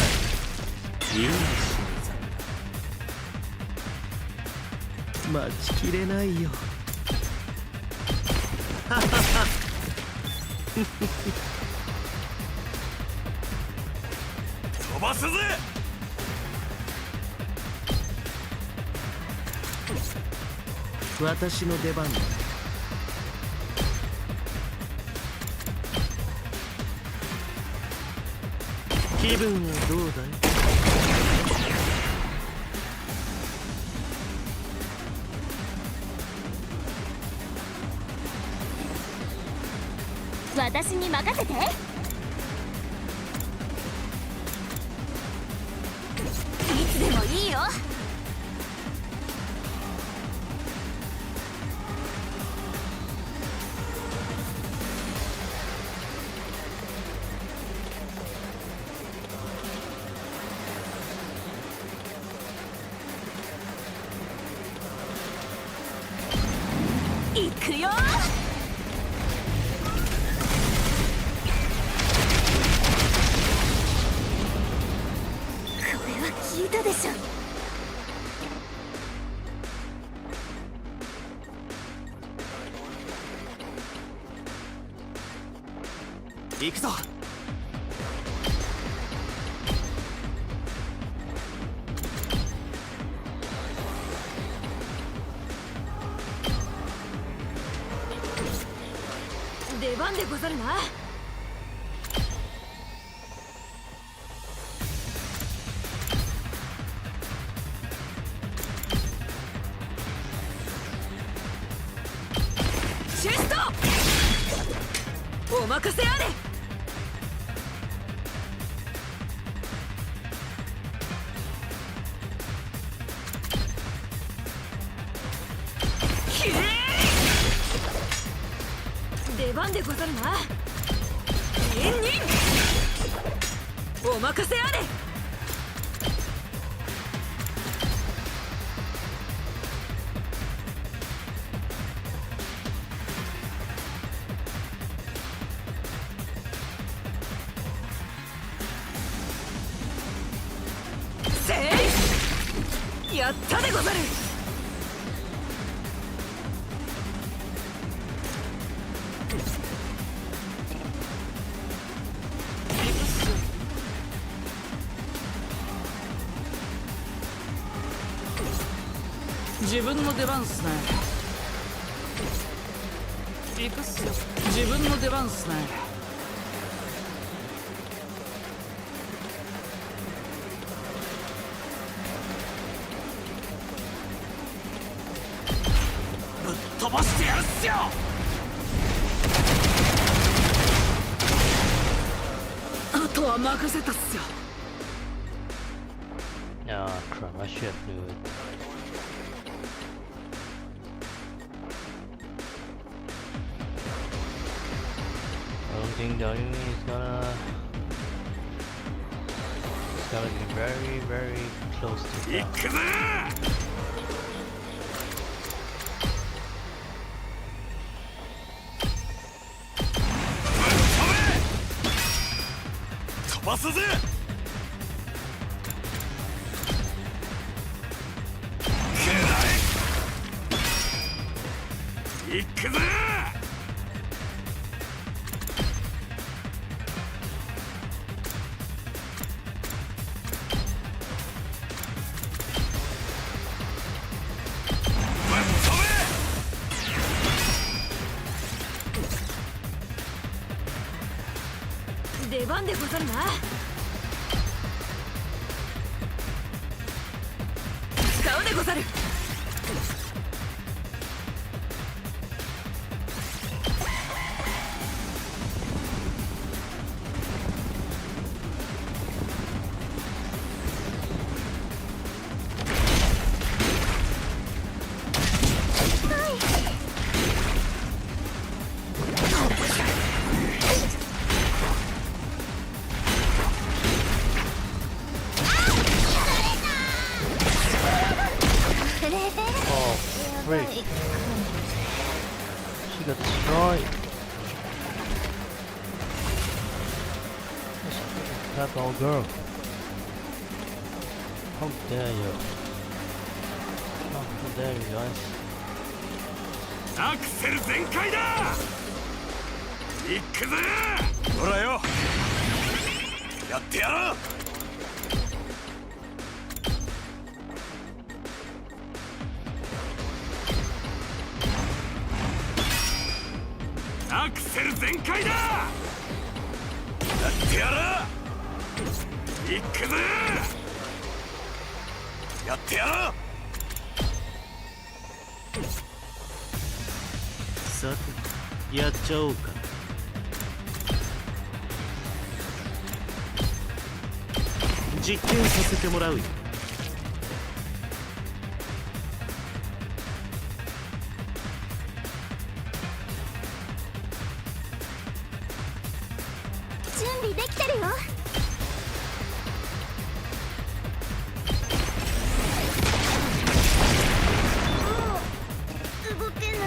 待ちきれないよ。飛ばすぜ。私の出番だ。気分はどうだい。私に任せて。いつでもいいよ。行くよ。聞いたでしょ。行くぞ。出番でござるな。シュストお任せあれ。きれい。出番でござるな。ニンニンお任せあれ。やったでござる。自分の出番っすね。行くっすよ。自分の出番っすね。ぶっ飛ばしてやるっすよ。あとは任せたっすよ。Ah, crap, I should do it. I don't think the enemy is gonna... It's gonna be very, very close to that. 行くぜ。飛ばすぜ。行くぜ。出番でござるな。使うでござる。Oh, freak. She got destroyed. That old girl. How dare you? How dare you guys? アクセル全開だ。行くぜ。ほらよ。やってやろう。アクセル全開だ。やってやろう。行くぜ。やってやろう。さてやっちゃおうか。実験させてもらうよ。準備できてるよ。もう動けない。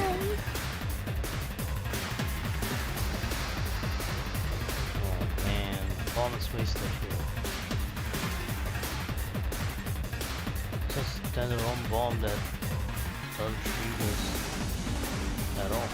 Oh man, bomb is wasted here. Just standalone bomb that doesn't treat us at all.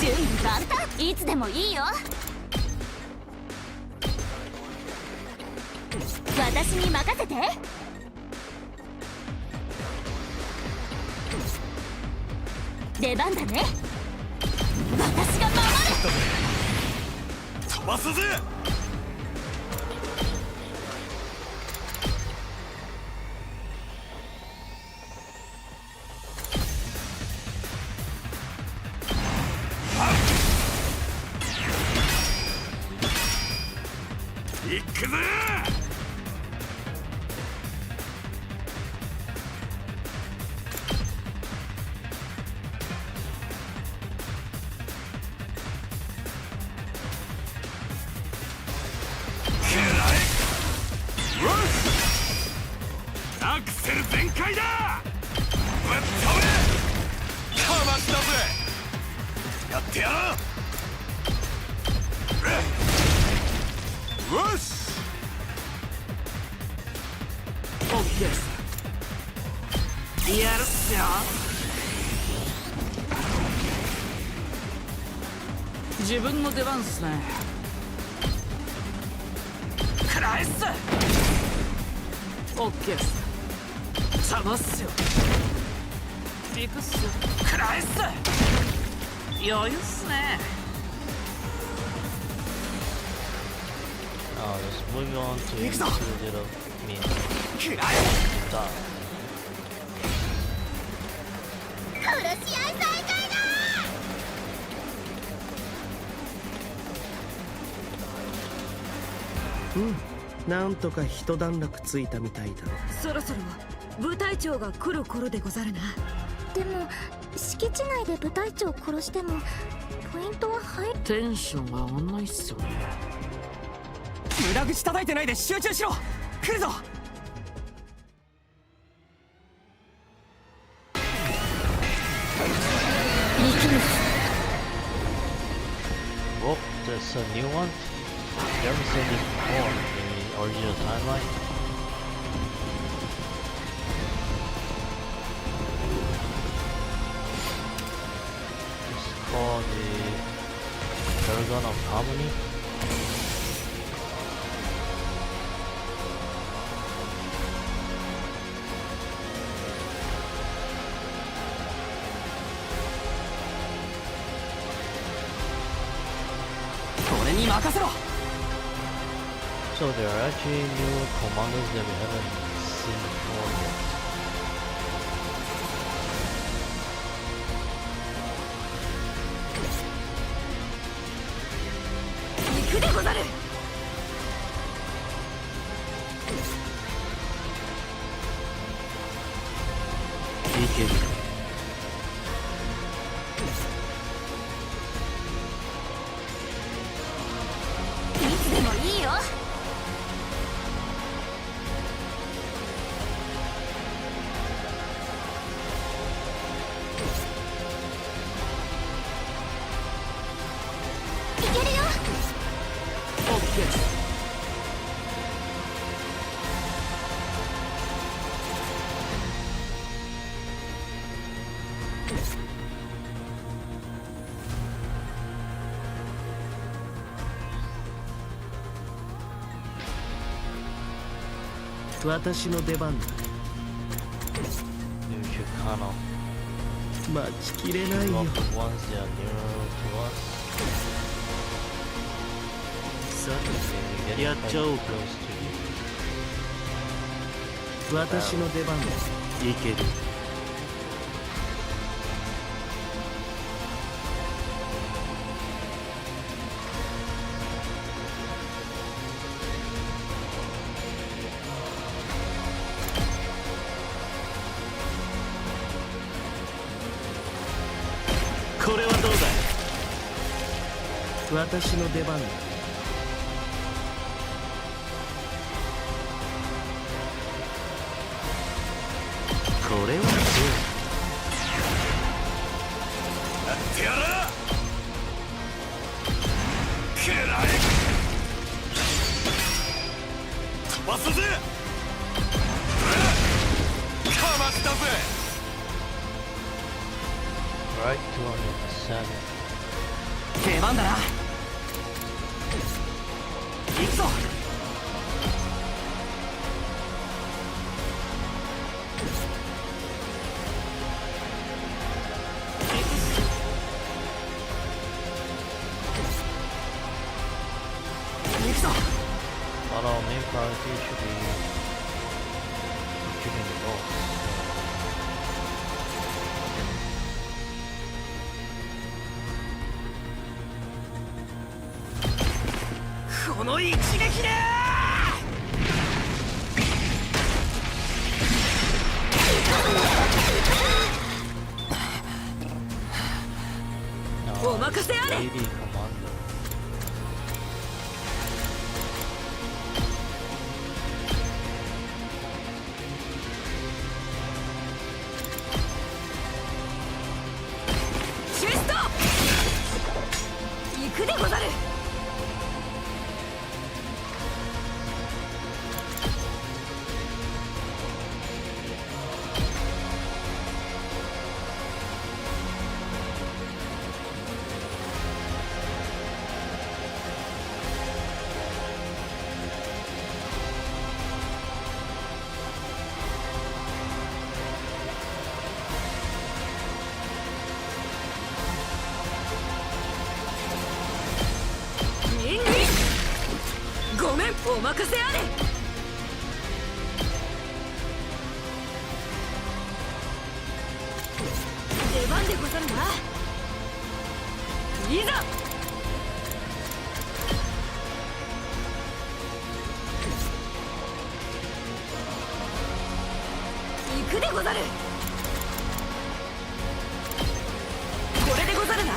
準備万端。いつでもいいよ。私に任せて。出番だね。私が守る。飛ばすぜ。行くぜ。アクセル全開だ。ぶっ飛べ。かましたぜ。やってやろう。よし。オッケーっす。やるっすよ。自分の出番っすね。食らえっす。オッケーっす。邪魔っすよ。行くっすよ。食らえっす。余裕っすね。Just moving on to a little mean 食らえ。 stuff. 殺し合い再開だ。なんとか一段落ついたみたいだ。そろそろ部隊長が来る頃でござるな。でも敷地内で部隊長を殺してもポイントは入る。テンションが上がんないっすよね。無駄口叩いてないで集中しろ。来るぞ。Whoa, there's a new one? Never seen this before in the original timeline. It's called the Dragon of Harmony. 俺に任せろ。 So there are actually new commanders that we haven't seen before yet. 行くでござる。いける。いつでもいいよ。いけるよ。オッケーっす。私の出番だ。 You should kind of 待ちきれない kill よ。 off the ones that are nearer to us. さ Maybe て、 getting やっ quite ちゃおう close か。 to you. 私の出番だ。いける。これはどうだ。私の出番だ。これはどうだ。やってやら。くらえ。飛ばすぜ。かましたぜ。 Right, 207. 出番だな。行くぞ。行くぞ。 But our main priority should be shooting the boss. この一撃でお任せあれ。 Lady Commander. チェスト行くでござる。ごめん、お任せあれ。出番でござるな。いざ。行くでござる。これでござるな。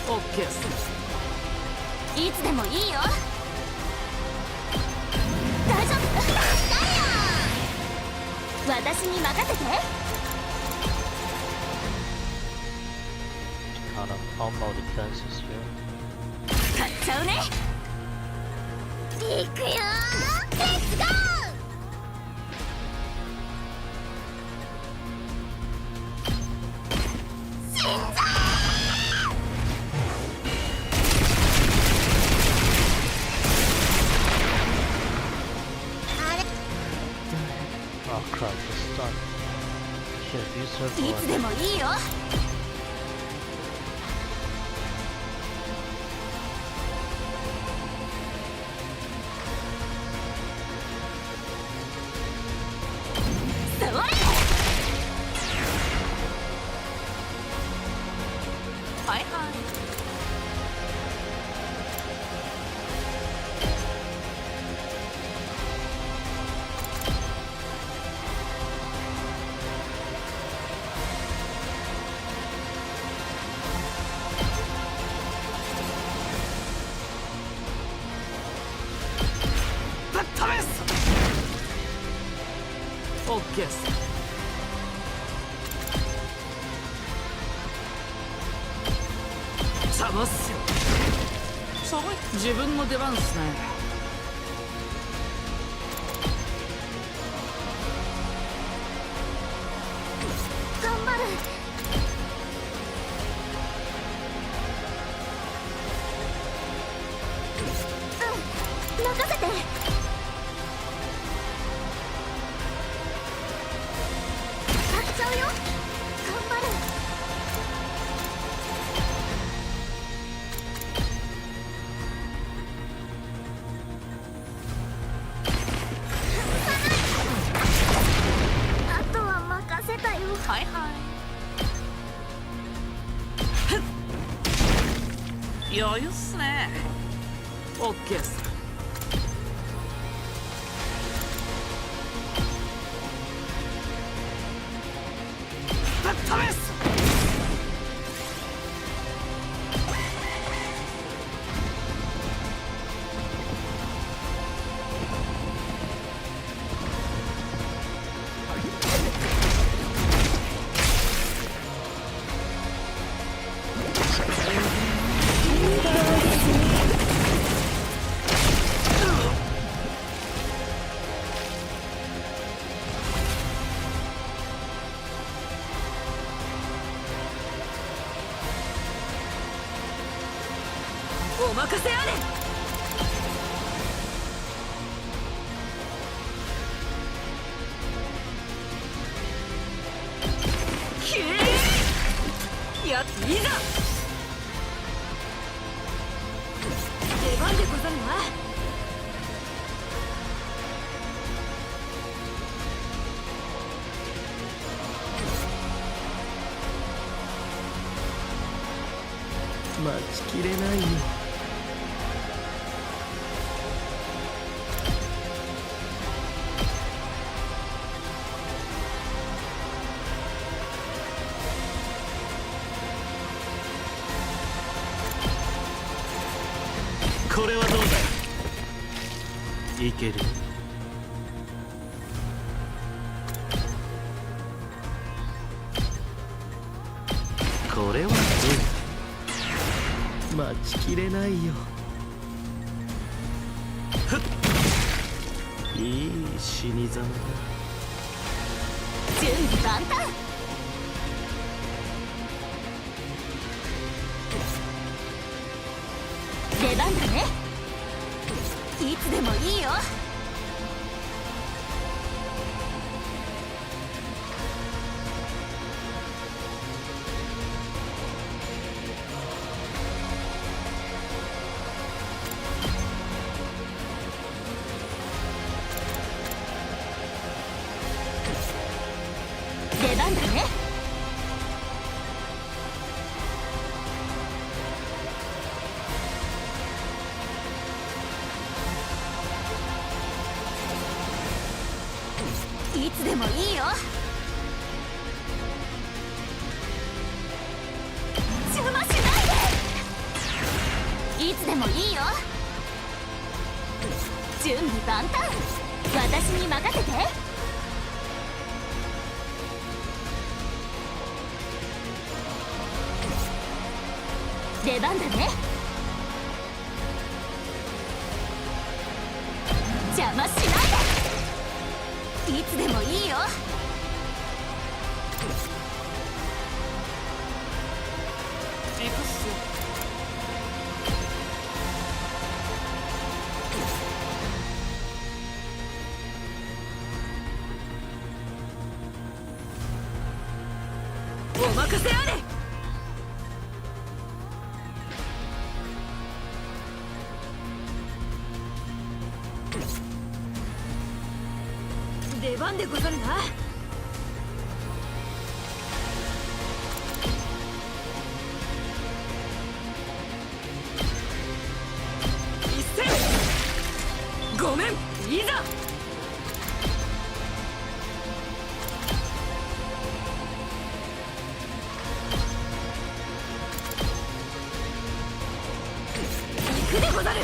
オッケーっす。いつでもいいよ。大丈夫。私に任せて。 Kind of combo defenses here. 買っちゃうね。いくよー。レッツゴー。死んじゃ Oh crap, it's stunned. Shit, you い circle つでもいいよ。それ。はいはい。ぶっ飛べっす。オッケーっす。邪魔っすよ。自分の出番っすね。頑張る。うん、任せて。買っちゃうよ。頑張る。あとは任せたよ。はいはい。余裕っすね。オッケーっす。ぶっ飛べっす。お任せあれ。きれい。やっいざ。出番でござるな。待ちきれないよ。これはどうだ。いける。これはどうだ。待ちきれないよ。いい死に様だ。準備万端。出番だね。いつでもいいよ。出番だね。いつでもいいよ。邪魔しないで。いつでもいいよ。準備万端。私に任せて。出番だね。邪魔しないで。いつでもいいよ。行くっす。お任せあれ。出番でござるな。一斉ごめん、いざ。行くでござる。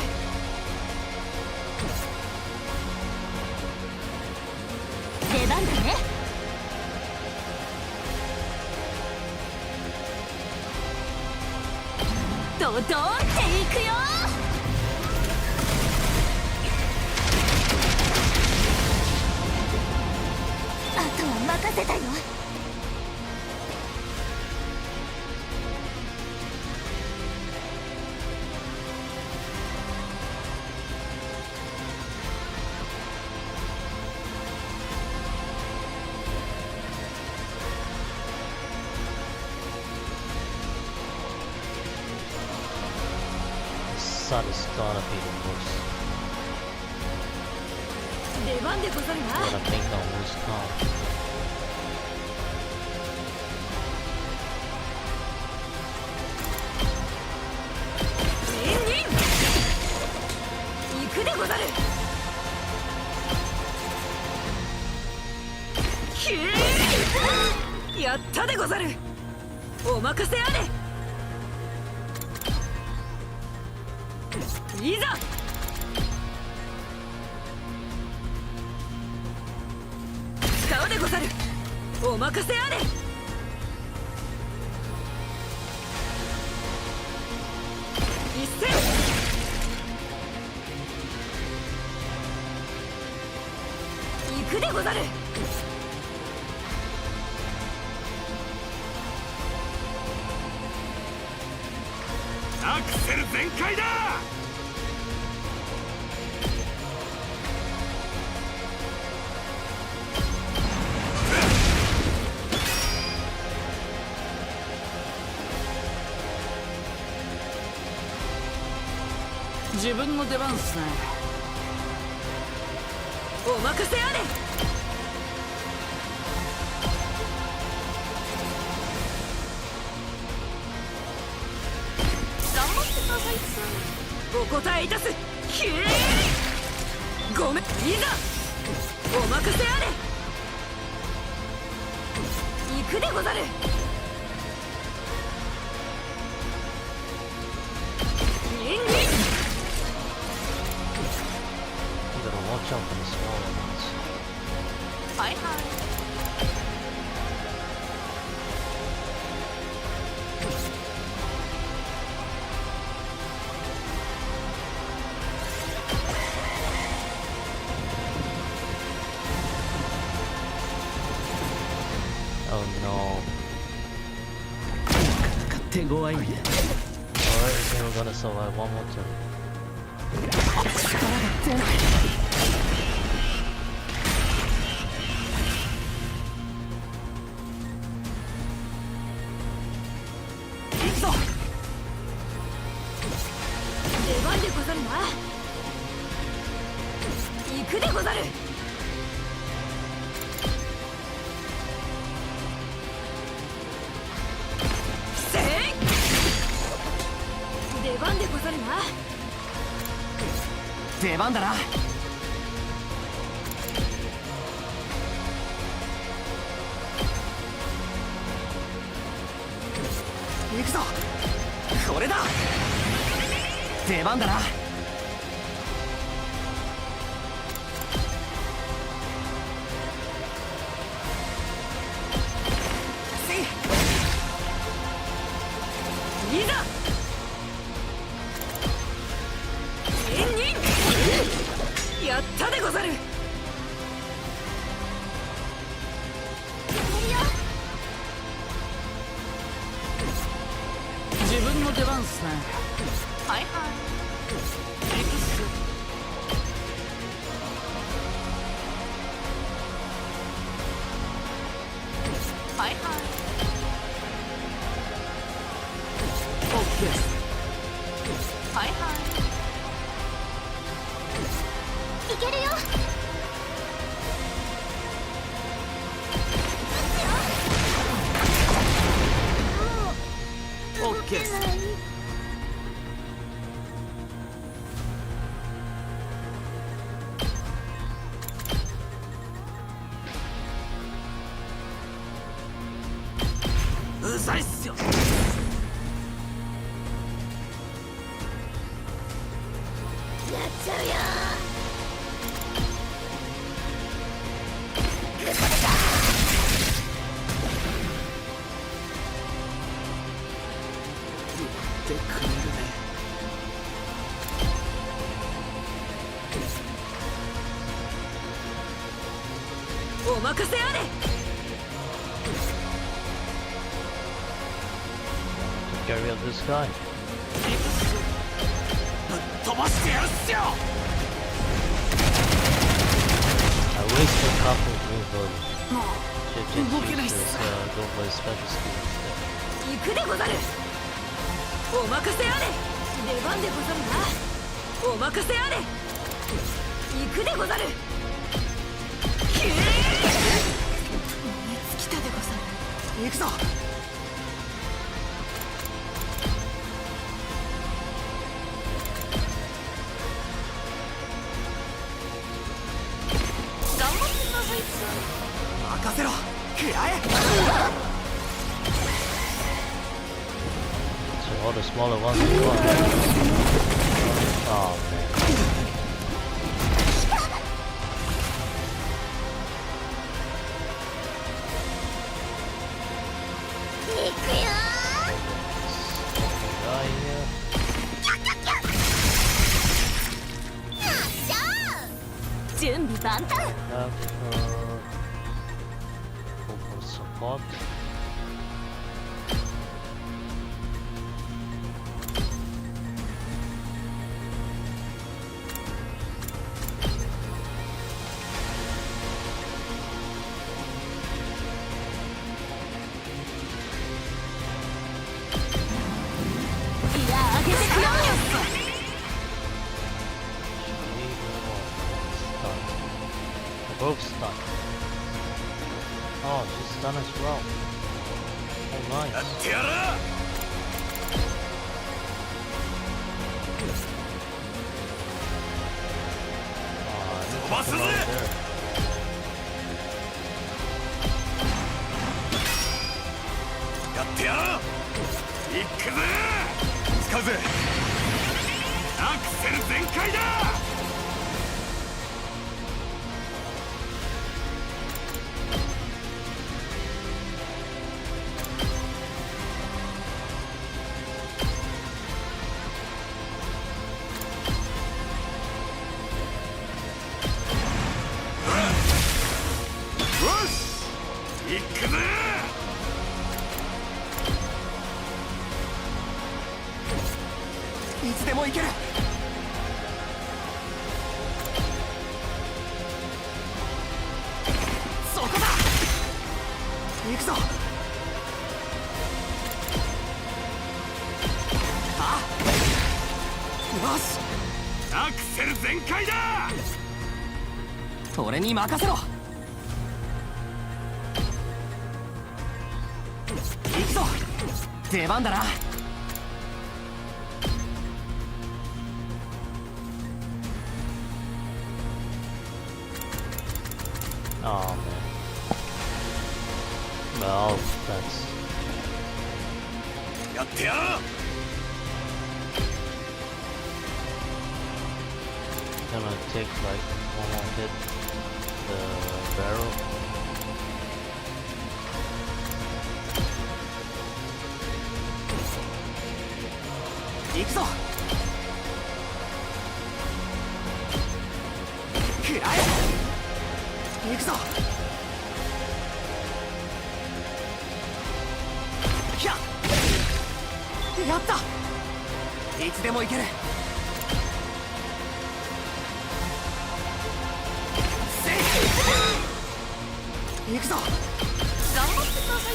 出番だね。ドドーンっていくよ。あとは任せたよ。Sun is gonna be the most. 出番でござるな。 Gonna make the most count. 行くでござる。ひえ、やったでござる。お任せあれ。いざ。使うでござる。お任せあれ。一斉行くでござる。アクセル全開だ。自分の出番っすね。お任せあれ。頑張ってくださいっす。お答えいたす。ひえ、ごめん、いざ。お任せあれ。行くでござる。ニンニン手強いんで。 Alright, I think we're gonna survive one more turn. 行くぞ。出番でござるな。行くでござる。せい。出番でござるな。出番だな。行くぞ。これだ。出番だな。いざ。演任。やったでござる。自分の出番っすね。はいはい。エキス。はいはい。オッケー。はいはい。いけるよ。オッケー。うざいっすよ。やっちゃうよ。でくれるね。お任せあれ。 Carry out this guy. ぶっ飛ばしてやるっすよ。 I wasted a couple of moves early. も Should just 動け use ないっ this す。 go for his special skill instead. う行くでござる。お任せあれ。出番でござるな。お任せあれ。行くでござる。きれい。熱きたでござる。行くぞ。頑張ってください。任せろ。食らえ。 So all the smaller ones are gone. Oh man. 行くよ。 Die here. よっしゃ。準備万端。 Have go for support. Both stunned. Oh, she's stunned as well. Oh, nice. やってやる。 飛ばすぜ。 やってやる。行くぜ。使うぜ。アクセル全開だ。 行くぜ。いつでも行ける。そこだ。行くぞ。あ、よし、アクセル全開だ。俺に任せろ。行くぞ、出番だな。Oh man. Well, that's やってやろう。 gonna take like one more hit the barrel. 行くぞ。食らえ。行くぞ。ひゃっ、やった。いつでも行ける。せい、行くぞ。頑張ってください。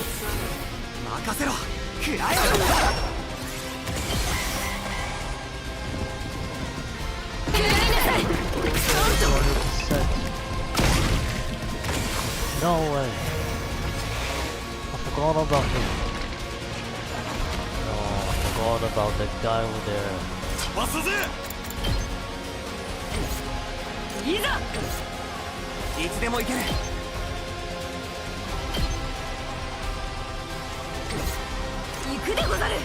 任せろ。食らえ。No way. I forgot about him. No, I forgot about that guy over there. 飛ばすぜ。いざ。いつでも行ける。行くでござる。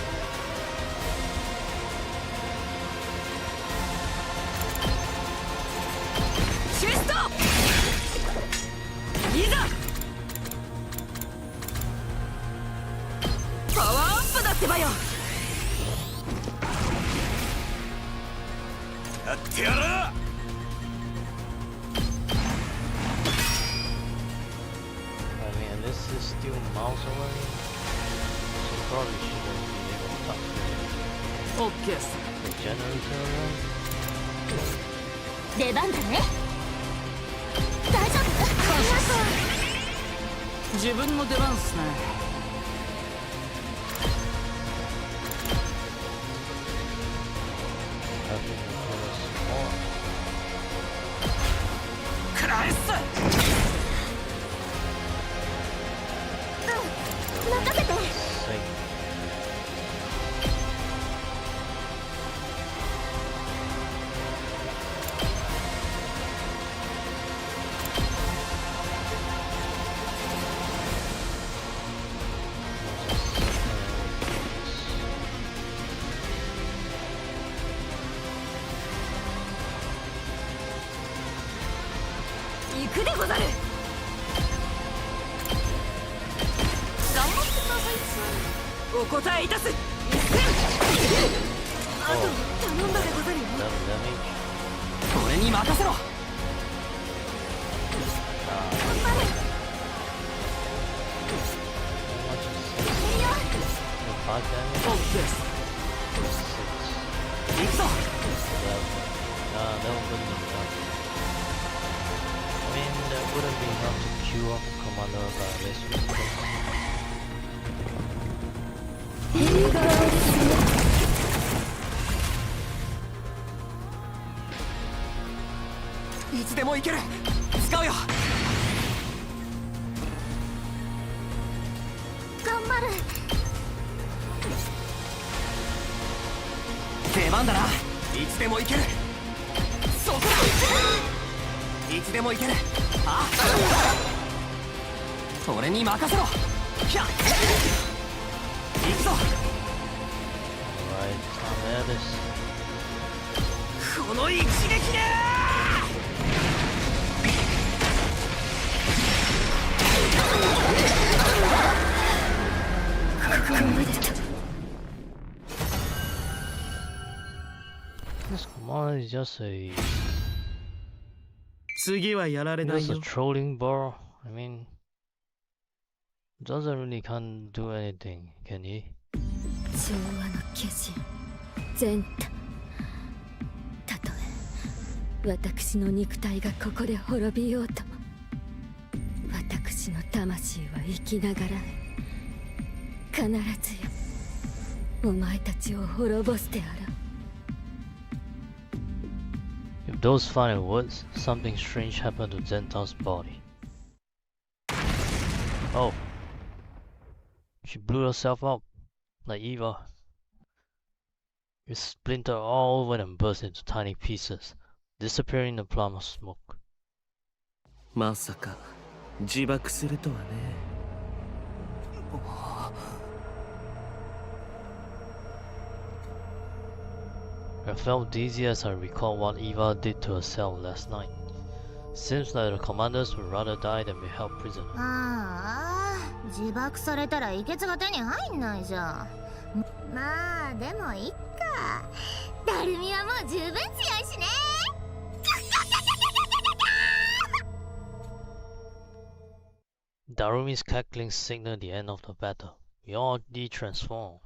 シュスト。いざ。パワーアップだってばよ。やってやる。 I mean, this is still mouse already, so probably shouldn't be able to talk to OK っす。 the generator, right? 出番だね。大丈夫？自分の出番っすね。 Having to put us more. 食らえっす。任せて。 Sake. 行くでござる。頑張ってください。お答えいたす。あと頼んだでござるよ。 Double damage. 俺に任せろ。 5 damage? OK っす。 6. 行くぞ。 That wouldn't be enough. I mean, that wouldn't be enough to queue up Commander, but at least we could. いつでも行ける。使うよ。頑張る。出番だな。いつでも行ける。そこだ。いつでも行ける。ああ、俺に任せろ。ひゃっ、行くぞ。 Alright, time at this. この一撃で。 This Commander is just a 次はやられない just a よ。 trolling ball. I mean, doesn't really can't do anything, can he? 調和の化身ゼンタ私の肉体がここで滅びようとも、私の魂は生きながら必ずよお前たちを滅ぼすであろう。 With those final words, something strange happened to Zenta's body. Oh. She blew herself up, like Eva. It splintered all over and burst into tiny pieces, disappearing in a plume of smoke. まさか自爆するとはね。I felt dizzy as I recalled what Eva did to herself last night. Seems like the commanders would rather die than be held prisoner. ああ、自爆されたらいけつが手に入んないじゃん。まあでもいっか。ダルミはもう十分強いしね。Darumi's cackling signaled the end of the battle. We all de-transformed.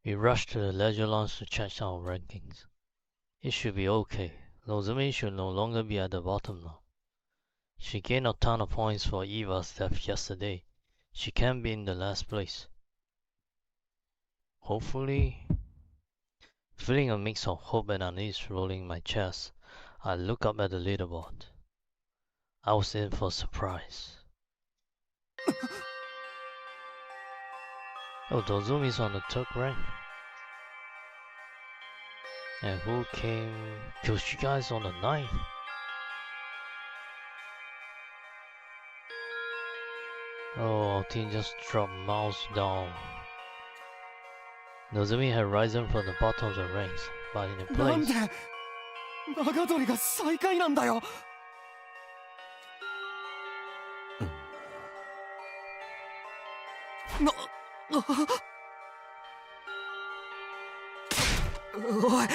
We rushed to the leisure lounge to check our rankings. It should be okay. Nozomi should no longer be at the bottom now. She gained a ton of points for Eva's death yesterday. She can be in the last place. Hopefully. Feeling a mix of hope and unease rolling my chest, I looked up at the leaderboard. I was in for a surprise. Oh, Nozomi's on the third rank. And who came? Kyoshika's on the 9th. Oh, our team just dropped miles down. Nozomi had risen from the bottom of the ranks, but in a なん place. で長鳥が最下位なんだよ。おい。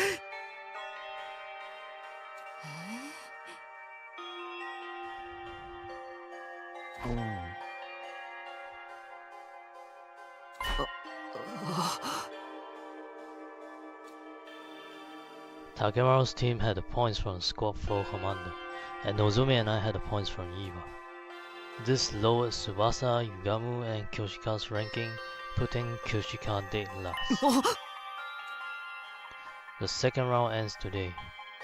Takemaru's team had the points from the squad 4 commander, and Nozomi and I had the points from Eva. This lowered Tsubasa, Yugamu, and Kyoshika's ranking, putting Kyoshika dead last. The second round ends today.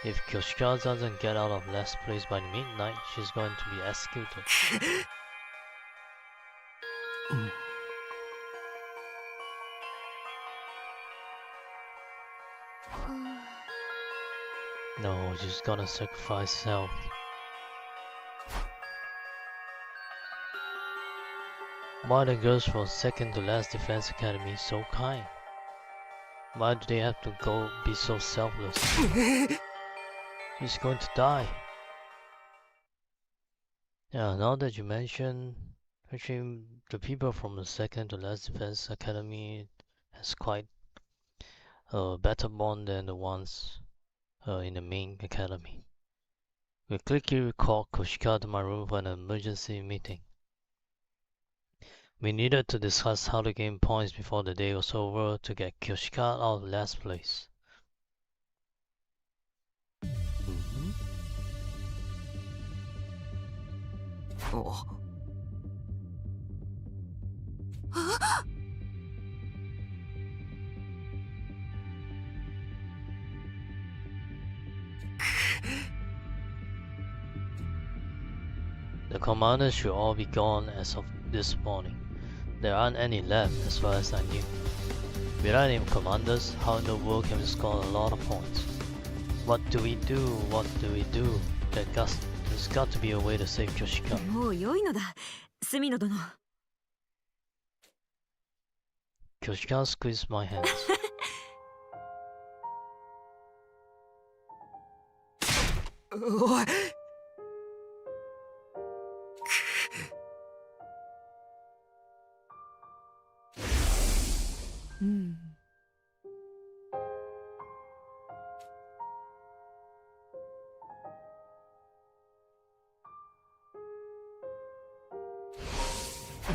If Kyoshika doesn't get out of last place by midnight, she's going to be executed. No, she's gonna sacrifice herself. Why are the girls from second to last defense academy so kind? Why do they have to go be so selfless? She's going to die. Yeah, now that you mention, actually the people from the second to last defense academy has quite a better bond than the ones in the main academy. We quickly recalled Koshika to my room for an emergency meeting. We needed to discuss how to gain points before the day was over to get Kyoshika out of last place. The commanders should all be gone as of this morning. There aren't any left as far as I knew. Without any commanders, how in the world can we score a lot of points? What do we do? What do we do? There's got to be a way to save Kyoshika. もう良いのだ、隅野殿。 Kyoshika squeezed my hands. おい。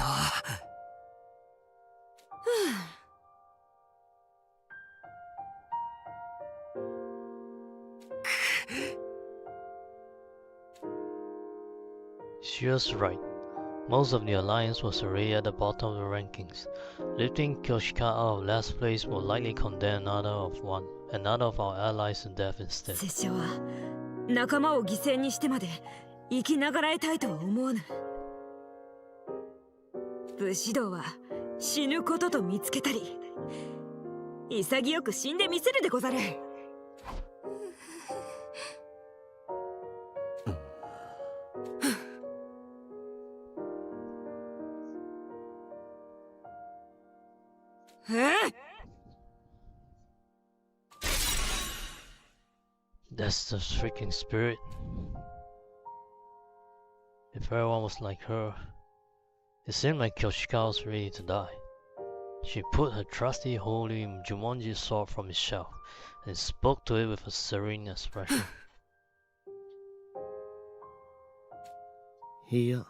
あ She was right. Most of the alliance was already at the bottom of the rankings. Lifting Kyoshika out of last place will likely condemn another of our allies to death instead. 拙者は仲間を犠牲にしてまで生きながらえたいとは思わぬ。武士道は死ぬことと見つけたり、潔く死んでみせるでござる。That's the freaking spirit. If everyone was like her, it seemed like Kyoshika was ready to die. She put her trusty holy Jumonji sword from its shelf and spoke to it with a serene expression. いや、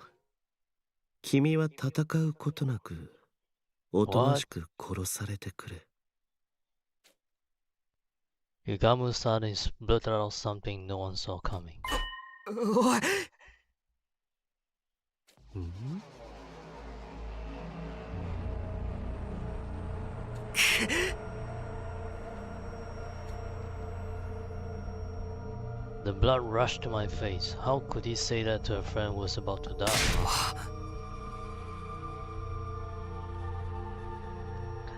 君は戦うことなく、おとなしく殺されてくれ。Yugamu suddenly blurted out something no one saw coming. おい。The blood rushed to my face. How could he say that to a friend who was about to die?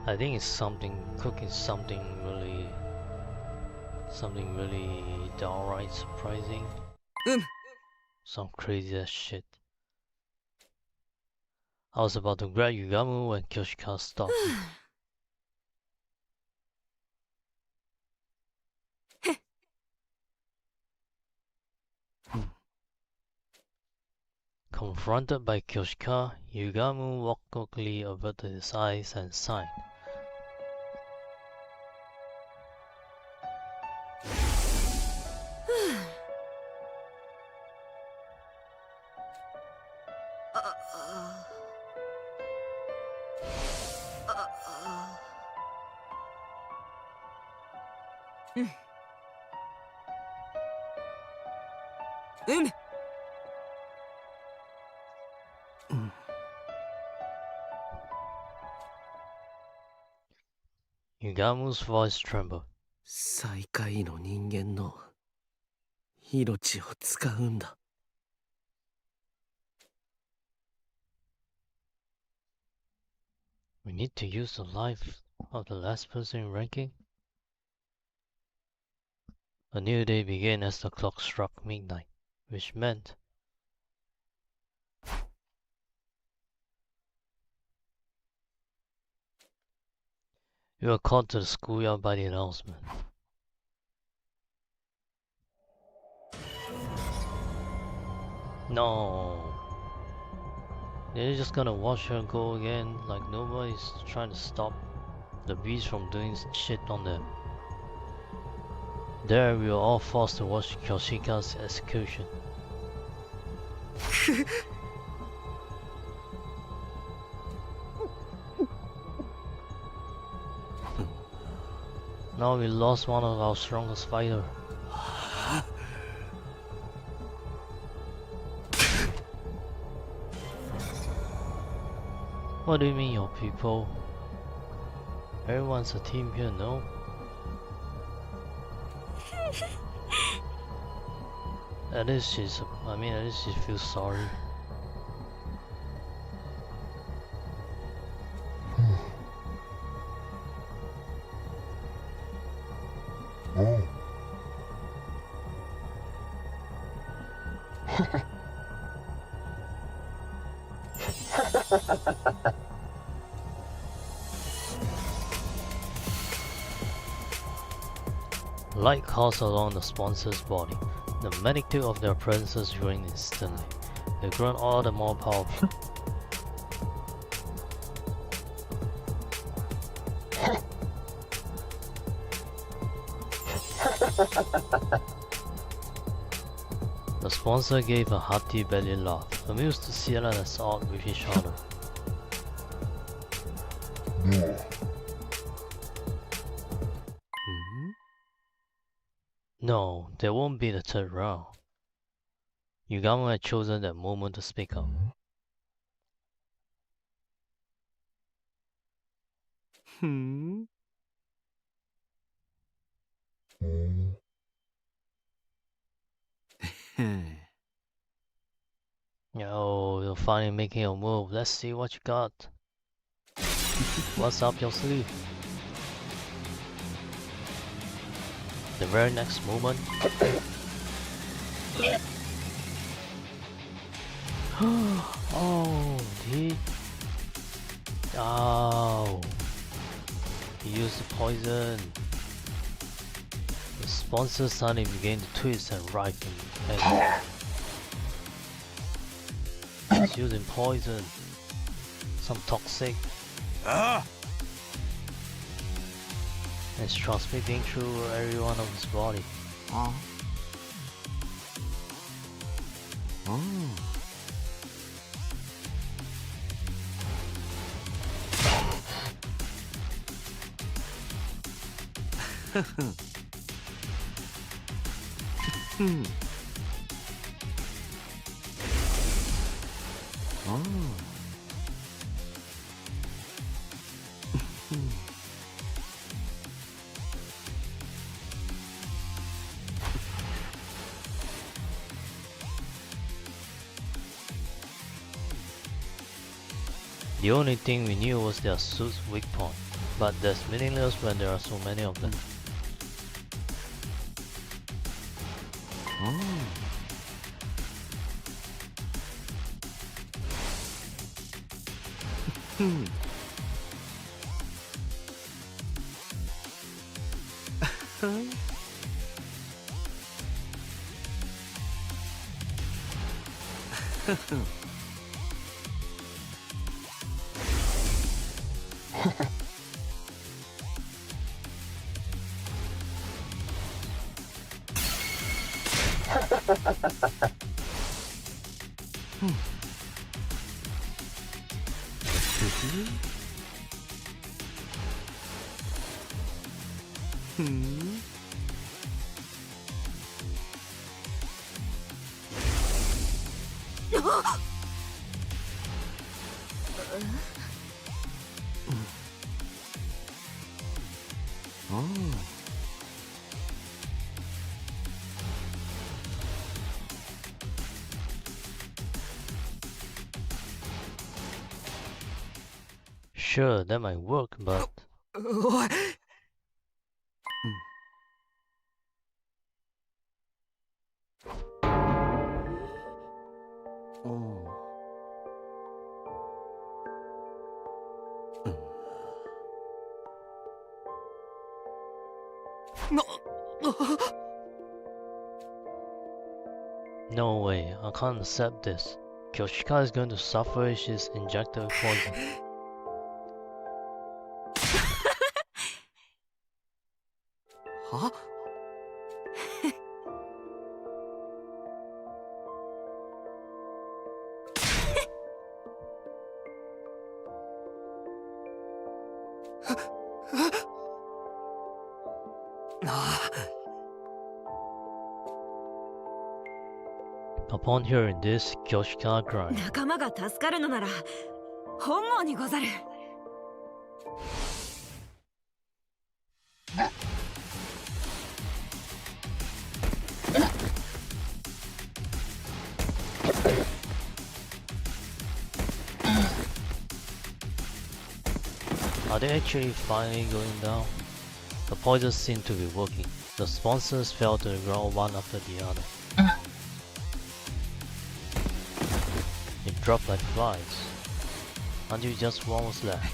I think it's cooking something really downright surprising. Some crazy ass shit. I was about to grab Yugamu when Kyoshika stopped me. Confronted by Kyoshika, Yugamu awkwardly averted his eyes and sighed. Yugamu's voice trembled. 最下位の人間の命を使うんだ。We need to use the life of the last person in ranking? A new day began as the clock struck midnight, which meant we were called to the schoolyard by the announcement. No. They're just gonna watch her go again, like nobody's trying to stop the beast from doing shit on them. There, we were all forced to watch Kyoshika's execution. Now we lost one of our strongest fighters. What do you mean, your people? Everyone's a team here, no? At least she feels sorry. Light caused along the sponsor's body. The magnitude of their presences growing instantly. They've grown all the more powerful. The sponsor gave a hearty belly laugh, amused to see them as odd with each other. No, there won't be the third round. Yugamo had chosen that moment to speak up. Yo, you're finally making a move. Let's see what you got. What's up your sleeve? The very next moment. Oh, he. Oh. He used the poison. The sponsor suddenly began to twist and writhe in pain. He's using poison. Some toxic. And it's transmitting through every one of his body. The only thing we knew was their suit's weak point, but that's meaningless when there are so many of them. Sure, that might work, but... おい No way, I can't accept this. Kyoshika is going to suffer if she's injected with poison. は Upon hearing this, Kyoshika cried. 仲間が助かるのなら本望にござる。 Are they actually finally going down? The poison seemed to be working. The sponsors fell to the ground one after the other. They dropped like flies. Until just one was left.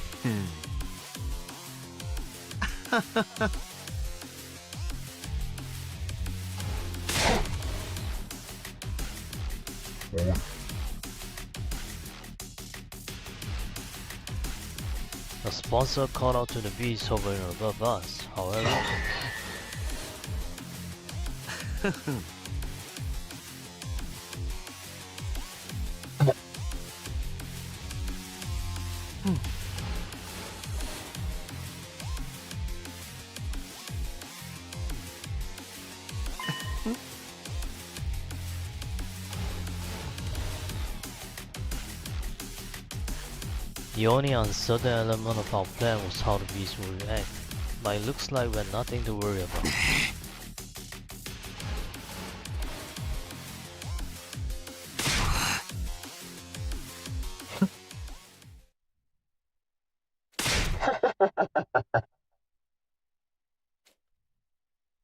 The sponsor called out to the bees hovering above us, however. The only uncertain element of our plan was how the beast would react, but it looks like we had nothing to worry about.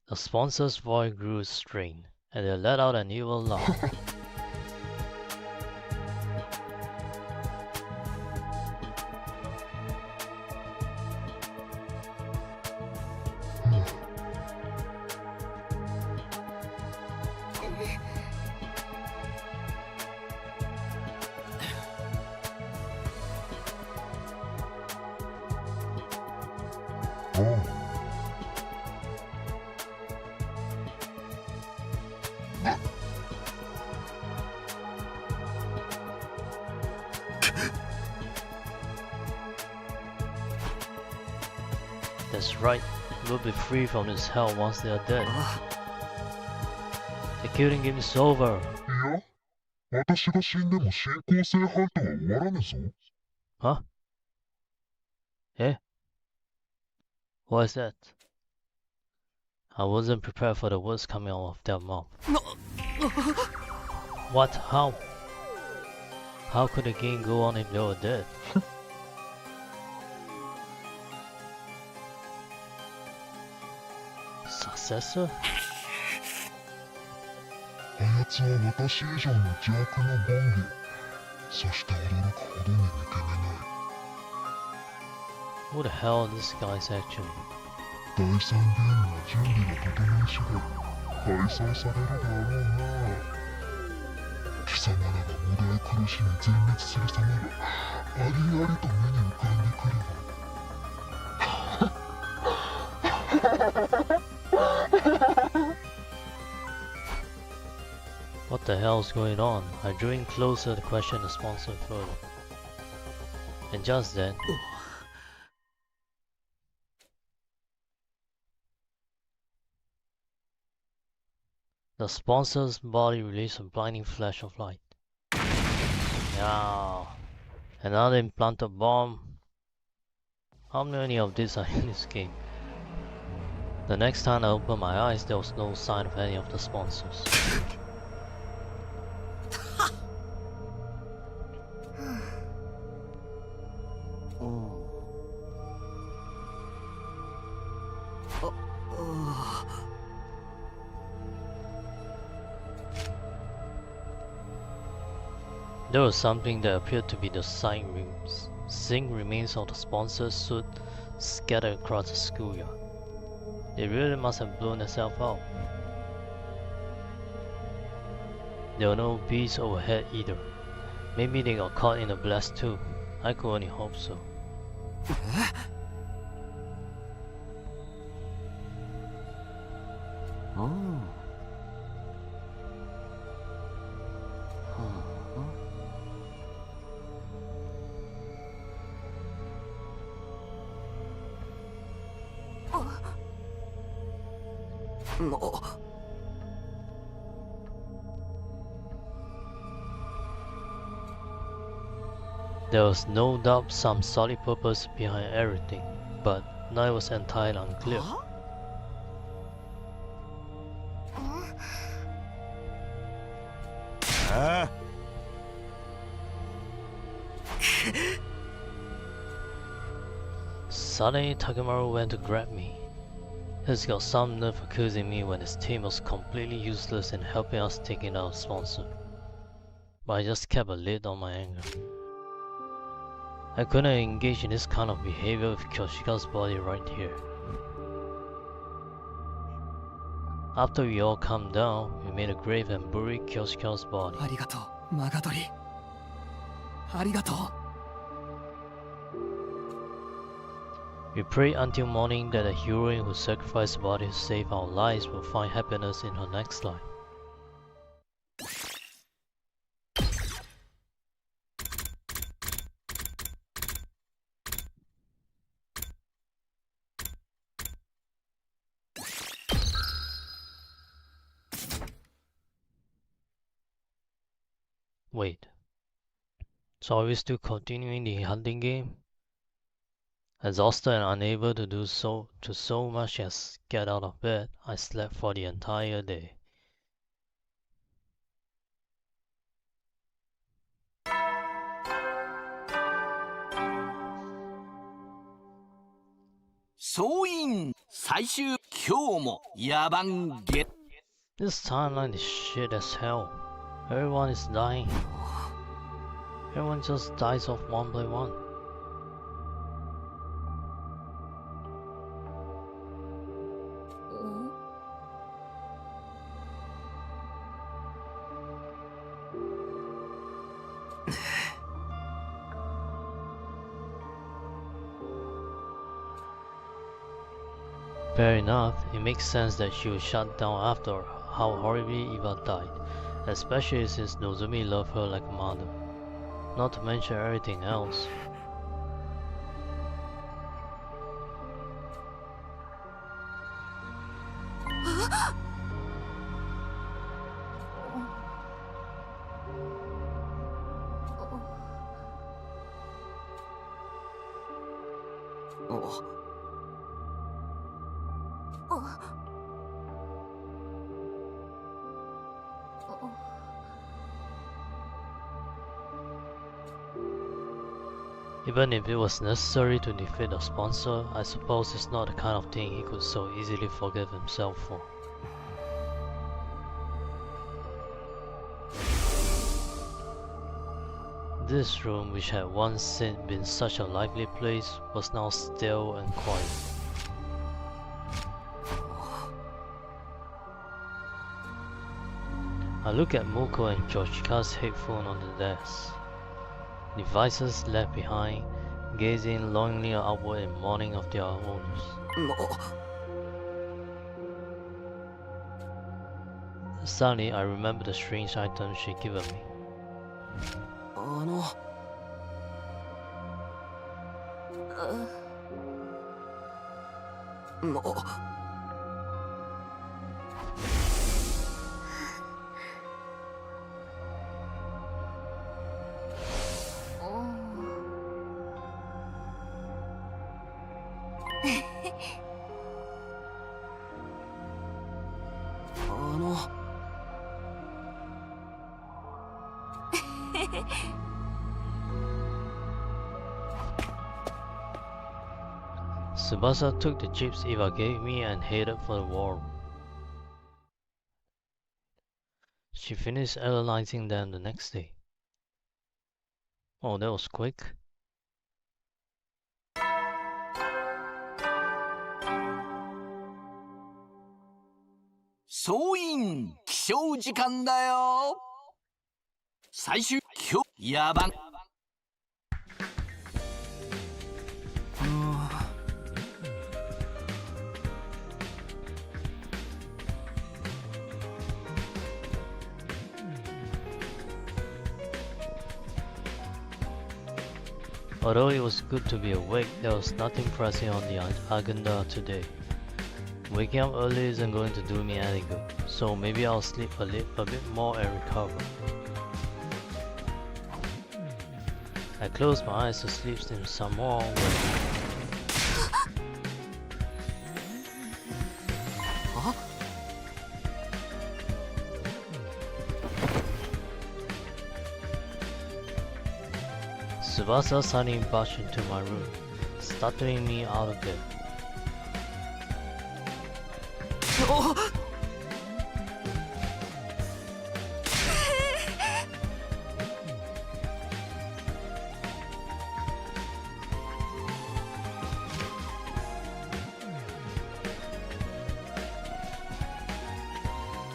The sponsor's voice grew strained, and they let out an evil laugh. That's right, we'll be free from this hell once they are dead. The killing game is over. いや、私が死んでも進行性ハントは終わらぬぞ。Huh? Eh? What is that? I wasn't prepared for the words coming out of their mouth. What? How? How could the game go on if they were dead? Successor? あやつは私以上の邪悪な権化。そして驚くほどに抜け目ない。Who the hell are these guys actually? 第3ゲームは準備が整い次第開催されるだろうな。貴様らがもだえ苦しみ全滅する様がありありと目に浮かんでくるわ。What the hell's going on? I drew in closer to question the sponsor further. And just then, the sponsor's body released a blinding flash of light. Yeah, another implanted bomb. How many of these are in this game? The next time I opened my eyes, there was no sign of any of the sponsors. There was something that appeared to be the zinc remains of the sponsor's suit scattered across the schoolyard. They really must have blown themselves out. There were no bees overhead either. Maybe they got caught in the blast too. I could only hope so. There was no doubt some solid purpose behind everything, but now it was entirely unclear. Suddenly Takemaru went to grab me. He's got some nerve accusing me when his team was completely useless in helping us taking out a sponsor. But I just kept a lid on my anger. I couldn't engage in this kind of behavior with Kyoshika's body right here. After we all calmed down, we made a grave and buried Kyoshika's body. ありがとう、マガドリ。ありがとう。We prayed until morning that the heroine who sacrificed her body to save our lives will find happiness in her next life. Wait. So are we still continuing the hunting game? Exhausted and unable to do so much as get out of bed, I slept for the entire day. This timeline is shit as hell. Everyone is dying. Everyone just dies off one by one. Fair enough, it makes sense that she was shut down after how horribly Eva died, especially since Nozomi loved her like a mother. Not to mention everything else. Even if it was necessary to defeat a sponsor, I suppose it's not the kind of thing he could so easily forgive himself for. This room, which had once been such a lively place, was now still and quiet. I look at Muko and Georgika's headphone on the desk. Devices left behind, gazing longingly upward in mourning of their owners. Suddenly, I remember the strange item she'd given me. Tsubasa took the chips Eva gave me and headed for the war room. She finished analyzing them the next day. Oh, that was quick. Although it was good to be awake, there was nothing pressing on the agenda today. Waking up early isn't going to do me any good, so maybe I'll sleep a bit more and recover. I closed my eyes to sleep some more when... Tsubasa suddenly barged into my room, startling me out of bed.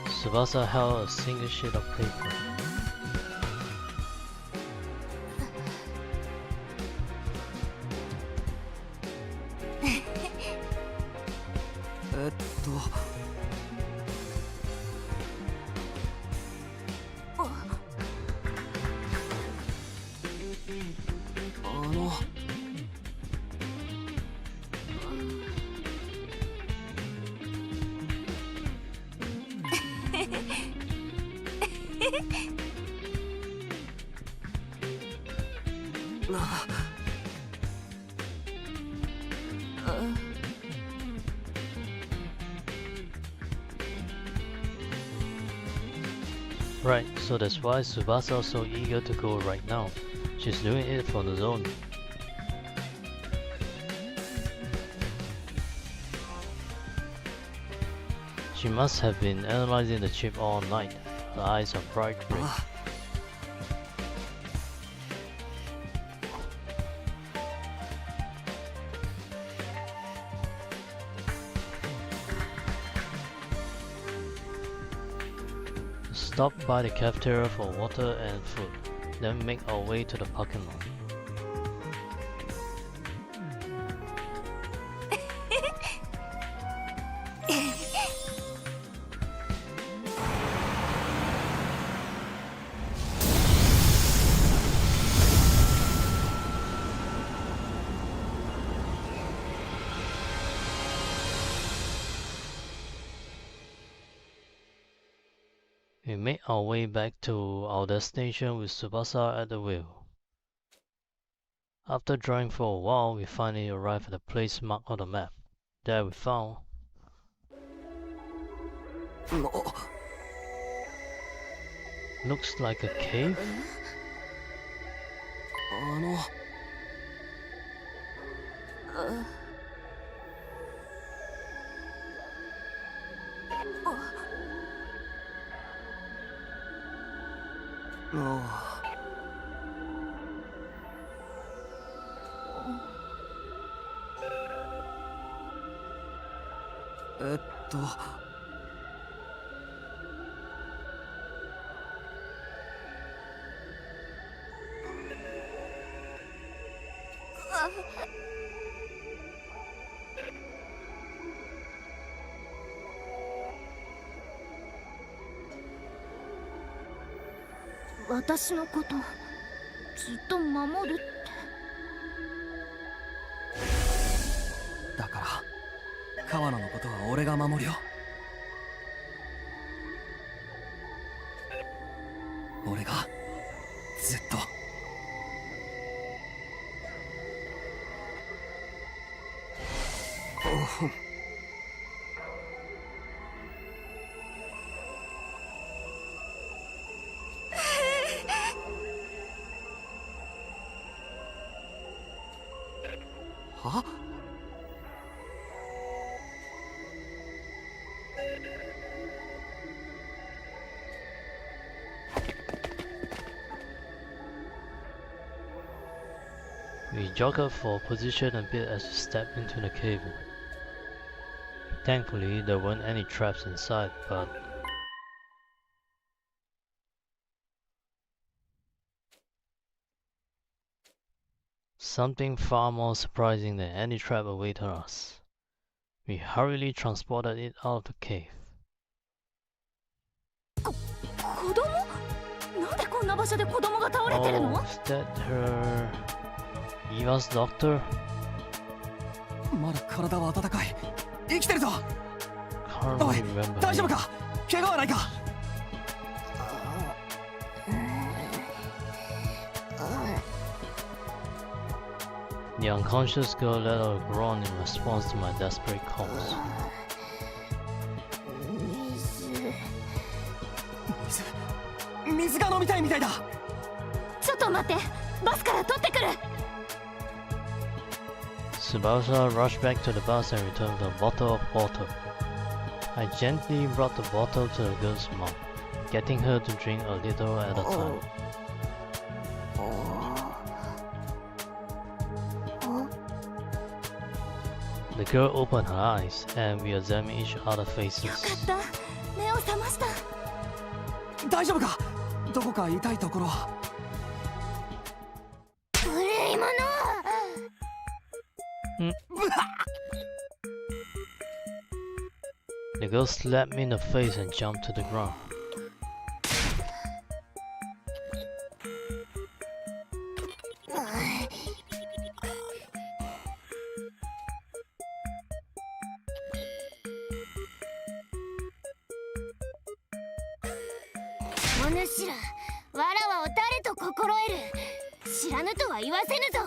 Tsubasa held a single sheet of paper. Right, so that's why Tsubasa is so eager to go right now. She's doing it for the zone. She must have been analyzing the chip all night. Her eyes are bright red. Stop by the cafeteria for water and food, then make our way to the parking lot. We make our way back to our destination with Tsubasa at the wheel. After driving for a while, we finally arrive at the place marked on the map. There we found... Looks like a cave?私のことずっと守るって。だから川野のことは俺が守るよ。俺がずっと。は？We jog up for position a bit as we step into the cave. Thankfully, there weren't any traps inside, but... something far more surprising than any trap awaited us. We hurriedly transported it out of the cave. 子供？なんでこんな場所で子供が倒れてるの？ Oh, is that her... Eva's doctor? まだ体は温かい。生きてるぞ。 Can't おい、 really remember. 大丈夫か？怪我はないか？ The unconscious girl let out a groan in response to my desperate calls. 水が飲みたいみたいだ。ちょっと待って、バスから取ってくる。 Tsubasa rushed back to the bus and returned with a bottle of water. I gently brought the bottle to the girl's mouth, getting her to drink a little at a time. The girl opened her eyes, and we examined each other's よか faces. った、目を覚ました。大丈夫か？どこか痛いところは？ 無礼者。 The girl slapped me in the face and jumped to the ground. 知らぬとは言わせぬぞ。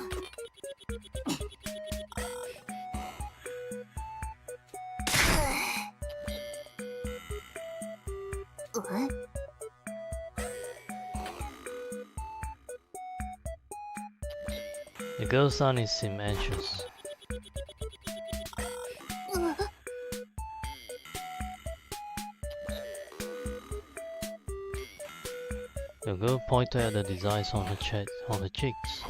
The girl suddenly seemed anxious. The girl pointed at the designs on her cheeks.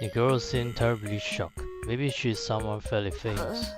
The girl seemed terribly shocked. Maybe she's someone fairly famous.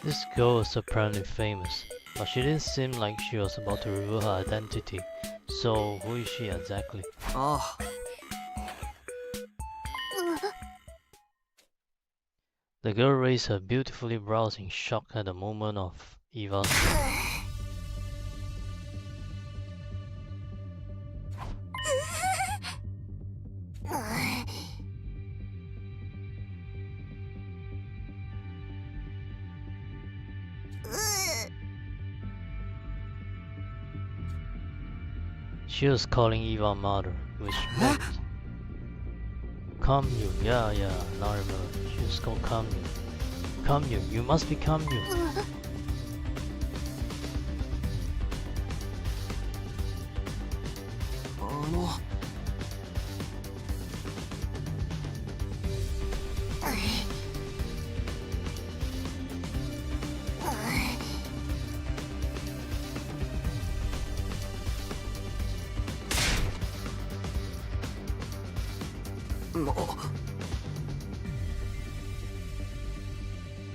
This girl was apparently famous, but she didn't seem like she was about to reveal her identity. So, who is she exactly? Ah. The girl raised her beautifully brows in shock at the moment of Eva's death. She was calling Eva mother, which meant Kamyu. Yeah, now I remember. She was called Kamyu. Kamyu, you must be Kamyu.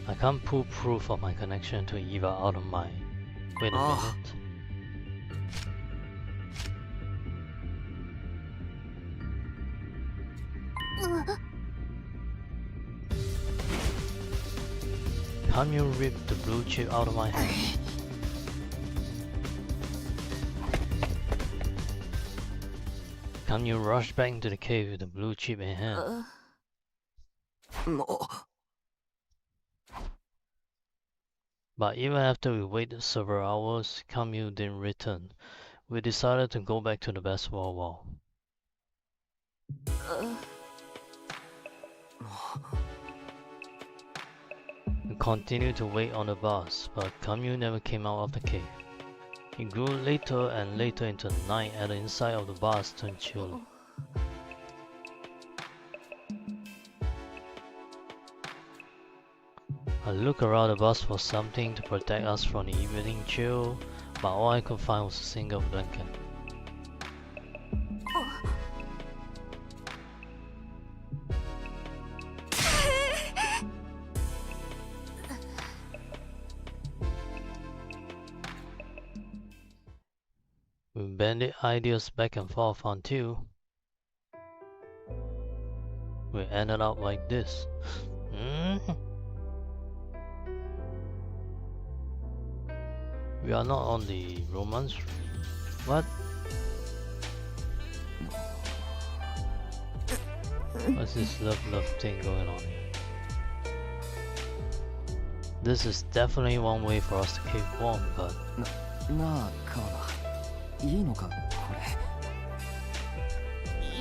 I can't pull proof of my connection to Eva out of my... Wait a minute. Can you rip the blue chip out of my hand? Can you rush back into the cave with the blue chip in hand? But even after we waited several hours, Kamyu didn't return. We decided to go back to the basketball wall. We continued to wait on the bus, but Kamyu never came out of the cave. It grew later and later into the night, and the inside of the bus turned chilly. I looked around the bus for something to protect us from the evening chill, but all I could find was a single blanket. We bandied ideas back and forth until we ended up like this. We are not on the romance. What? What's this love thing going on here? This is definitely one way for us to keep warm, but... なあ、カワナ。いいのか、こ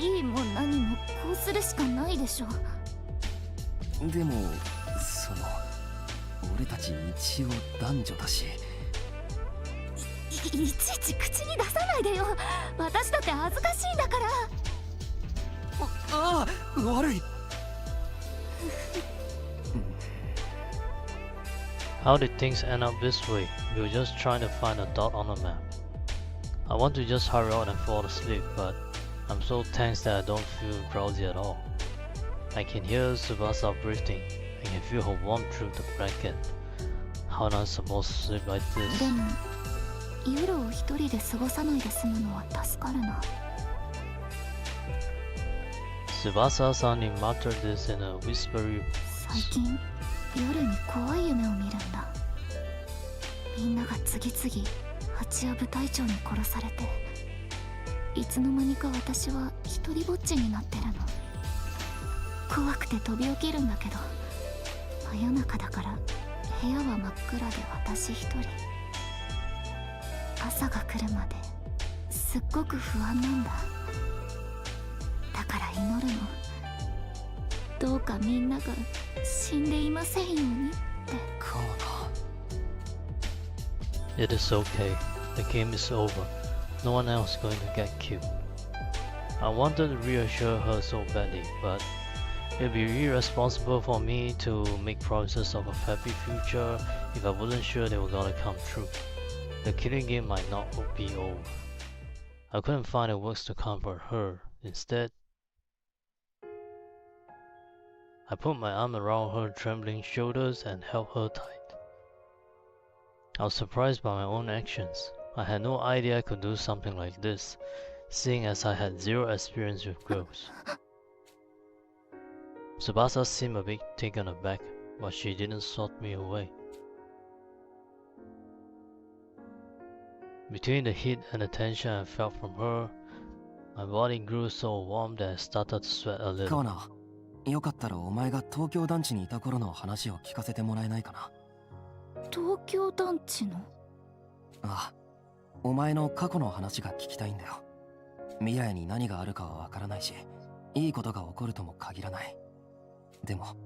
れ。いいも何もこうするしかないでしょ。でも、俺たち一応男女だし。いちいち口に出さないでよ。私だって恥ずかしいんだから。ああ、悪い。How did things end up this way? We were just trying to find a dot on the map. I want to just hurry out and fall asleep, but I'm so tense that I don't feel drowsy at all. I can hear Tsubasa breathing. I can feel her warmth through the blanket. How am I supposed to sleep like this? でも夜を一人で過ごさないで済むのは助かるな。 Tsubasa-san muttered this in a whispery 最近夜に怖い夢を見るんだ。みんなが次々蜂屋部隊長に殺されて、いつの間にか私は一人ぼっちになってるの。怖くて飛び起きるんだけど、真夜中だから部屋は真っ暗で私一人。朝が来るまですっごく不安なんだ。だから祈るの。どうかみんなが死んでいませんようにって。カナ。 It is okay. The game is over. No one else is going to get killed. I wanted to reassure her so badly, but it would be irresponsible for me to make promises of a happy future if I wasn't sure they were gonna come true. The killing game might not be over. I couldn't find the words to comfort her. Instead, I put my arm around her trembling shoulders and held her tight. I was surprised by my own actions. I had no idea I could do something like this, seeing as I had zero experience with girls. Tsubasa seemed a bit taken aback, but she didn't swat me away. Between the heat and the tension I felt from her, my body grew so warm that I started to sweat a カ little. ナ、よかったらお前が東京団地にいた頃の話を聞かせてもらえないかな。東京団地の？ああ、お前の過去の話が聞きたいんだよ。未来に何があるかはわからないし、いいことが起こるとも限らない。でも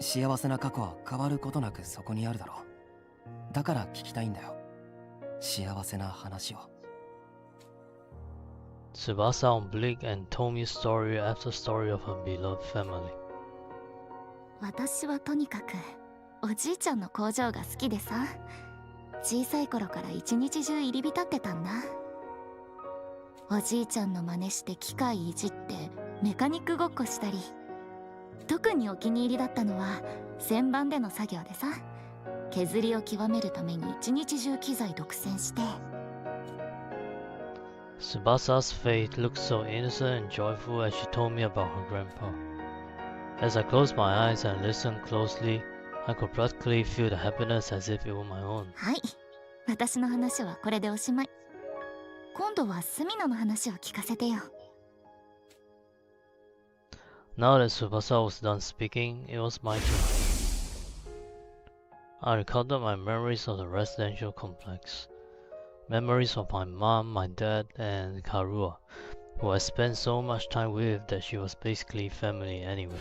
幸せな過去は変わることなくそこにあるだろう。だから聞きたいんだよ。幸せな話を。 Tsubasa blinked and told me story after story of her beloved family. 私はとにかくおじいちゃんの工場が好きでさ、小さい頃から一日中入り浸ってたんだ。おじいちゃんの真似して機械いじってメカニックごっこしたり、特にお気に入りだったのは旋盤での作業でさ、削りを極めるために一日中機材独占して。 Tsubasa's face looked so innocent and joyful as she told me about her grandpa. As I closed my eyes and listened closely, I could practically feel the happiness as if it were my own. はい、私の話はこれでおしまい。今度は隅野の話を聞かせてよ。 Now that Tsubasa was done speaking, it was my turn. I recalled my memories of the residential complex. Memories of my mom, my dad, and Karua, who I spent so much time with that she was basically family anyway.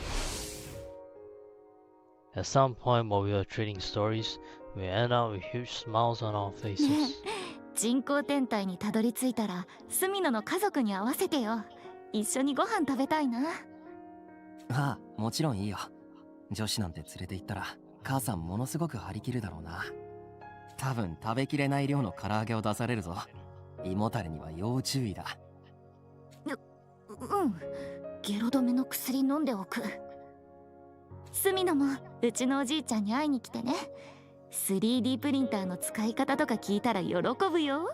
At some point while we were trading stories, we ended up with huge smiles on our faces. 人工天体にたどり着いたら隅野の家族に会わせてよ。一緒にご飯食べたいな。ああ、もちろんいいよ。女子なんて連れて行ったら母さんものすごく張り切るだろうな。多分食べきれない量の唐揚げを出されるぞ。胃もたれには要注意だ。うん、ゲロ止めの薬飲んでおく。隅野もうちのおじいちゃんに会いに来てね。3D プリンターの使い方とか聞いたら喜ぶよ。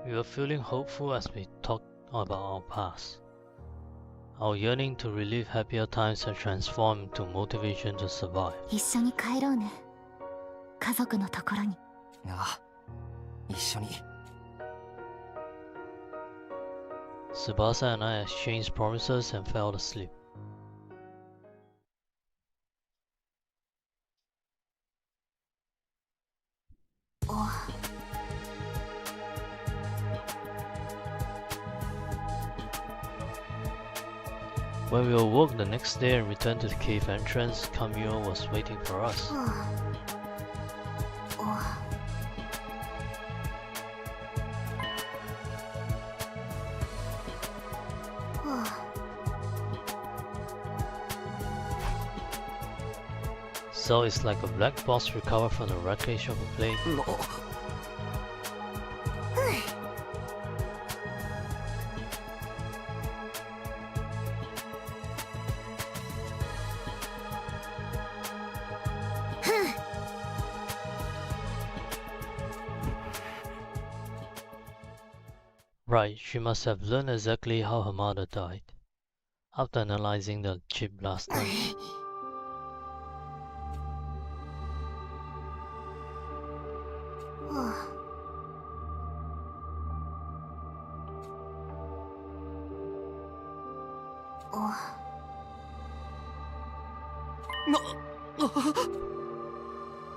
We were feeling hopeful as we talked about our past. Our yearning to relive happier times had transformed into motivation to survive. 一緒に帰ろうね。家族のところに。ああ、一緒に。 Tsubasa and I exchanged promises and fell asleep. When we awoke the next day and returned to the cave entrance, Kamio was waiting for us. So it's like a black box recovered from the wreckage of a plane. Right, she must have learned exactly how her mother died. After analyzing the chip last night.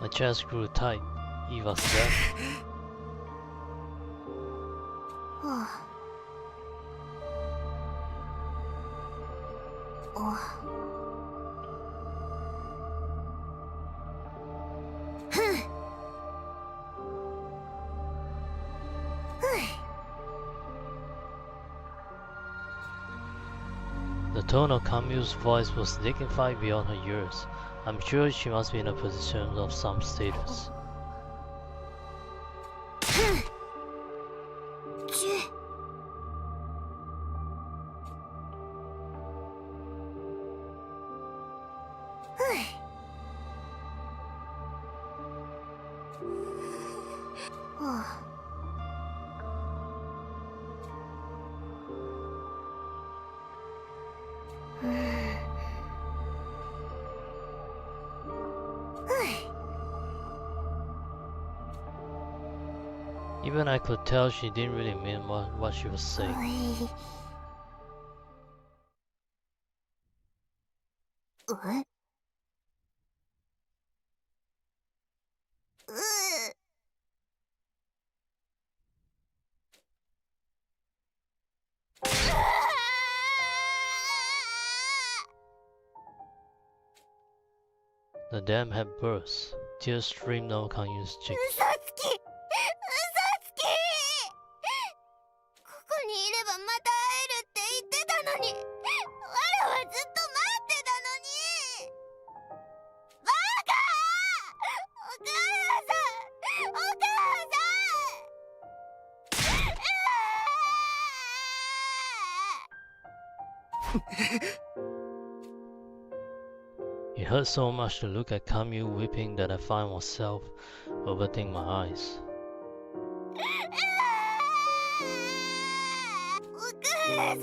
My chest grew tight. Eva's death. The tone of Camu's voice was dignified beyond her years. I'm sure she must be in a position of some status. Even I could tell she didn't really mean what she was saying. The dam had burst. Tears streamed down Kanyu's cheeks. 嘘つきここにいればまた会えるって言ってたのにわらはずっと待ってたのにバカお母さんお母さん It hurt so much to look at Camus weeping that I found myself averting my eyes. お母さん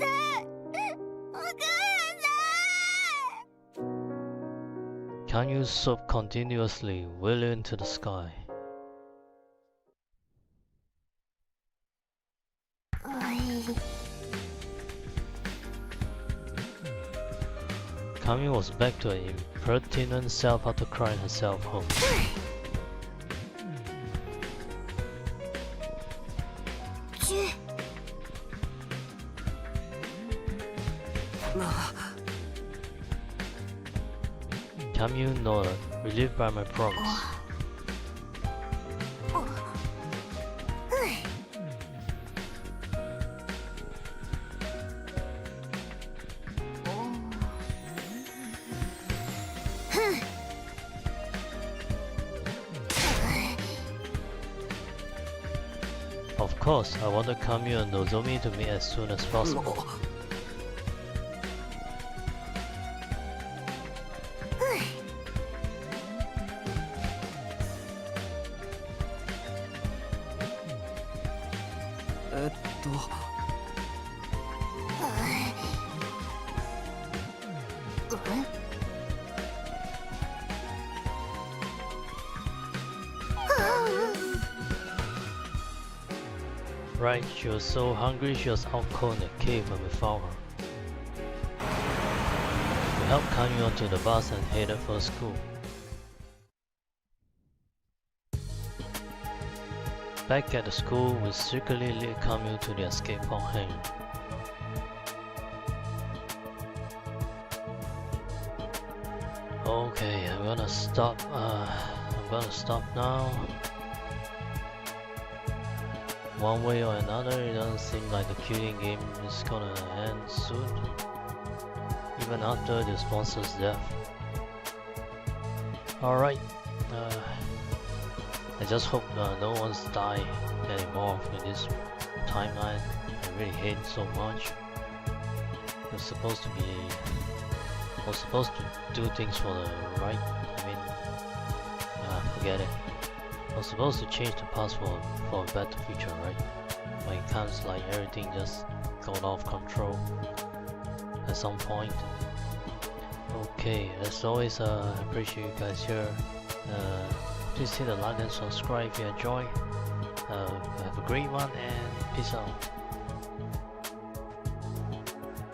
Camus sobbed continuously, wailing into the sky. Camus was back to her impertinent self after crying herself home. Camus nodded, relieved by my promise. Of course, I wanted Camus and Nozomi to meet as soon as possible. Right, she was so hungry she was out cold in the cave when we found her. We helped Camus onto the bus and headed for school. Back at the school, we secretly led Camus to the escape pod hangar. Okay, I'm gonna stop now. One way or another, it doesn't seem like the killing game is gonna end soon, even after the sponsor's death. Alright, I just hope no one's died anymore in this timeline. I really hate it so much. I was supposed to do things for the right. I mean, forget it. I was supposed to change the past for a better future, right? Like it comes like everything just got off control at some point. Okay, as always, I appreciate you guys here. Please hit the like and subscribe if you enjoy. Have a great one and peace out.